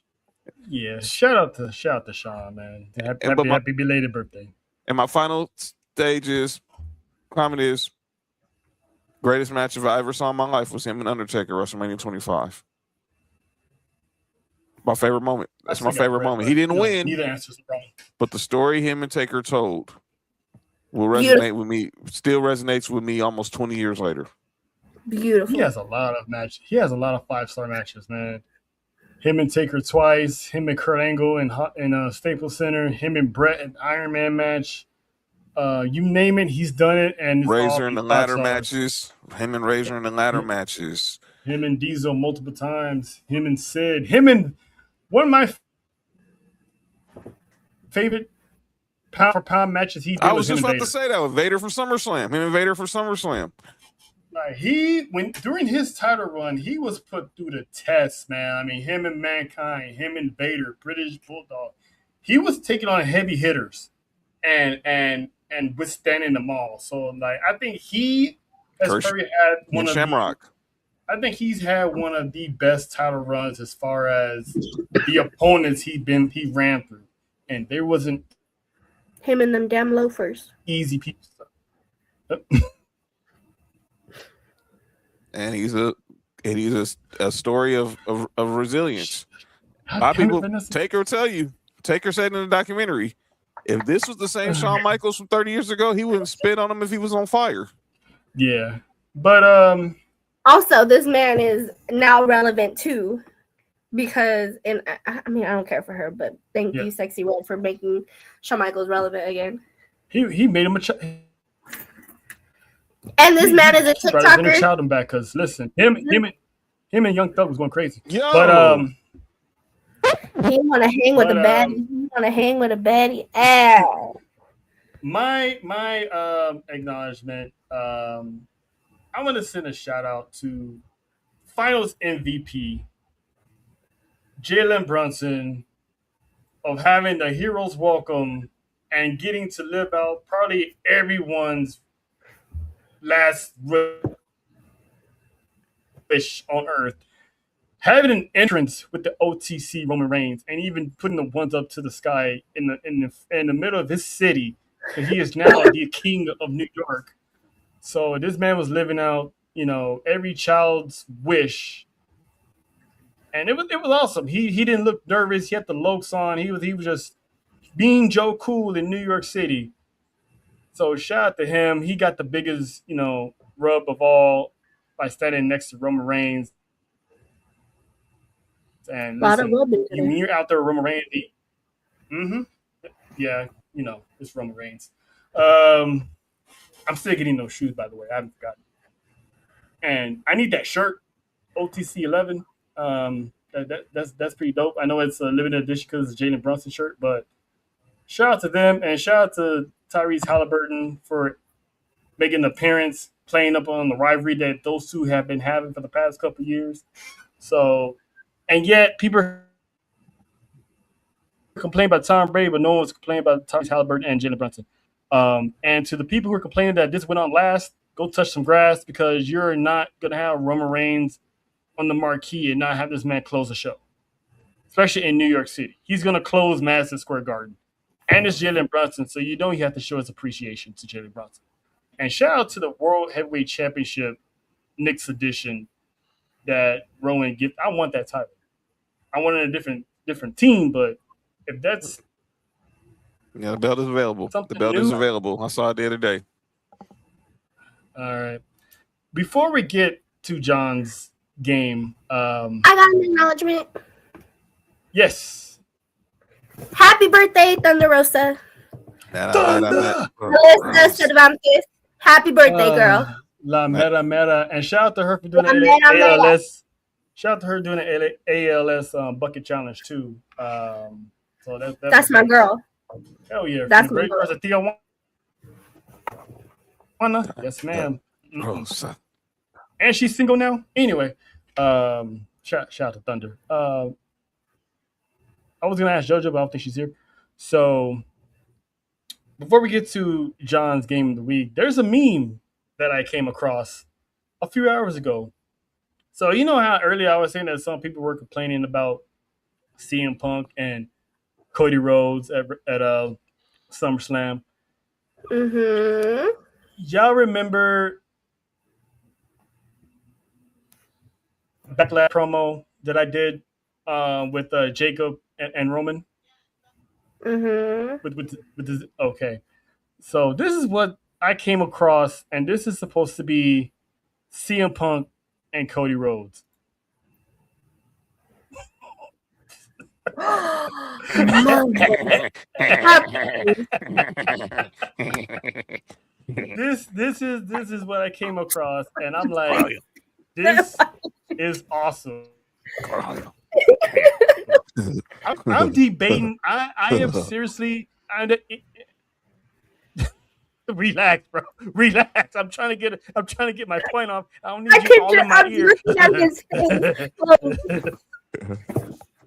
Yeah, shout out to Shawn, man. Happy belated birthday. And my final comment is greatest match I ever saw in my life was him and Undertaker, WrestleMania 25. My favorite moment. That's my favorite moment. He didn't win. Neither answer's wrong. But the story him and Taker told will resonate with me. Still resonates with me almost 20 years later. Beautiful. He has a lot of matches. He has a lot of 5-star matches, man. Him and Taker twice. Him and Kurt Angle in Staples Center. Him and Brett in Iron Man match. You name it, he's done it. And Razor in the ladder matches. Him and Razor in the ladder matches. Him and Diesel multiple times. Him and Sid. Him and one of my favorite pound for pound matches he did. I was just about to say that with Vader from SummerSlam. Him and Vader from SummerSlam. Like during his title run, he was put through the test, man. I mean, him and Mankind, him and Vader, British Bulldog. He was taking on heavy hitters and withstanding them all. So like I think he has probably had one of Shamrock. I think he's had one of the best title runs as far as the opponents he ran through, and there wasn't Him and them damn loafers. easy people. And he's a story of resilience. A lot of Damn it, people, Vanessa. Taker said in the documentary, if this was the same Shawn Michaels from 30 years ago, he wouldn't spit on him if he was on fire. Yeah, but Also, this man is now relevant too, because I don't care for her, but thank you, Sexy Red, for making Shawn Michaels relevant again. He made him and this man is a TikToker. Brought his inner child him back because listen, him and Young Thug was going crazy. Yo. But he want to hang with a baddie. He want to hang with a baddie. My acknowledgement. I want to send a shout out to Finals MVP Jalen Brunson of having the hero's welcome and getting to live out probably everyone's last wish on earth. Having an entrance with the OTC Roman Reigns and even putting the ones up to the sky in the middle of his city, because he is now the king of New York. So this man was living out, every child's wish, and it was awesome. He didn't look nervous. He had the lokes on. He was just being Joe Cool in New York City. So shout out to him. He got the biggest, rub of all by standing next to Roman Reigns. And listen, when you're out there with Roman Reigns, it's Roman Reigns. I'm still getting those shoes, by the way. I haven't forgotten. And I need that shirt, OTC 11. That's pretty dope. I know it's a limited edition because it's a Jalen Brunson shirt, but shout out to them and shout out to Tyrese Halliburton for making an appearance, playing up on the rivalry that those two have been having for the past couple of years. So, and yet people complain about Tom Brady, but no one's complaining about Tyrese Halliburton and Jalen Brunson. And to the people who are complaining that this went on last, go touch some grass because you're not going to have Roman Reigns on the marquee and not have this man close the show, especially in New York City. He's going to close Madison Square Garden. And it's Jalen Brunson, so you know he have to show his appreciation to Jalen Brunson. And shout out to the World Heavyweight Championship Knicks edition that Rowan gave. I want that title. I want it in a different team, but if that's the belt is available. The belt is available. I saw it the other day. All right. Before we get to John's game, I got an acknowledgement. Yes. Happy birthday, Thunder Rosa. Melissa Cervantes. Happy birthday, girl. La Mera. And shout out to her for doing the ALS. Shout out to her doing the ALS bucket challenge too. So that's my girl. Hell yeah. That's my girl. Yes, ma'am. And she's single now. Anyway, shout out to Thunder. I was gonna ask JoJo, but I don't think she's here. So before we get to John's game of the week, there's a meme that I came across a few hours ago. So you know how earlier I was saying that some people were complaining about CM Punk and Cody Rhodes at SummerSlam. Mm-hmm. Y'all remember Backlash promo that I did with Jacob and Roman? Mm-hmm. With this, okay. So this is what I came across, and this is supposed to be CM Punk and Cody Rhodes. This is what I came across, and I'm like, this is awesome. I'm debating. I am seriously. Relax, bro. Relax. I'm trying to get my point off. I don't need you all in my ear.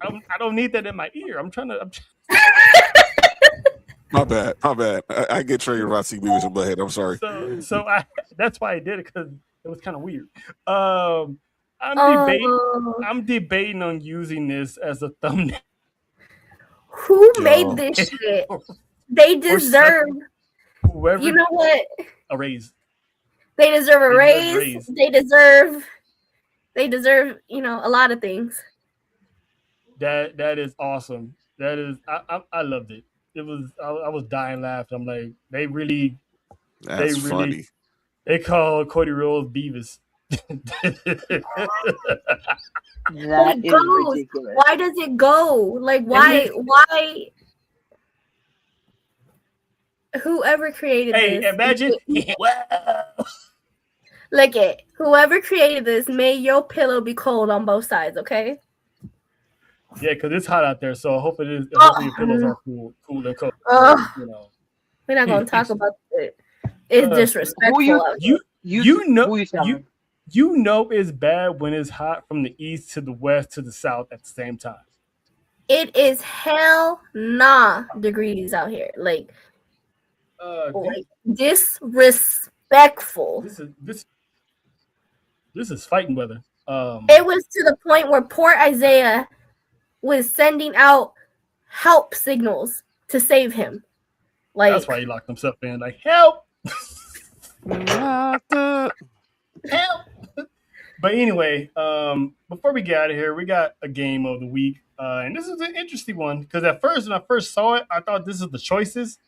I don't need that in my ear. I'm trying to. My bad. I get triggered about CB with your butthead. I'm sorry. So that's why I did it, because it was kind of weird. Oh, I'm debating on using this as a thumbnail who made Yo, this shit? They or something. deserve. Whoever You know what? a raise. They deserve a They deserve raise. raise. They deserve. They deserve. A lot of things. That is awesome. That is I loved it. It was I was dying laughing. I'm like they that's really funny. they call Cody Rhodes Beavis. But That it is goes. ridiculous. Why does it go? Like Isn't it? why? Whoever created Hey, this, imagine. Wow. look it. Whoever created this made your pillow be cold on both sides. Okay. Yeah, because it's hot out there, so hopefully your pillows Oh, are cool and cold. oh, You know. we're not gonna talk about it. It's Who you disrespectful out here. You know who you telling? you know it's bad when it's hot from the east to the west to the south at the same time. It is hell nah degrees out here. Like disrespectful. This is fighting weather. It was to the point where poor Isaiah was sending out help signals to save him. Like That's why he locked himself in. Like help. Locked up. Help. But anyway, before we get out of here, we got a game of the week, and this is an interesting one because at first, when I first saw it, I thought this is the choices,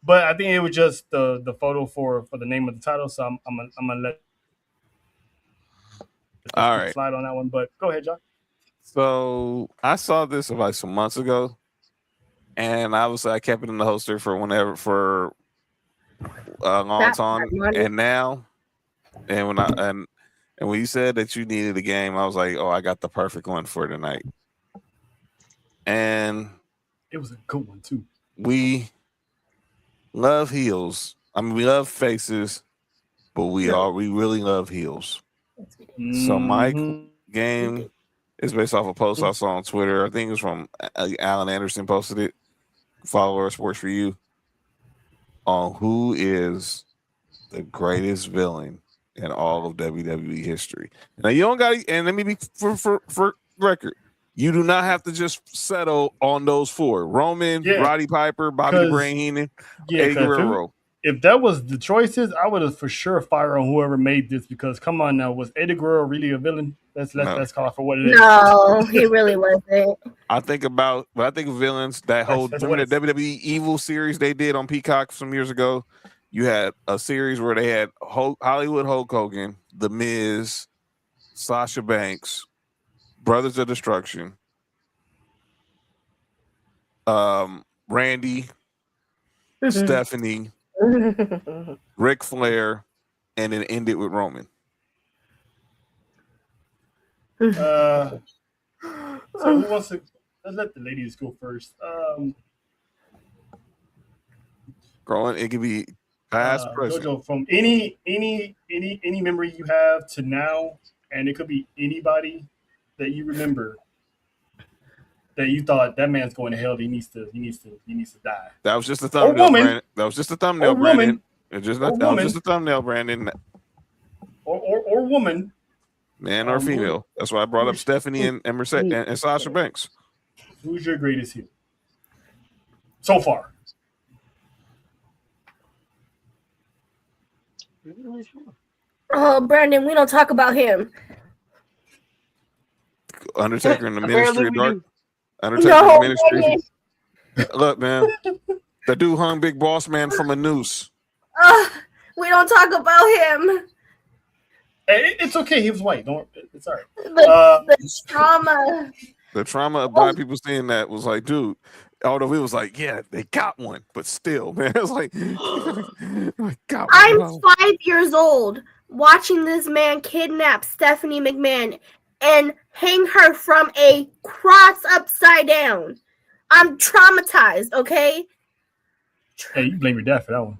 but I think it was just the photo for the name of the title. So I'm gonna let All right. slide on that one. But go ahead, John. So I saw this like some months ago, and I kept it in the holster for a long time, and now, and when you said that you needed a game, I was like, oh, I got the perfect one for tonight. And It was a good one too. we love heels. I mean, we love faces, but we really love heels. So my game is based off a post I saw on Twitter. I think it was from Alan Anderson posted it. Follower Sports for You on who is the greatest villain in all of WWE history. Now you don't got, and let me be for record. You do not have to just settle on those four: Roman, Roddy Piper, Bobby the Brain Heenan, Eddie Guerrero. If that was the choices, I would have for sure fired on whoever made this because come on now, was Eddie Guerrero really a villain? Let's call it for what it is. No, he really wasn't. I think of villains that remember the WWE Evil series they did on Peacock some years ago. You had a series where they had Hollywood Hulk Hogan, The Miz, Sasha Banks, Brothers of Destruction, Randy, Stephanie, Ric Flair, and then ended with Roman. So who wants to? Let's let the ladies go first. Growing, it could be past, present. Jojo, from any memory you have to now, and it could be anybody that you remember that you thought that man's going to hell. He needs to die. That was just a thumbnail, Brandon. That was just a thumbnail, Brandon. That was just a thumbnail, Brandon. Or woman, man or female. That's why I brought up Stephanie and Mercedes and Sasha Banks. Who's your greatest heel so far? Oh, Brandon, we don't talk about him. Undertaker in the Ministry of Dark. Undertaker in the Ministry. Look, man, the dude hung Big Boss Man from a noose. We don't talk about him. It's okay. He was white. It's all right. The trauma. The trauma of black people seeing that was like, dude. Although it was like, yeah, they got one, but still, man, it was like, I'm 5 years old watching this man kidnap Stephanie McMahon and hang her from a cross upside down. I'm traumatized, okay? Hey, you blame your dad for that one.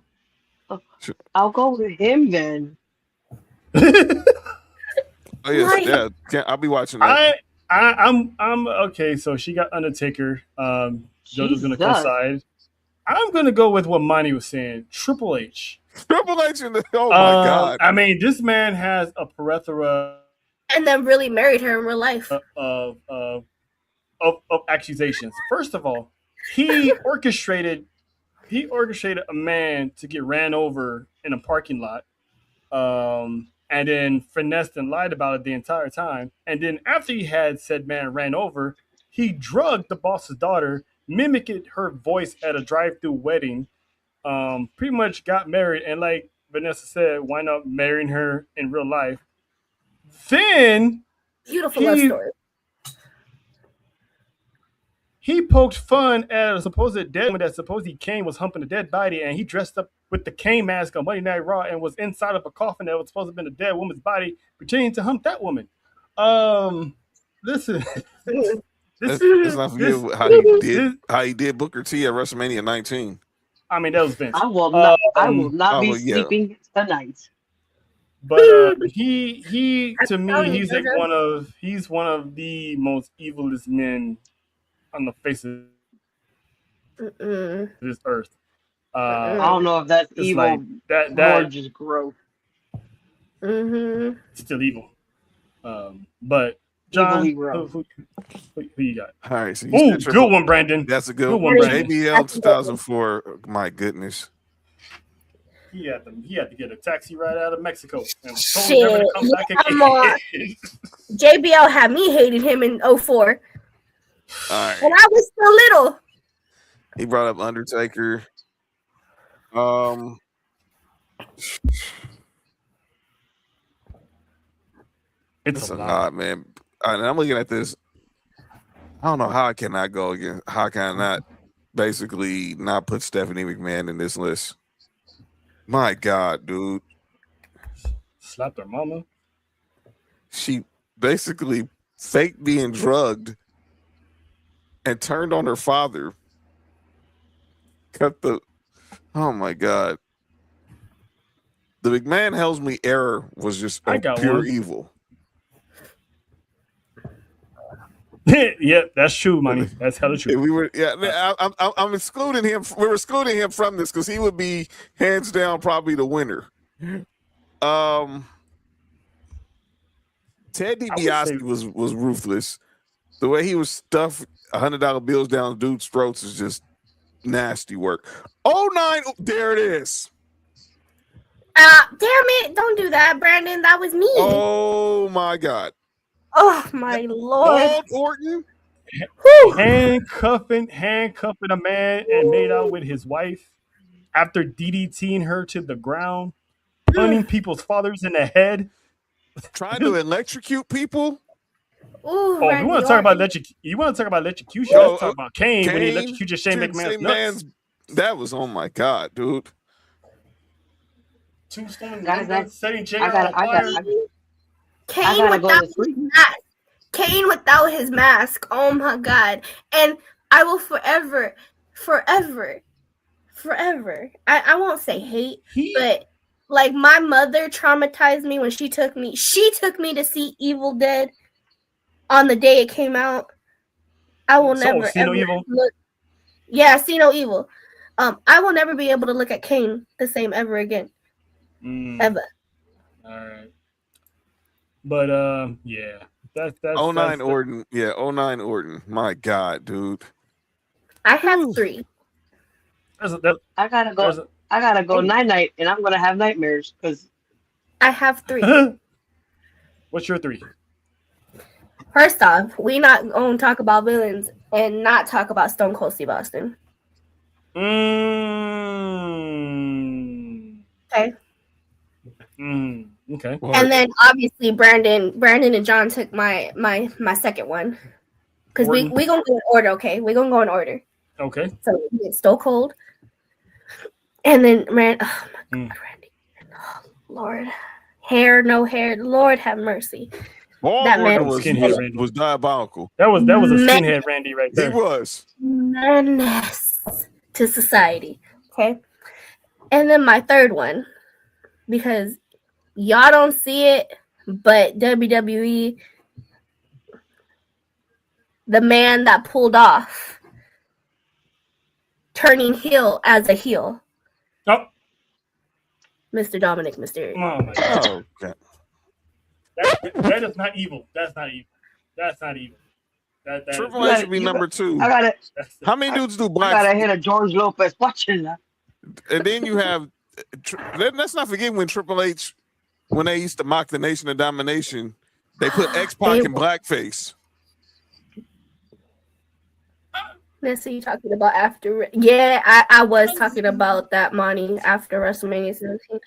I'll go with him then. Oh yes, yeah. I'll be watching that. I'm okay. So she got Undertaker. JoJo's gonna coincide. I'm gonna go with what Monty was saying. Triple H. Triple H in the my God. I mean, this man has a plethora And then really married her in real life. Of accusations. First of all, he orchestrated a man to get ran over in a parking lot, and then finessed and lied about it the entire time. And then after he had said man ran over, he drugged the boss's daughter, mimicked her voice at a drive-through wedding, pretty much got married, and like Vanessa said, wind up marrying her in real life. Then Beautiful love story. He poked fun at a supposed dead woman that supposedly Kane was humping a dead body, and he dressed up with the Kane mask on Monday Night Raw and was inside of a coffin that was supposed to have been a dead woman's body, pretending to hump that woman. Listen, let's not forget how he did Booker T at WrestleMania 19. I mean, that was Vince. I will not be sleeping tonight. But he to me, he's one of the most evilest men on the face of this earth. I don't know if that's evil like or just growth. Still evil. But John, who you got? All right, so good one, Brandon. That's a good one. JBL 2004. My goodness. He had to get a taxi ride out of Mexico and told Shit. never to come back again. JBL had me hating him in 2004. All right. And I was still little. He brought up Undertaker. It's a lot, man. And I'm looking at this. I don't know how I cannot go again. How can I not basically not put Stephanie McMahon in this list? My God, dude. Slapped her mama. She basically faked being drugged and turned on her father. Oh my God. The McMahon Helmsley era was just pure evil. Yeah, that's true, money. That's hella true. I'm excluding him. We're excluding him from this because he would be hands down probably the winner. Ted DiBiase was ruthless. The way he was stuffed $100 bills down dudes' throats is just nasty work. 09, there it is. Damn it! Don't do that, Brandon. That was me. Oh my God. Oh my Lord. Orton. Handcuffing a man and made out with his wife after DDTing her to the ground, punting people's fathers in the head, trying to electrocute people. Ooh, you want to talk about electrocution? Let's talk about Kane when he electrocuted Shane McMahon's nuts. That was, oh my God, dude. Tombstone setting Jr. on fire. Kane without his mask. Oh my God. And I will forever. I won't say hate, but like my mother traumatized me when she took me to see Evil Dead on the day it came out. I will never see no evil. See no evil. I will never be able to look at Kane the same ever again. Ever. All right. But yeah. That's 09 Orton. Yeah, 09 Orton. My God, dude. I have 3. I gotta go night, and I'm gonna have nightmares because I have 3. What's your 3? First off, we not gonna talk about villains and not talk about Stone Cold Steve Austin. Okay. Okay. And then obviously Brandon and John took my second one. Because we gonna go in order, okay? We're gonna go in order. Okay. So it's Stone Cold. And then oh my God, Randy. Oh, Lord. No hair. Lord have mercy. That man was diabolical. That was a skinhead Randy right there. He was. Menace to society. Okay. And then my third one, because y'all don't see it, but WWE, the man that pulled off turning heel as a heel. Oh. Mr. Dominic Mysterio. Oh my God. Okay. That is not evil. That's not evil. That's not evil. That Triple H should be number 2. I got it. How many dudes do I black? gotta hit a George Lopez. Watching that. And then you have. Let's not forget when Triple H, when they used to mock the Nation of Domination, they put X-Pac in blackface. Let's see, you talking about after. Yeah, I was talking about that money after WrestleMania 17.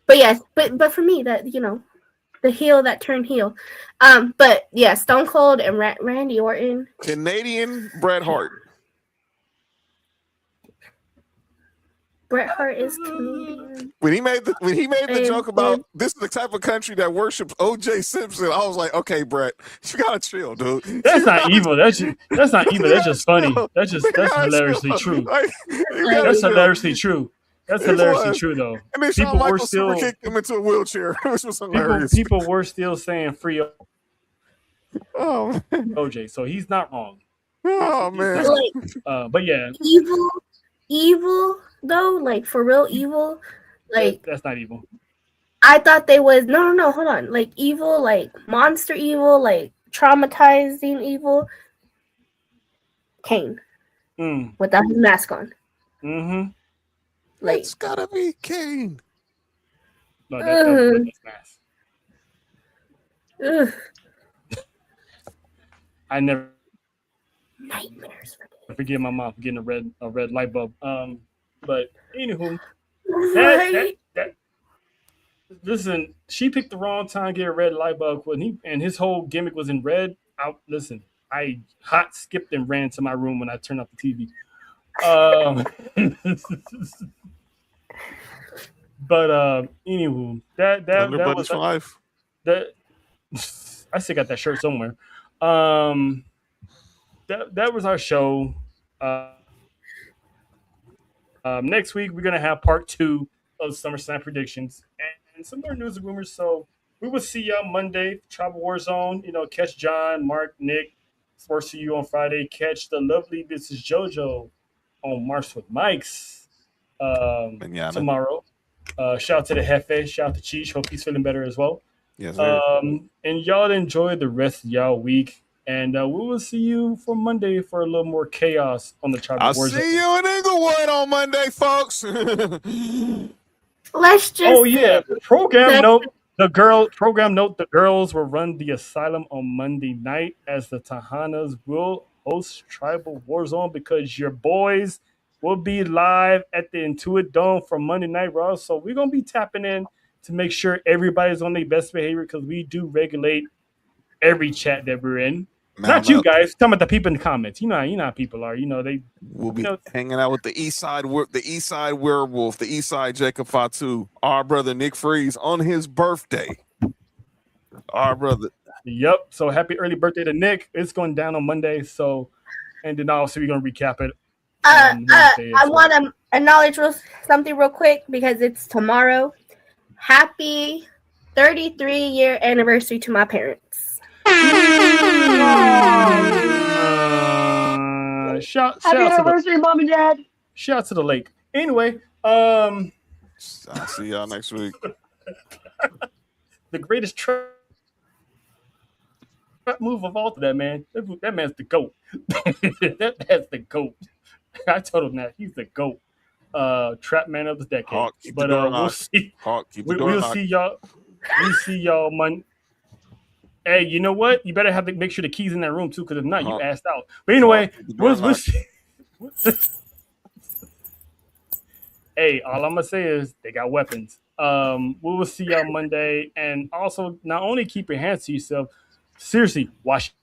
But yes, but for me, that the heel that turned heel. But yeah, Stone Cold and Randy Orton. Canadian Bret Hart. Bret Hart is Canadian. When he made the joke about this is the type of country that worships O.J. Simpson, I was like, okay, Bret, you gotta chill, dude. That's not evil. That's not evil. That's just funny. That's hilariously true. That's hilariously true. That's hilariously true, though. And then Shawn Michaels super kicked him into a wheelchair, which was hilarious. People were still saying free OJ, so he's not wrong. Oh man. But yeah, evil though, like for real evil, like that's not evil. I thought they was no, hold on, like evil, like monster evil, like traumatizing evil. Kane, without his mask on. Mm-hmm. Like it's gotta be Kane. No, that's mask. I never nightmares. Forgive my mom for getting a red light bulb. But anywho, that listen, she picked the wrong time to get a red light bulb and his whole gimmick was in red. I hot skipped and ran to my room when I turned off the TV. But anywho, that was 5. That I still got that shirt somewhere. That was our show. Next week we're gonna have part 2 of SummerSlam predictions and some more news and rumors. So we will see y'all Monday, Tribal War Zone. Catch John, Mark, Nick, Sports to You on Friday. Catch the lovely Mrs. JoJo on March with Mike's tomorrow. Shout out to the Hefe, shout out to Cheech. Hope he's feeling better as well. Yes, sir. And y'all enjoy the rest of y'all week. And we will see you for Monday for a little more chaos on the Tribal War Zone. I'll see you in Inglewood on Monday, folks. Let's just. Oh yeah, program note. The girls will run the asylum on Monday night as the Tejanas will host Tribal War Zone because your boys will be live at the Intuit Dome for Monday Night Raw. So we're gonna be tapping in to make sure everybody's on their best behavior because we do regulate every chat that we're in. Not you guys. Talking about the people in the comments. You know how people are. They will be hanging out with the East Side Werewolf, the East Side Jacob Fatu, our brother Nick Freeze on his birthday. Our brother. Yep. So happy early birthday to Nick. It's going down on Monday. So, and then obviously we're gonna recap it. I want to acknowledge something real quick because it's tomorrow. Happy 33-year anniversary to my parents. Shout Happy anniversary, Mom and Dad. Shout out to the lake. Anyway, I'll see y'all next week. The greatest trap move of all to that man. That man's the GOAT. That's the GOAT. I told him that he's the GOAT. Trap man of the decade. Hawk, but we'll see. Hawk, we'll see y'all. We see y'all Monday. Hey, you know what? You better have to make sure the key's in that room too, because if not, you asked out. But anyway, we'll see. Hey, all I'm gonna say is they got weapons. We will see y'all Monday, and also not only keep your hands to yourself. Seriously, wash